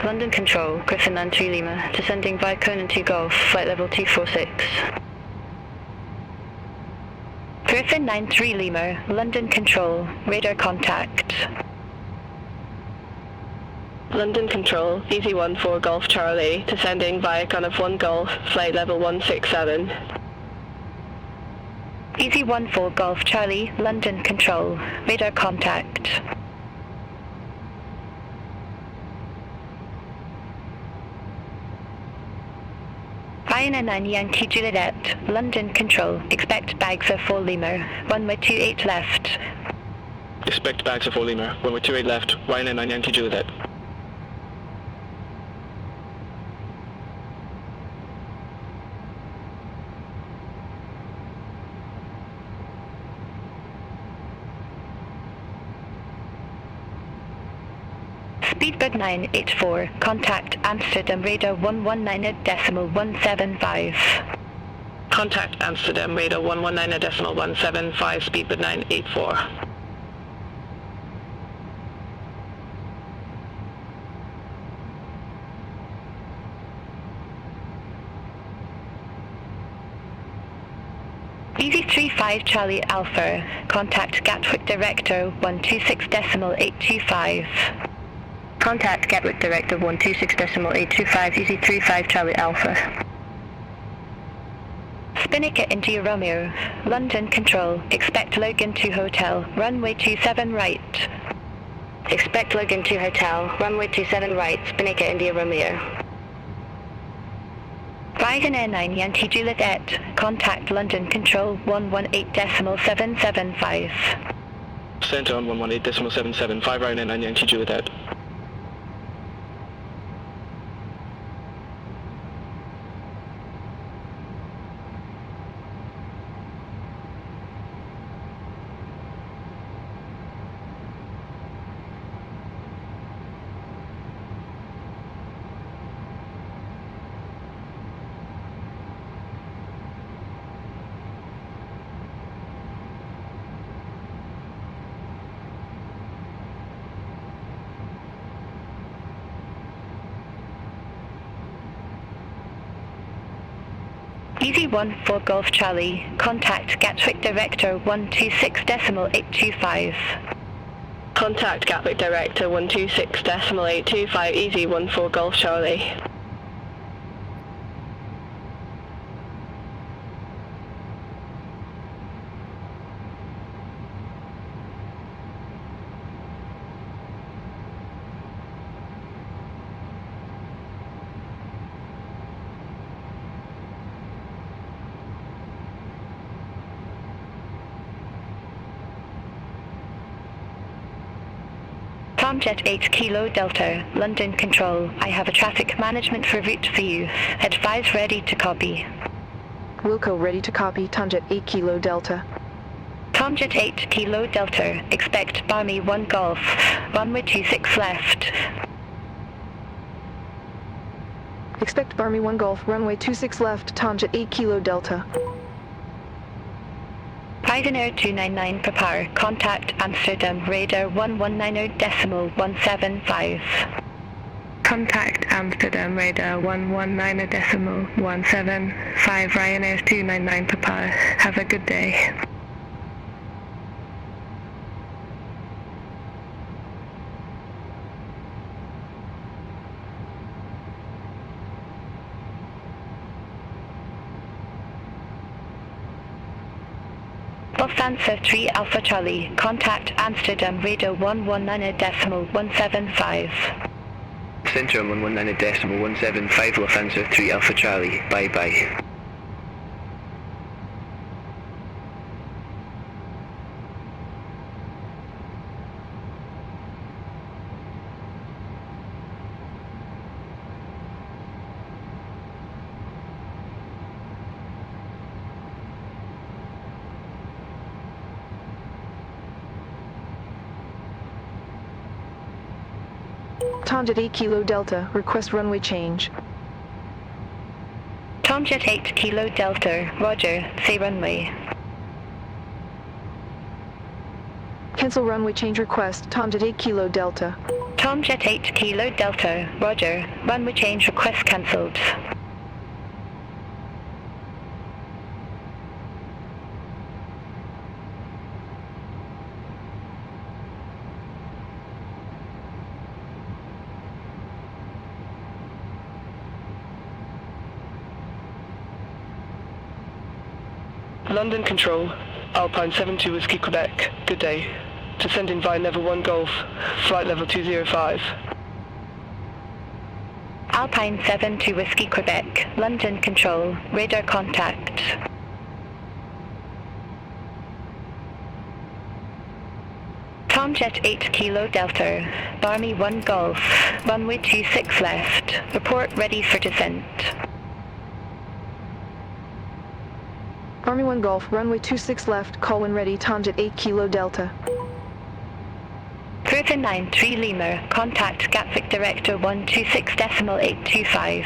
Speaker 3: London Control, Griffin 93 Lima, descending via Conan 2 Golf, flight level 246.
Speaker 12: Griffin 93 Lima, London Control, radar contact.
Speaker 6: London Control, Easy 14 Golf Charlie, descending via Conniff 1 Golf, flight level 167.
Speaker 12: Easy 14 Golf Charlie, London Control, radar contact. Ryanair 9 Yankee Juliet, London Control, expect bags of 4 Lima, runway 28 left.
Speaker 11: Expect bags of 4 Lima, runway 28 left, Ryanair 9 Yankee Juliet.
Speaker 12: Speedbird 984, contact Amsterdam radar 119.175.
Speaker 6: Contact Amsterdam radar 119.175, Speedbird 984.
Speaker 12: Easy 35 Charlie Alpha, contact Gatwick Director 126.825.
Speaker 3: Contact Gatwick Director 126.825, Easy 35 Charlie Alpha.
Speaker 12: Spinnaker India Romeo, London Control, expect Logan 2 Hotel, runway 27 right.
Speaker 3: Expect Logan 2 Hotel, runway 27 right, Spinnaker India Romeo.
Speaker 12: Ryanair 9 Yankee Juliet, contact London Control 118.775.
Speaker 11: Center on 118.775, Ryanair 9 Yankee Juliet.
Speaker 12: Easy 14 Golf Charlie, contact Gatwick Director 126.825.
Speaker 6: Contact Gatwick Director 126.825, Easy 14 Golf Charlie.
Speaker 12: Tomjet 8 Kilo Delta, London Control, I have a traffic management for route for you. Advise ready to copy.
Speaker 4: Wilco ready to copy, Tomjet 8 Kilo Delta.
Speaker 12: Tomjet 8 Kilo Delta, expect Barmy 1 Golf, runway 26 left.
Speaker 4: Expect Barmy 1 Golf, runway 26 left, Tomjet 8 Kilo Delta.
Speaker 12: Ryanair 299 prepare. Contact Amsterdam radar 119.175.
Speaker 6: Contact Amsterdam radar 119.175. Ryanair 299 prepare. Have a good day.
Speaker 12: Lufthansa 3 Alpha Charlie. Contact Amsterdam radar 119.175.
Speaker 9: Centrum 119.175, Lufthansa 3 Alpha Charlie. Bye bye.
Speaker 4: Tomjet 8 Kilo Delta, request runway change.
Speaker 12: Tomjet 8 Kilo Delta, roger, say runway.
Speaker 4: Cancel runway change request, Tomjet 8 Kilo Delta.
Speaker 12: Tomjet 8 Kilo Delta, roger, runway change request cancelled.
Speaker 6: London Control, Alpine 72 Whiskey Quebec, good day. Descending via level 1 Golf, flight level 205.
Speaker 12: Alpine 72 Whiskey Quebec, London Control, radar contact. Tomjet 8 Kilo Delta, Barmy 1 Golf, runway 26 left, report ready for descent.
Speaker 4: Barmy 1 Golf, runway 26 left, call when ready, Tomjet 8 Kilo Delta.
Speaker 12: Cruiser 93 Lima, contact Gatwick Director 126.825.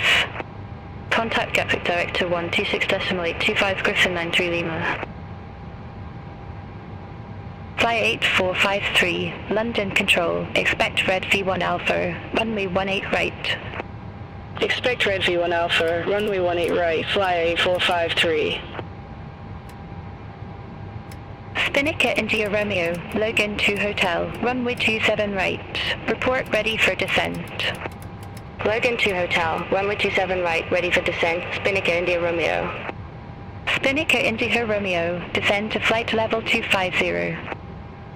Speaker 12: Contact Gatwick Director 126.825, Cruiser 93 Lima. Fly 8453, London Control, expect Red V1 Alpha, runway 18 right.
Speaker 6: Expect Red V1 Alpha, runway 18 right, fly 8453.
Speaker 12: Spinnaker India Romeo, Logan 2 Hotel, runway 27 right. Report ready for descent.
Speaker 3: Logan 2 Hotel, runway 27 right, ready for descent, Spinnaker India Romeo.
Speaker 12: Spinnaker India Romeo, descend to flight level 250.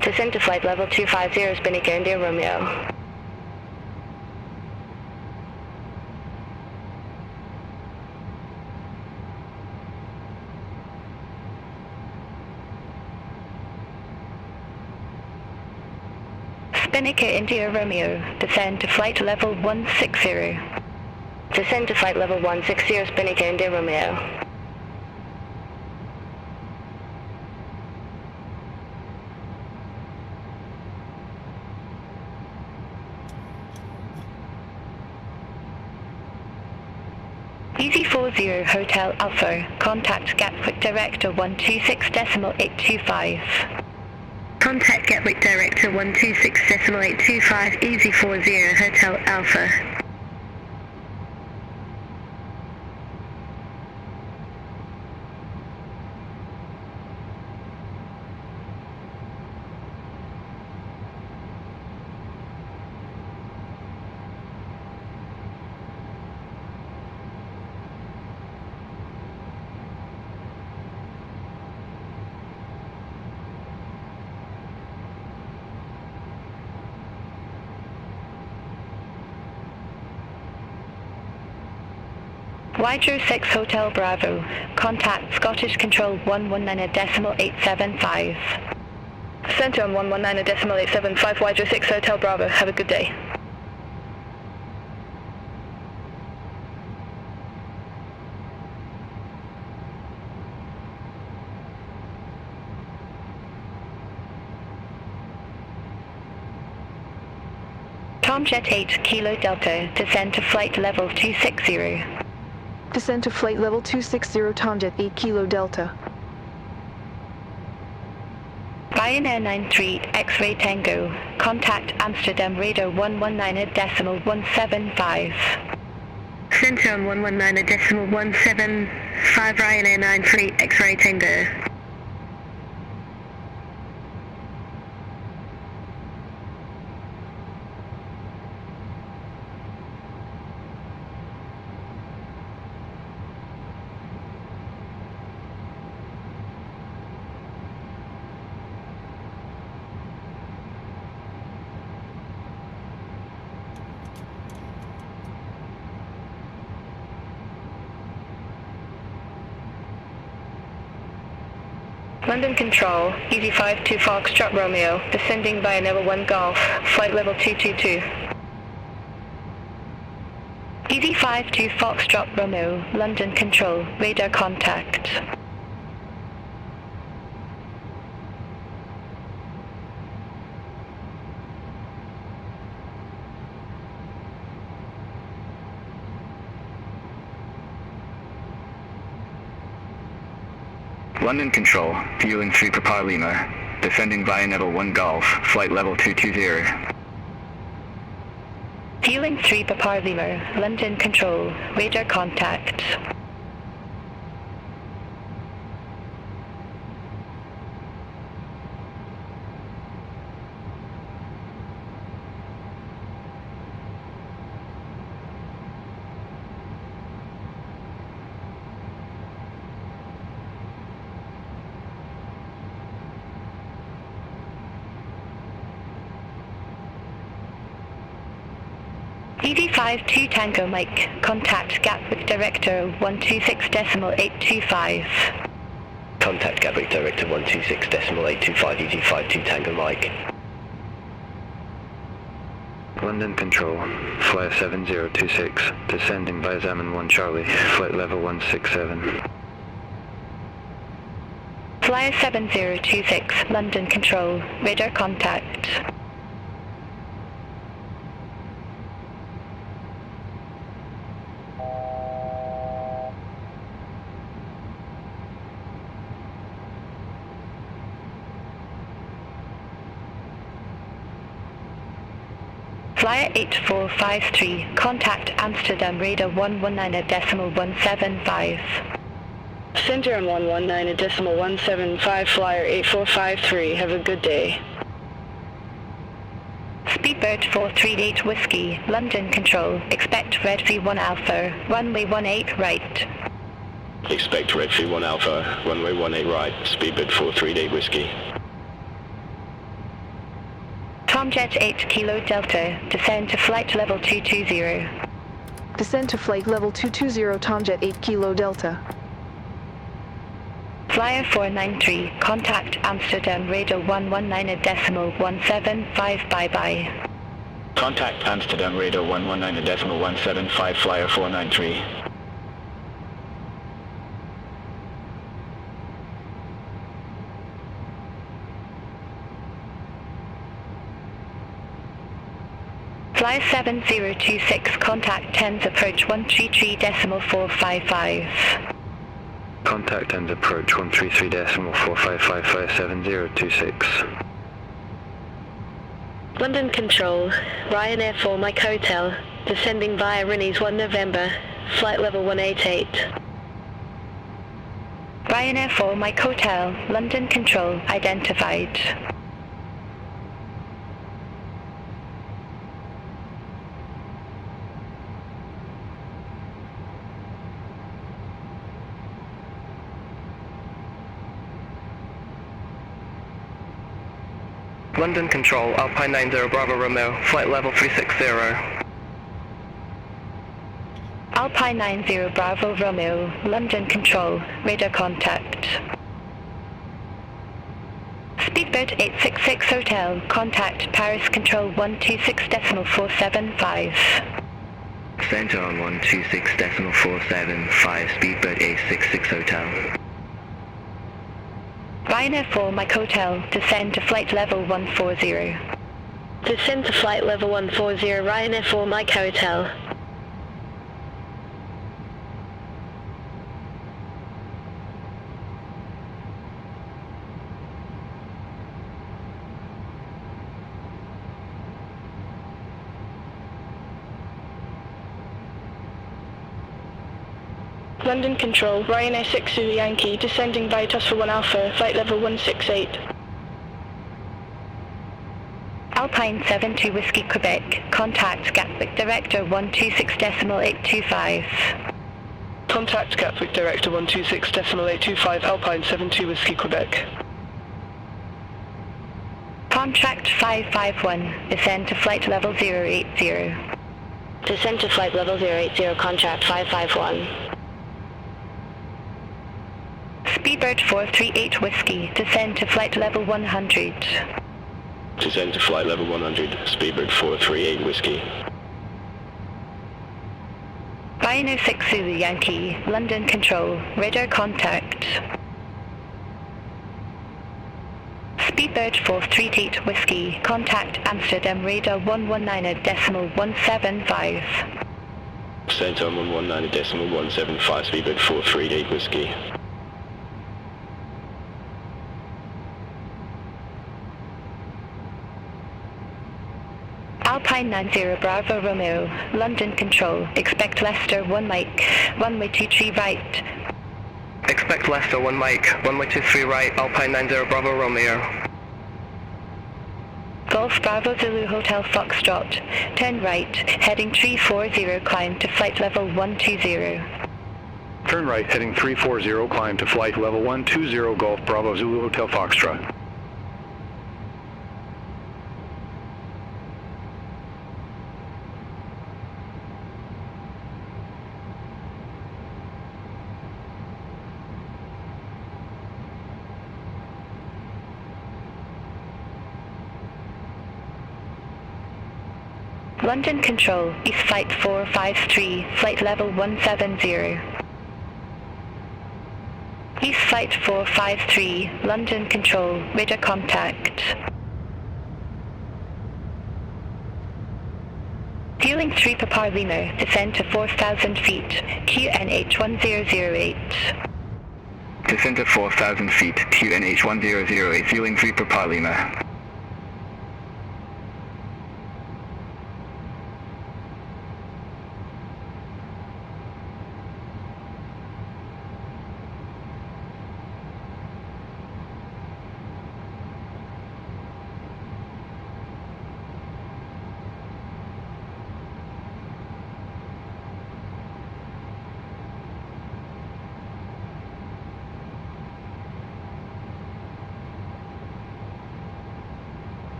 Speaker 3: Descend to flight level 250, Spinnaker India Romeo.
Speaker 12: Spinnaker India Romeo, descend to flight level 160.
Speaker 3: Descend to flight level 160, Spinnaker India Romeo.
Speaker 12: Easy 40 Hotel Alpha, contact Gatwick Director 126.825.
Speaker 6: Contact Gatwick Director 126.825, Easy 40 Hotel Alpha.
Speaker 12: Wydro 6 Hotel Bravo, contact Scottish Control 119.875.
Speaker 6: Centre on 119.875, Wydro 6 Hotel Bravo, have a good day.
Speaker 12: Tomjet 8 Kilo Delta, descend to flight level 260.
Speaker 4: Descend to flight level 260 Tomjet 8 Kilo Delta.
Speaker 12: Ryanair 93 X-Ray Tango, contact Amsterdam radar 119.175.
Speaker 3: Center on 119.175 Ryanair 93 X-Ray Tango.
Speaker 12: London Control, Easy 52 Foxtrot Romeo, descending by level 1 Golf, flight level 222. Easy 52 Foxtrot Romeo, London Control, radar contact.
Speaker 11: London Control, fueling 3 Papa Lima, descending via level 1 Golf, flight level 220.
Speaker 12: Fueling 3 Papa Lima, London Control, radar contact. ED52 Tango Mike, contact Gatwick Director 126.825.
Speaker 9: Contact Gatwick Director 126.825 ED52 Tango Mike.
Speaker 10: London Control, Flyer 7026, descending by Zaman 1 Charlie, flight level 167.
Speaker 12: Flyer 7026, London Control, radar contact. Flyer 8453, contact Amsterdam radar 119.175.
Speaker 3: Center on 119.175 Flyer 8453, have a good day.
Speaker 12: Speedbird 438 Whiskey, London Control, expect Red V1 Alpha, runway 18 right.
Speaker 7: Expect Red V1 Alpha, runway 18 right, Speedbird 438 Whiskey.
Speaker 12: Tomjet 8 Kilo Delta, descend to flight level 220.
Speaker 4: Descend to flight level 220 Tomjet 8 Kilo Delta.
Speaker 12: Flyer 493, contact Amsterdam radar 119.175 bye-bye.
Speaker 11: Contact Amsterdam radar 119.175 Flyer 493.
Speaker 12: Flyer 7026, contact Thames approach 133.455.
Speaker 10: Contact Thames approach 133.455 Flyer 7026.
Speaker 3: London Control, Ryanair 4 Mike Hotel, descending via Rinnies 1 November, flight level 188.
Speaker 12: Ryanair 4 Mike Hotel, London Control, identified.
Speaker 6: London Control, Alpine 90 Bravo Romeo, flight level 360.
Speaker 12: Alpine 90 Bravo Romeo, London Control, radar contact. Speedbird 866 Hotel, contact Paris Control 126.475.
Speaker 9: Center on 126.475, Speedbird 866 Hotel.
Speaker 12: Ryanair 4 Mike Hotel, descend to flight level 140.
Speaker 3: Descend to flight level 140 Ryanair 4 Mike Hotel.
Speaker 6: London Control, Ryanair 6 Zulu Yankee, descending via Tusfer 1 Alpha, flight level 168.
Speaker 12: Alpine 72 Whiskey Quebec, contact Gatwick Director 126.825.
Speaker 6: Contact Gatwick Director 126.825, Alpine 72 Whiskey Quebec.
Speaker 12: Contract 551, descend to flight level 080.
Speaker 3: Descend to flight level 080, contract 551.
Speaker 12: Speedbird 438 Whiskey, descend to flight level 100.
Speaker 10: Descend to flight level 100, Speedbird 438 Whiskey.
Speaker 12: Ryanair 6 Zulu Yankee, London Control, radar contact. Speedbird 438 Whiskey, contact Amsterdam radar 119.175.
Speaker 10: Descend on 119.175, Speedbird 438 Whiskey.
Speaker 12: Alpine 90 Bravo Romeo, London Control, expect Leicester 1 Mike, runway 23 right.
Speaker 6: Expect Leicester 1 Mike, runway 23 right, Alpine 90 Bravo Romeo.
Speaker 12: Golf Bravo Zulu Hotel Foxtrot, 10 right, heading 340, climb to flight level 120.
Speaker 11: Turn right, heading 340, climb to flight level 120, Golf Bravo Zulu Hotel Foxtrot.
Speaker 12: London Control, East Flight 453, flight level 170. East Flight 453, London Control, radar contact. Fueling 3 Papa Lima, descend to 4,000 feet, QNH 1008.
Speaker 10: Descend to 4,000 feet, QNH 1008, fueling 3 Papa Lima.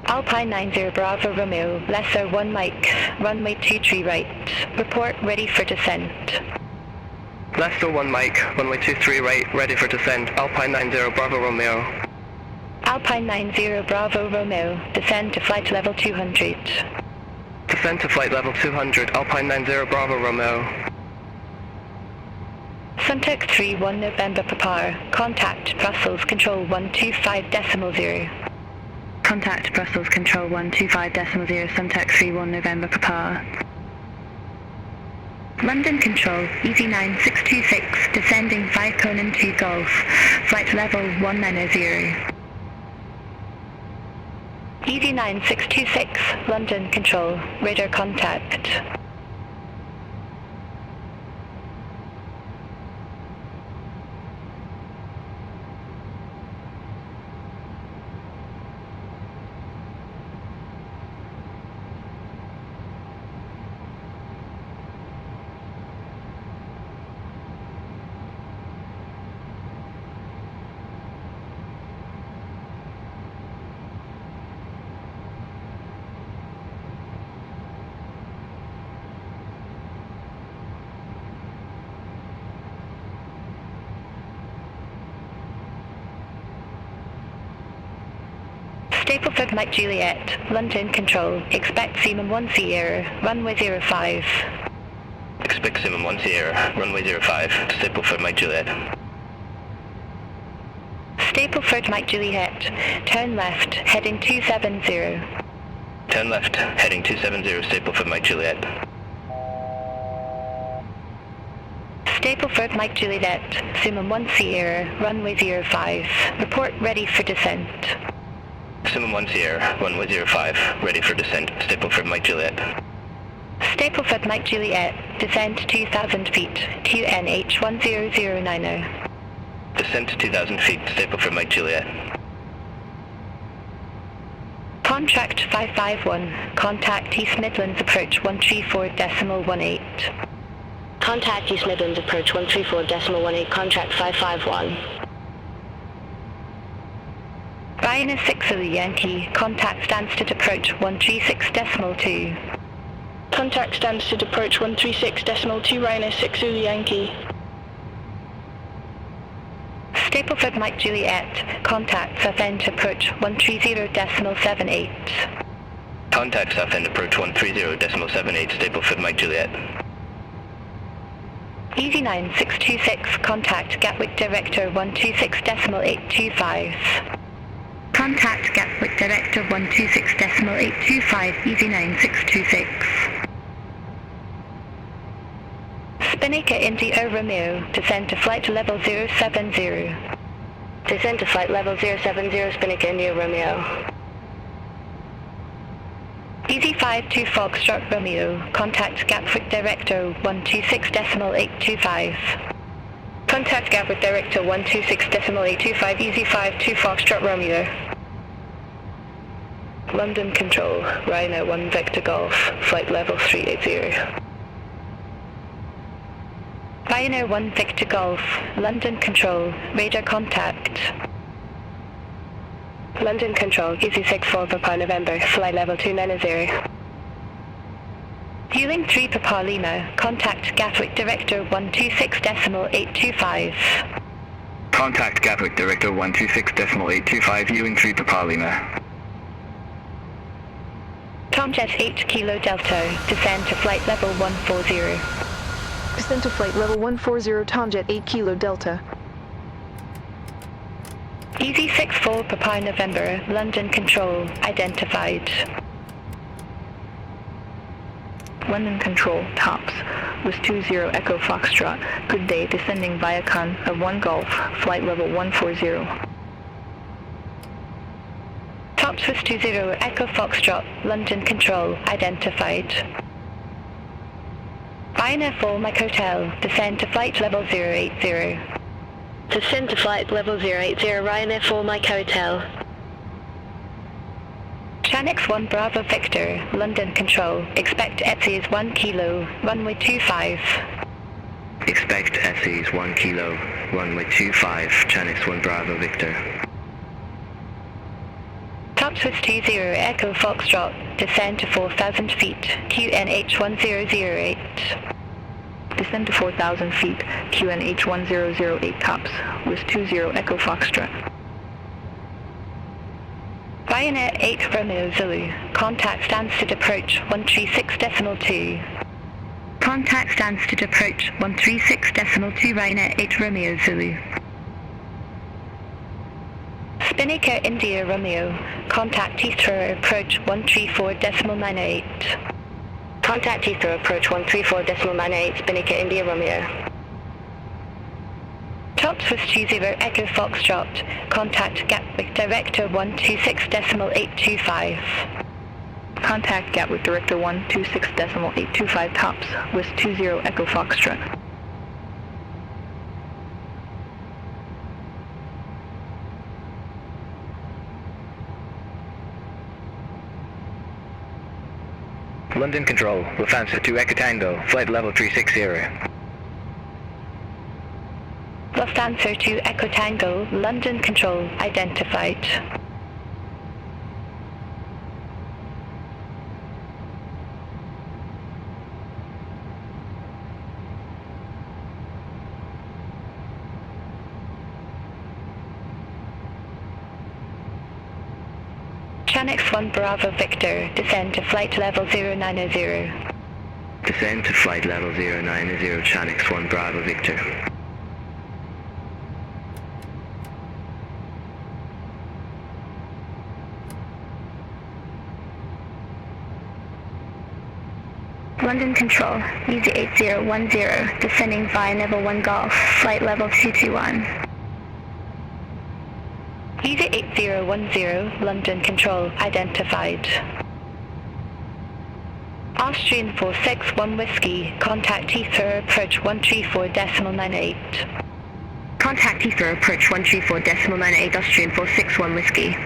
Speaker 12: Alpine 90 Bravo Romeo, Lesser 1 Mike, runway 23 right. Report ready for descent.
Speaker 6: Leicester 1 Mike, runway 23 right, ready for descent, Alpine 90 Bravo Romeo.
Speaker 12: Alpine 90 Bravo Romeo, descend to flight level 200.
Speaker 6: Descend to flight level 200, Alpine 90 Bravo Romeo.
Speaker 12: Suntec 31 November Papa, contact Brussels Control 125.0. Contact Brussels Control 125.0, Suntec 31 November Papa. London Control, Easy 9626, descending 5 Conan 2 Golf, flight level 190. Easy 9626, London Control, radar contact. Stapleford Mike Juliet, London Control, expect Seaman 1 Sierra, runway 05.
Speaker 7: Expect Seaman 1 Sierra, runway 05, Stapleford Mike Juliet.
Speaker 12: Stapleford Mike Juliet, turn left, heading 270.
Speaker 7: Turn left, heading 270, Stapleford Mike Juliet.
Speaker 12: Stapleford Mike Juliet, Seaman 1 Sierra, runway 05. Report ready for descent.
Speaker 7: Seaman 1 Sierra, runway 05, ready for descent, Stapleford Mike Juliet.
Speaker 12: Stapleford Mike Juliet, descend to 2,000 feet, QNH 10090.
Speaker 7: Descent to 2,000 feet, Stapleford Mike Juliet.
Speaker 12: Contract 551, contact East Midlands approach 134.18.
Speaker 3: Contact East Midlands approach 134.18, contract 551.
Speaker 12: Ryanair 6 Zulu Yankee, contact Stansted approach 136.2.
Speaker 3: Contact Stansted approach 136.2, Ryanair 6 Zulu Yankee.
Speaker 12: Stapleford Mike Juliet, contact Southend approach 130.78.
Speaker 7: Contact Southend approach 130.78, Stapleford Mike Juliet.
Speaker 12: Easy 9626, contact Gatwick Director 126.825. Contact Gatwick Director 126.825, Easy 9626. Spinnaker India Romeo, descend to flight level 070.
Speaker 3: Descend to flight level 070, Spinnaker India Romeo.
Speaker 12: Easy 52 Foxtrot Romeo, contact Gatwick Director 126.825.
Speaker 3: Contact Gatwick Director 126.825, Easy 52 Foxtrot Romeo.
Speaker 6: London Control, Ryanair 1 Victor Golf, flight level 380.
Speaker 12: Ryanair 1 Victor Golf, London Control, radar contact.
Speaker 6: London Control, Easy 64 Papa November, flight level 290.
Speaker 12: Fueling 3 Papa Lima, contact Gatwick Director 126.825.
Speaker 11: Contact Gatwick Director 126.825, viewing 3 Papa Lima.
Speaker 12: Tomjet 8 Kilo Delta, descend to flight level 140.
Speaker 4: Descend to flight level 140, Tomjet 8 Kilo Delta.
Speaker 12: Easy 64 Papa November, London Control, identified.
Speaker 13: London Control, tops, with 20 Echo Foxtrot, good day, descending via con of 1 Golf, flight level 140.
Speaker 12: Tops with 20 Echo Foxtrot, London Control, identified. Ryanair 4 Mike Hotel, descend to flight level 080.
Speaker 3: Descend to flight level 080, Ryanair 4 Mike Hotel.
Speaker 12: Chanix 1 Bravo Victor, London Control, expect ETSI's 1 Kilo, runway 25.
Speaker 9: Expect SE's 1 Kilo, runway 25, Chanix 1 Bravo Victor.
Speaker 12: Tops with 20 Echo Foxtrot, descend to 4,000 feet, QNH 1008.
Speaker 13: Descend to 4,000 feet, QNH 1008 tops, with 20 Echo Foxtrot.
Speaker 12: Ryanair 8 Romeo Zulu, contact Stansted approach 136.2. Contact Stansted approach 136.2, Ryanair 8 Romeo Zulu. Spinnaker India Romeo, contact Heathrow approach 134.98.
Speaker 3: Contact Heathrow approach 134.98, Spinnaker India Romeo.
Speaker 12: Tops with 20 Echo Foxtrot, contact Gatwick Director 126.825.
Speaker 13: Contact Gatwick Director 126.825 tops, with 20 Echo Foxtrot.
Speaker 10: London Control, Lufthansa 2 Echo Tango, flight level 360.
Speaker 12: Lufthansa 2 Echo Tango, London Control, identified. Chanix 1 Bravo Victor, descend to flight level 090.
Speaker 9: Descend to flight level 090, Chanix 1 Bravo Victor.
Speaker 12: London Control, Easy 8010, descending via Neville 1 Golf, flight level 221. Easy 8010, London Control, identified. Austrian 461 Whiskey, contact Heathrow, approach 134.98. Contact Heathrow, approach 134.98, Austrian 461 Whiskey.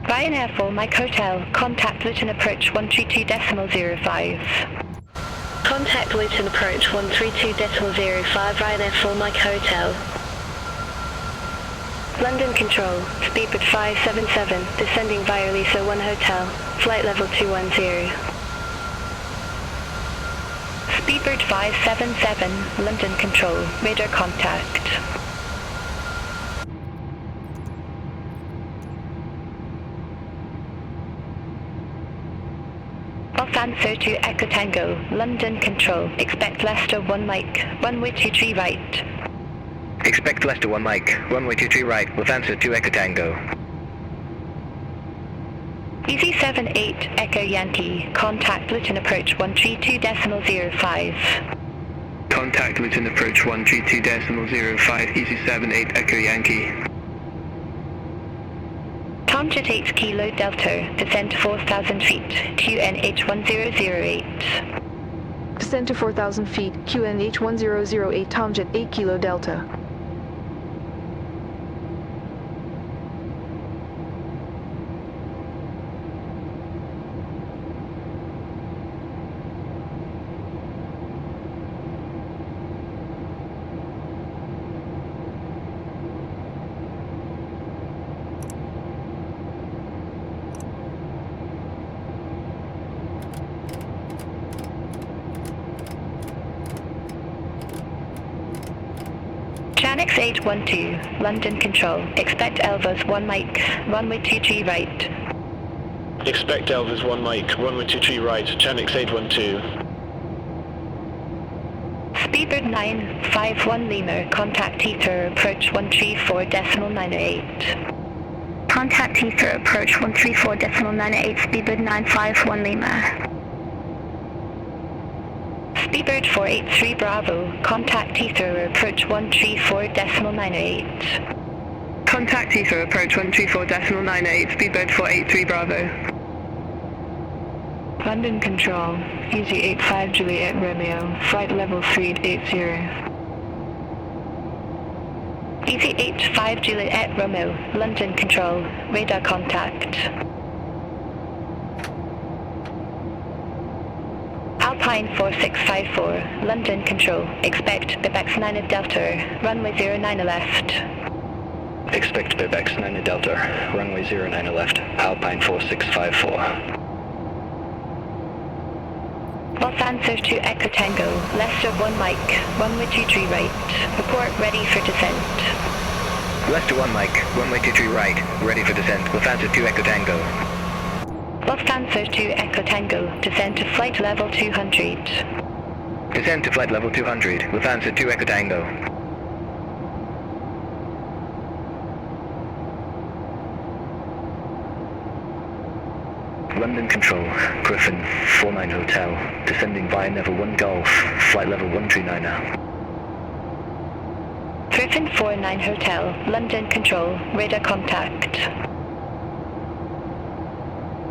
Speaker 12: Ryanair for Mike Hotel, contact Luton approach 132.05. Contact Luton approach 132.05, Ryanair for Mike Hotel. London Control, Speedbird 577, descending via Lisa 1 Hotel, flight level 210. Speedbird 577, London Control, radar contact. Off answer to Echo Tango, London Control, expect Leicester 1 Mike, runway 23 right.
Speaker 9: Expect Leicester 1 Mike, runway 23 right, with answer to Echo Tango.
Speaker 12: Easy 78 Echo Yankee, contact Luton approach 132.05.
Speaker 11: Contact Luton approach 132.05, Easy 78 Echo Yankee.
Speaker 12: Tomjet 8 Kilo Delta, descend to 4,000 feet, QNH 1008.
Speaker 4: Descend to 4,000 feet, QNH 1008, Tomjet 8 Kilo Delta.
Speaker 12: Chanix 812, London Control, expect Elvas 1 Mike, runway 23 right.
Speaker 11: Expect Elvis 1 Mike, runway 23 right, Chanix 812.
Speaker 12: Speedbird 951 Lima, contact Heathrow, approach 134.98. Contact Heathrow, approach 134.98, Speedbird 951 Lima. Speedbird 483 Bravo, contact Heathrow, approach 134.98. Contact Heathrow, approach 134.98, Speedbird 483 Bravo. London Control, Easy 85 Juliet Romeo, flight level 380. Easy 85 Juliet Romeo, London Control, radar contact. Alpine 4654, London Control, expect Bibex 9 at Delta, runway 09 left.
Speaker 7: Expect Bibex 9 at Delta, runway 09 left, Alpine 4654.
Speaker 12: Los answer to Echo Tango, Leicester 1 Mike, runway 23 right, report ready for descent.
Speaker 9: Leicester 1 Mike, runway 23 right, ready for descent, with answer to Echo Tango.
Speaker 12: Los answer to Echo Tango, descend to flight level 200.
Speaker 9: Descend to flight level 200, with answer to Echo Tango. London Control, Griffin 49 Hotel, descending via Neville 1 Golf, flight level 139 now.
Speaker 12: Griffin 49 Hotel, London Control, radar contact.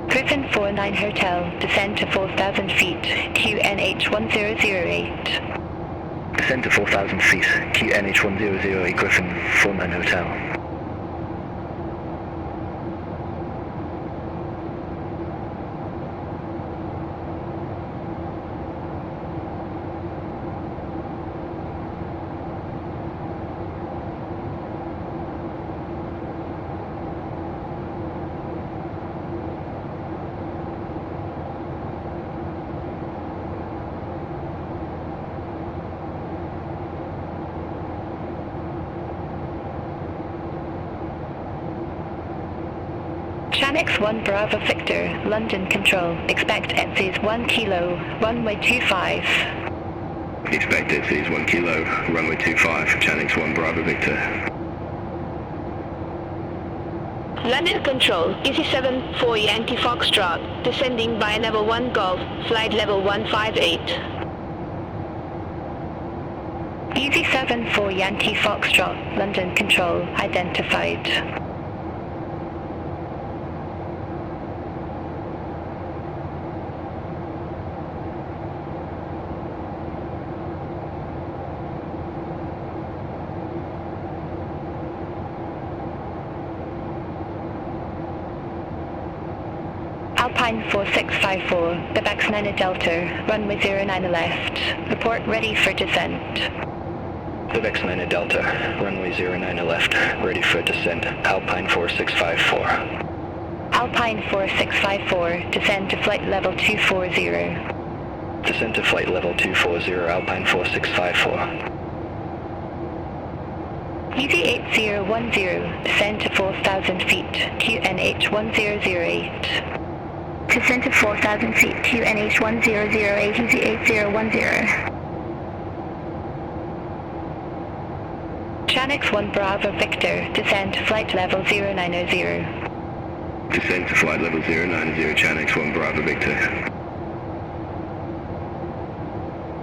Speaker 12: Griffin 49 Hotel, descend to 4,000 feet, QNH 1008.
Speaker 9: Descend to 4,000 feet, QNH 1008, Griffin 49 Hotel.
Speaker 12: Chanix 1 Bravo Victor, London Control. Expect ETSI's 1 Kilo, runway 25.
Speaker 7: Expect ETSI's 1 Kilo, runway 25, Chanix 1 Bravo Victor.
Speaker 12: London Control, Easy 7 4 Yankee Foxtrot, descending by level 1 Golf, flight level 158. Easy 7 4 Yankee Foxtrot, London Control, identified. Alpine 4654, Quebec 9 Delta, runway 09 left. Report ready for descent.
Speaker 7: Quebec 9 Delta, runway 09 left, ready for descent, Alpine 4654.
Speaker 12: Alpine 4654, descend to flight level 240.
Speaker 7: Descent to flight level 240, Alpine 4654.
Speaker 12: Easy 8010, descend to 4,000 feet, QNH 1008. Descend to 4,000 feet, QNH 1008, Easy 8010. Chanix 1 Bravo Victor, descend to flight level 0900.
Speaker 7: Descent to flight level 090, Chanix 1 Bravo Victor.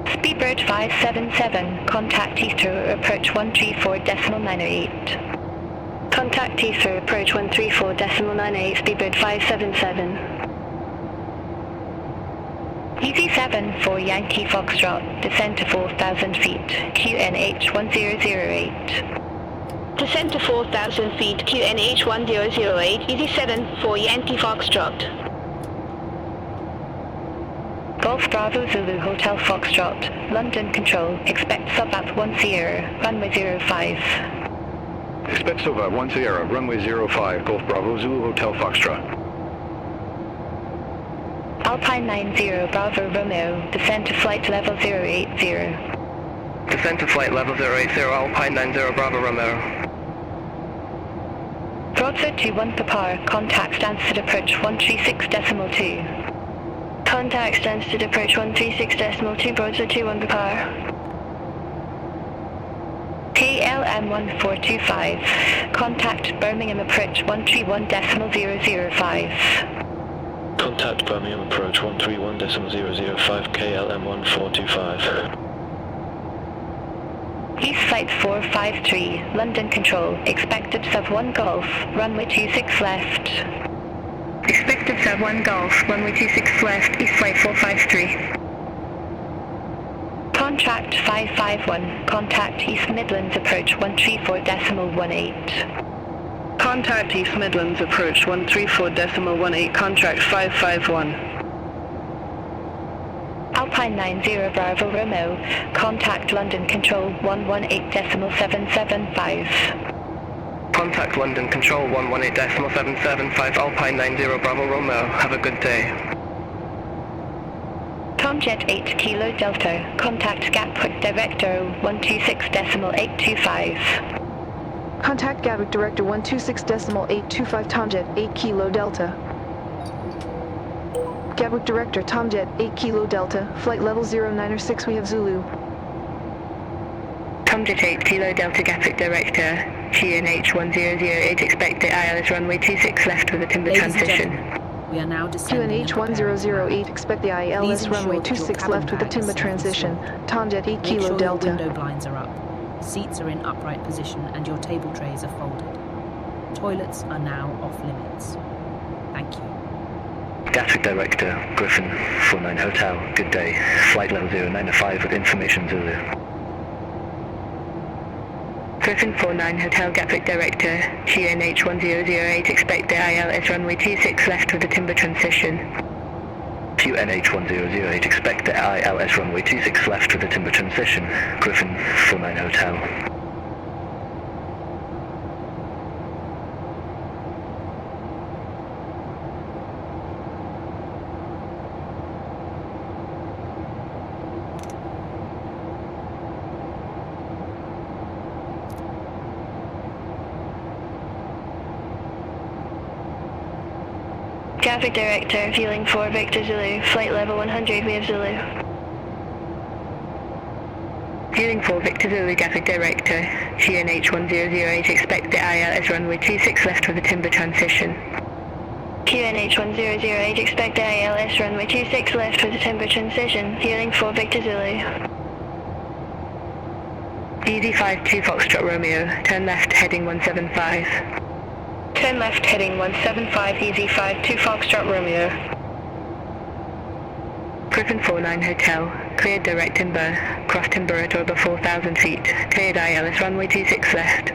Speaker 12: Speedbird 577, contact Heathrow, approach 134.98. Contact Heathrow, approach 134.98, Speedbird 577. Easy 7 4 Yankee Foxtrot, descend to 4,000 feet, QNH 1008. Descend to 4,000 feet, QNH 1008, Easy 7 4 Yankee Foxtrot. Golf Bravo Zulu Hotel Foxtrot, London Control, expect sub at 10, runway 05.
Speaker 11: Expect sub at 10, runway 05, Golf Bravo Zulu Hotel Foxtrot.
Speaker 12: Alpine 90 Bravo Romeo, descend to flight level 080.
Speaker 9: Descend to flight level 080, Alpine 90 Bravo Romeo.
Speaker 12: Broadside 21 Papa, contact Stansted approach 136.2. Contact Stansted approach 136.2, broadside 21 Papa. KLM 1425, contact Birmingham approach 131.005.
Speaker 14: Contact Birmingham approach 131.005, KLM 1425.
Speaker 12: East Flight 453, London Control, expected sub 1 Golf, runway 26 left. Expected sub 1 Golf, runway 26 left, East Flight 453. Contract 551, contact East Midlands approach 134.18. Contact East Midlands approach 134.18, contract 551. Alpine 90 Bravo Romeo, contact London Control 118.775.
Speaker 9: Contact London Control 118.775, Alpine 90 Bravo Romeo, have a good day.
Speaker 12: Tomjet 8 Kilo Delta, contact Gatwick Director 126.825.
Speaker 4: Contact Gatwick Director 126.825 Tomjet 8 Kilo Delta. Gatwick Director Tomjet 8 Kilo Delta, flight level 096, we have Zulu.
Speaker 3: Tomjet 8 Kilo Delta Gatwick Director, QNH 1008, expect the ILS runway 26 left with a timber transition.
Speaker 8: We are now descending.
Speaker 4: QNH 1008, expect the ILS runway 26 left with a timber transition. Tomjet 8 Kilo Delta.
Speaker 8: Your window blinds are up. Seats are in upright position and your table trays are folded. Toilets are now off limits. Thank you.
Speaker 9: Gatwick Director, Griffin 49 Hotel, good day. Flight level 095 with information Zulu.
Speaker 3: Griffin 49 Hotel Gatwick Director, QNH 1008, expect the ILS runway 26 left with a timber transition.
Speaker 9: QNH 1008, expect the ILS runway 26 left with a timber transition. Griffin 49 Hotel.
Speaker 3: Traffic Director, fueling 4 Victor Zulu, flight level 100, we have Zulu.
Speaker 13: Fueling 4 Victor Zulu, Traffic Director, QNH 1008, expect the ILS runway 26 left with a timber transition.
Speaker 3: QNH 1008, expect the ILS runway 26 left with a timber transition, fueling 4 Victor Zulu.
Speaker 13: ED52 Foxtrot Romeo, turn left heading 175.
Speaker 3: Turn left heading 175, EZ52 Foxtrot Romeo.
Speaker 13: Griffin 49 Hotel, cleared direct timber, cross timber at or above 4,000 feet, cleared ILS runway 26 left.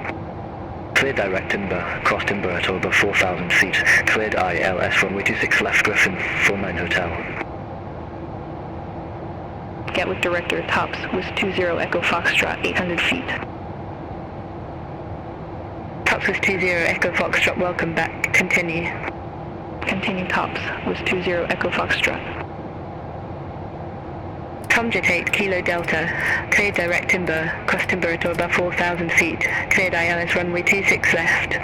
Speaker 9: Cleared direct timber, cross timber at or above 4,000 feet, cleared ILS runway 26 left, Griffin 49 Hotel.
Speaker 13: Gatwick Director, tops, with 20 Echo Foxtrot, 800 feet. Tops with 20 Echo Foxtrot, welcome back, continue. Continue tops, with 20 Echo Foxtrot. Tomjet 8 Kilo Delta, cleared direct timber, cross timber at or above 4,000 feet, cleared ILS runway 26 left.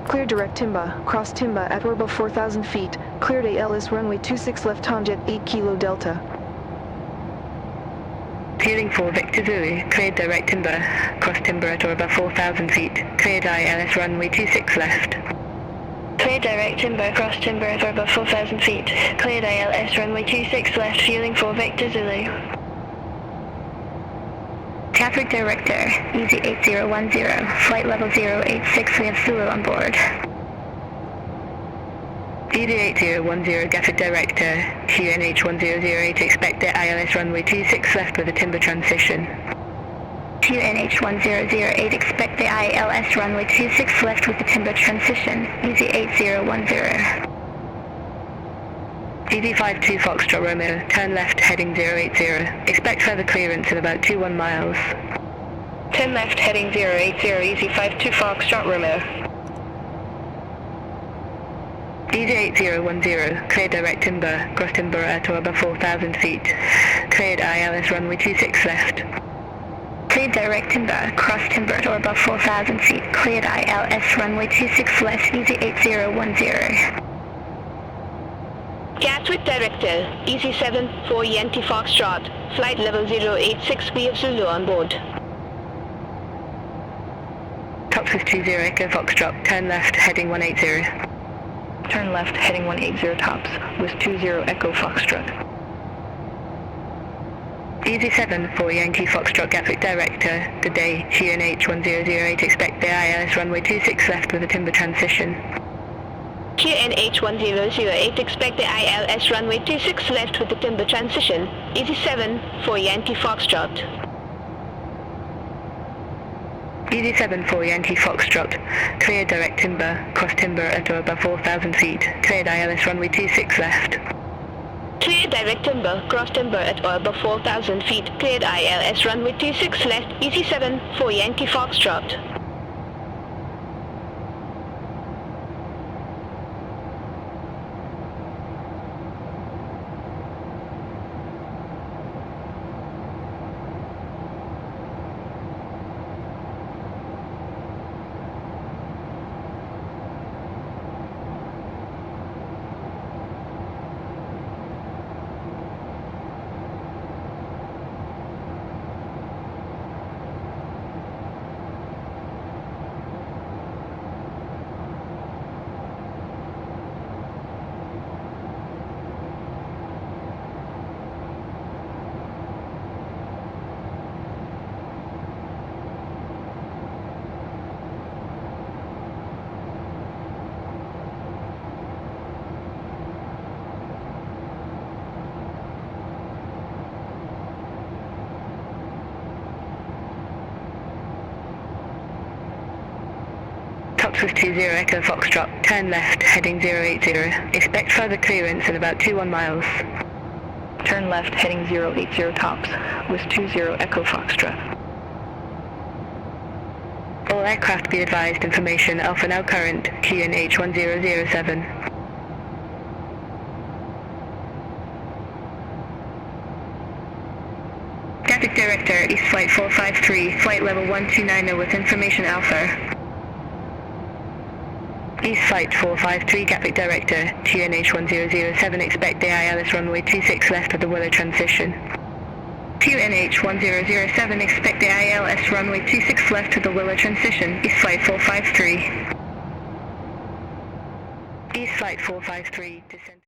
Speaker 4: Clear direct timber, cross timber at or above 4,000 feet, cleared ALS runway 26 left Tomjet 8 Kilo Delta.
Speaker 13: Fueling 4 Victor Zulu, cleared direct timber, cross timber at or above 4,000 feet, cleared ILS runway 26 left.
Speaker 3: Cleared direct timber, cross timber at or above 4,000 feet, cleared ILS runway 26 left, fueling 4 Victor Zulu.
Speaker 12: Traffic Director, EZ8010, flight level 086, we have Zulu on board.
Speaker 13: ED8010, Traffic Director, QNH 1008, expect the ILS runway 26 left with a timber transition.
Speaker 12: QNH 1008, expect the ILS runway 26 left with the timber transition, EZ8010.
Speaker 13: ED52 Foxtrot Romeo, turn left heading 080, expect further clearance in about 21 miles.
Speaker 3: Turn left heading 080, EZ52 Foxtrot Romeo.
Speaker 13: ED8010, cleared direct timber, cross timber at or above 4,000 feet, cleared ILS runway 26 left.
Speaker 12: Cleared direct timber, cross timber at or above 4,000 feet, cleared ILS runway 26 left, EZ8010.
Speaker 3: Gatwick Director, EZ7 4 Yankee Foxtrot, flight level 086, we have Zulu on board.
Speaker 13: Tops with 20 Echo Foxtrot, turn left heading 180. Turn left heading 180 tops, with 20 Echo Foxtrot. EZ7 4 Yankee Foxtrot Gatwick Director, good day, QNH 1008, expect the ILS runway 26 left with a timber transition.
Speaker 3: QNH 1008, expect the ILS runway 26 left with the timber transition, EZ7 4 Yankee Foxtrot.
Speaker 13: EZ7 4 Yankee Foxtrot, cleared direct timber, cross timber at or above 4,000 feet, cleared ILS runway 26 left.
Speaker 3: Cleared direct timber, cross timber at or above 4,000 feet, cleared ILS runway 26 left, EZ7 4 Yankee Foxtrot.
Speaker 13: Tops with 20 Echo Foxtrot, turn left heading 080, expect further clearance in about 21 miles. Turn left heading 080 tops, with 20 Echo Foxtrot. All aircraft be advised, information Alpha now current, QNH 1007. Gatwick Director, East Flight 453, flight level 1290 with information Alpha. East Flight 453, Gatwick Director, QNH 1007, expect AILS runway 26 left of the Willow transition. QNH 1007, expect AILS runway 26 left of the Willow transition, East Flight 453. East Flight 453, descent.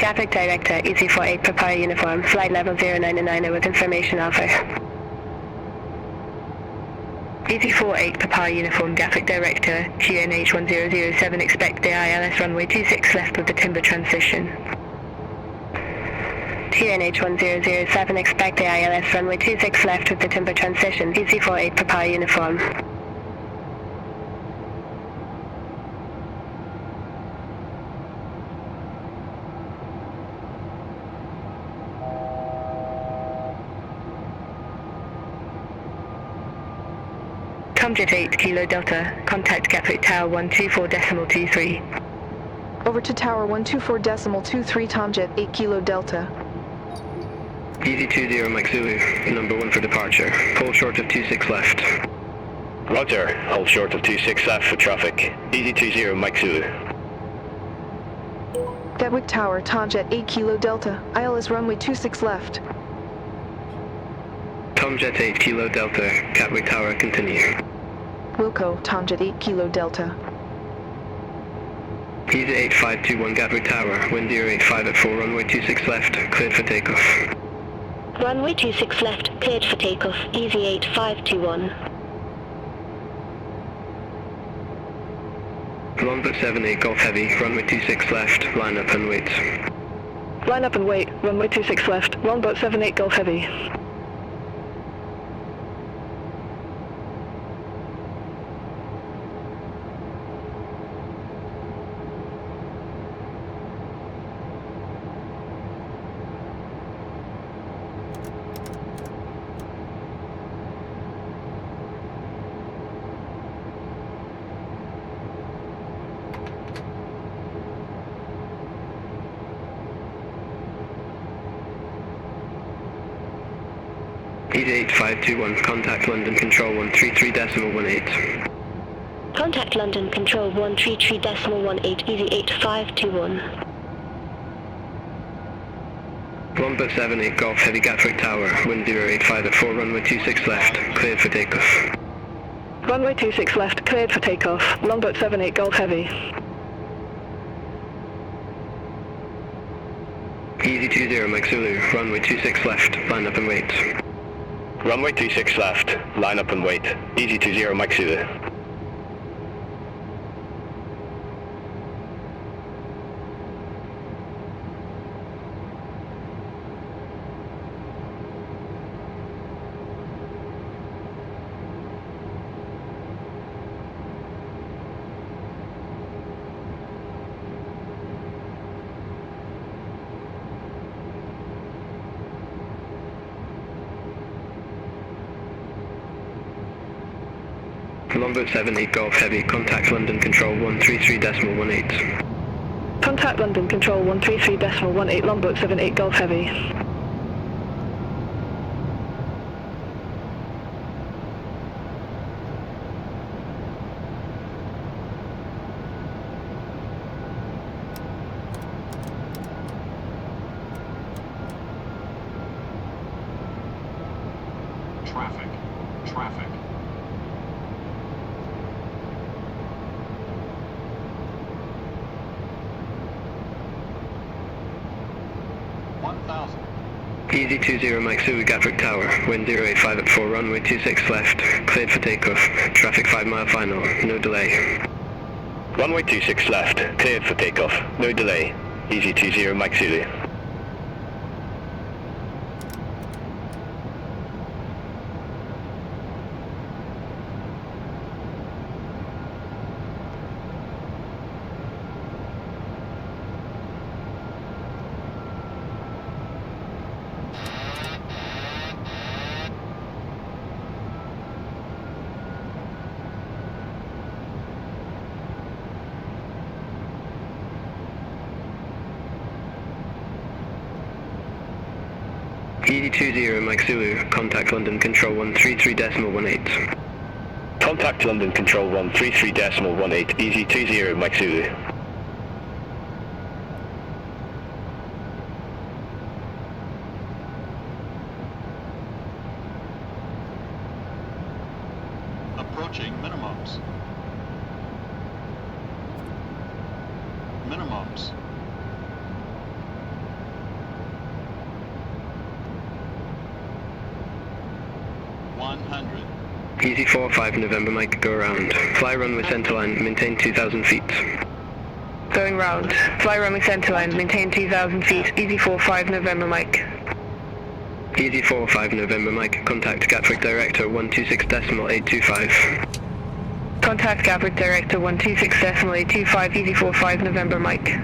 Speaker 3: Gatwick Director, EFRO-EGKK Papa Uniform, flight level 099 with information alpha.
Speaker 13: EFRO-EGKK Papa Uniform, Gatwick Director, QNH 1007, expect the ILS runway 26 left with the timber transition.
Speaker 3: QNH 1007, expect the ILS runway 26 left with the timber transition. EFRO-EGKK Papa Uniform.
Speaker 13: Tomjet 8 Kilo Delta, contact Gatwick Tower 124.23.
Speaker 4: Over to Tower 124.23 Tomjet 8 Kilo Delta.
Speaker 9: Easy 20 Mike Zulu, number 1 for departure. Hold short of 26 left.
Speaker 7: Roger, hold short of 26 left for traffic. Easy 20 Mike Zulu.
Speaker 4: Gatwick Tower, Tomjet 8 Kilo Delta, ILS runway 26 left.
Speaker 9: Tomjet 8 Kilo Delta, Gatwick Tower, continue.
Speaker 4: Wilco, Tomjet 8 Kilo Delta.
Speaker 9: Easy 8521 Gatwick Tower, wind 085 at 4, runway 26 left, cleared for takeoff.
Speaker 12: Runway 26 left, cleared for takeoff, easy 8521.
Speaker 9: Longboat 78 Golf Heavy, runway 26 left, line up and wait.
Speaker 6: Line up and wait, runway 26 left, longboat 78 Golf Heavy.
Speaker 9: Easy 8521, contact London Control 133.18.
Speaker 12: Contact London Control 133.18, easy 8521.
Speaker 9: Longboat 78 Golf Heavy Gatwick Tower, wind 085 at 4, runway 26 left, cleared for takeoff.
Speaker 6: Runway 26 left, cleared for takeoff, longboat 78 Golf Heavy.
Speaker 9: Easy 20 Mike Zulu, runway 26 left, line up and wait.
Speaker 7: Runway 26 left, line up and wait. Easy 20 Mike Zulu.
Speaker 9: Longboat 78 Golf Heavy, contact London Control 133.18.
Speaker 6: Contact London Control 133.18, longboat 78 Golf Heavy.
Speaker 15: Traffic. Traffic.
Speaker 9: Easy 20 Mike Zulu Gatwick Tower, wind 085 at 4, runway 26 left, cleared for takeoff, traffic 5 mile final, no delay.
Speaker 7: Runway 26 left, cleared for takeoff, no delay. Easy 20 Mike Zulu.
Speaker 9: Easy 20 Mike Zulu, contact London Control 133.18.
Speaker 7: Contact London Control 133.18, easy 20 Mike Zulu.
Speaker 15: Approaching minimums. Minimums. 100.
Speaker 9: Easy 45 November Mike, go around. Fly runway centerline, maintain 2,000 feet.
Speaker 6: Going round. Fly runway centerline, maintain 2,000 feet. Easy 45 November Mike.
Speaker 9: Easy 45 November Mike, contact Gatwick Director 126.825.
Speaker 6: Contact Gatwick Director 126.825, Easy 45 November Mike.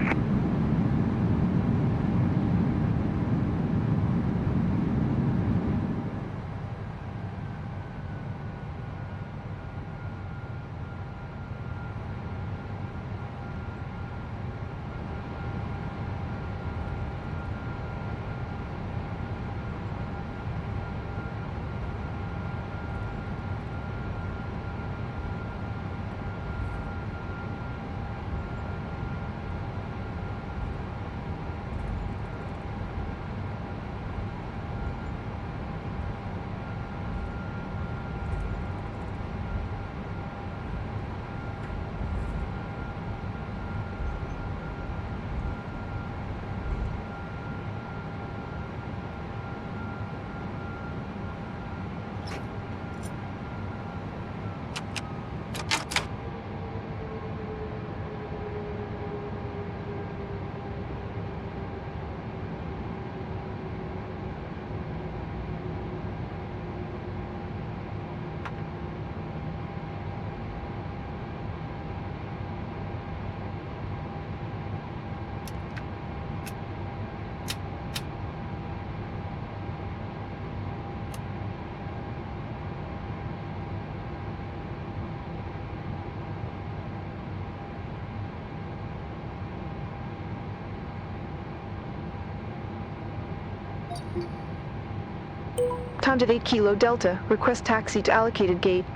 Speaker 4: Tomjet 8 Kilo Delta, request taxi to allocated gate.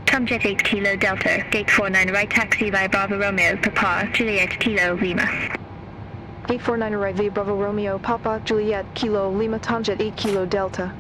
Speaker 12: Tomjet 8 Kilo Delta, gate 49 right taxi via Bravo Romeo, Papa, Juliet Kilo Lima.
Speaker 4: 849 arrive via Bravo Romeo, Papa, Juliet, Kilo, Lima, Tomjet 8 Kilo Delta.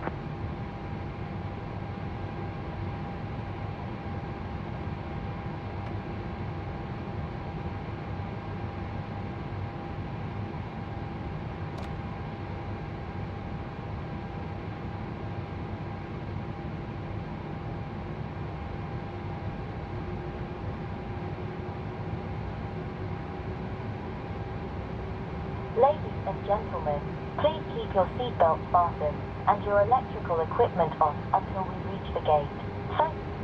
Speaker 5: Ladies and gentlemen, please keep your seatbelts fastened and your electrical equipment on until we reach the gate. Thank you.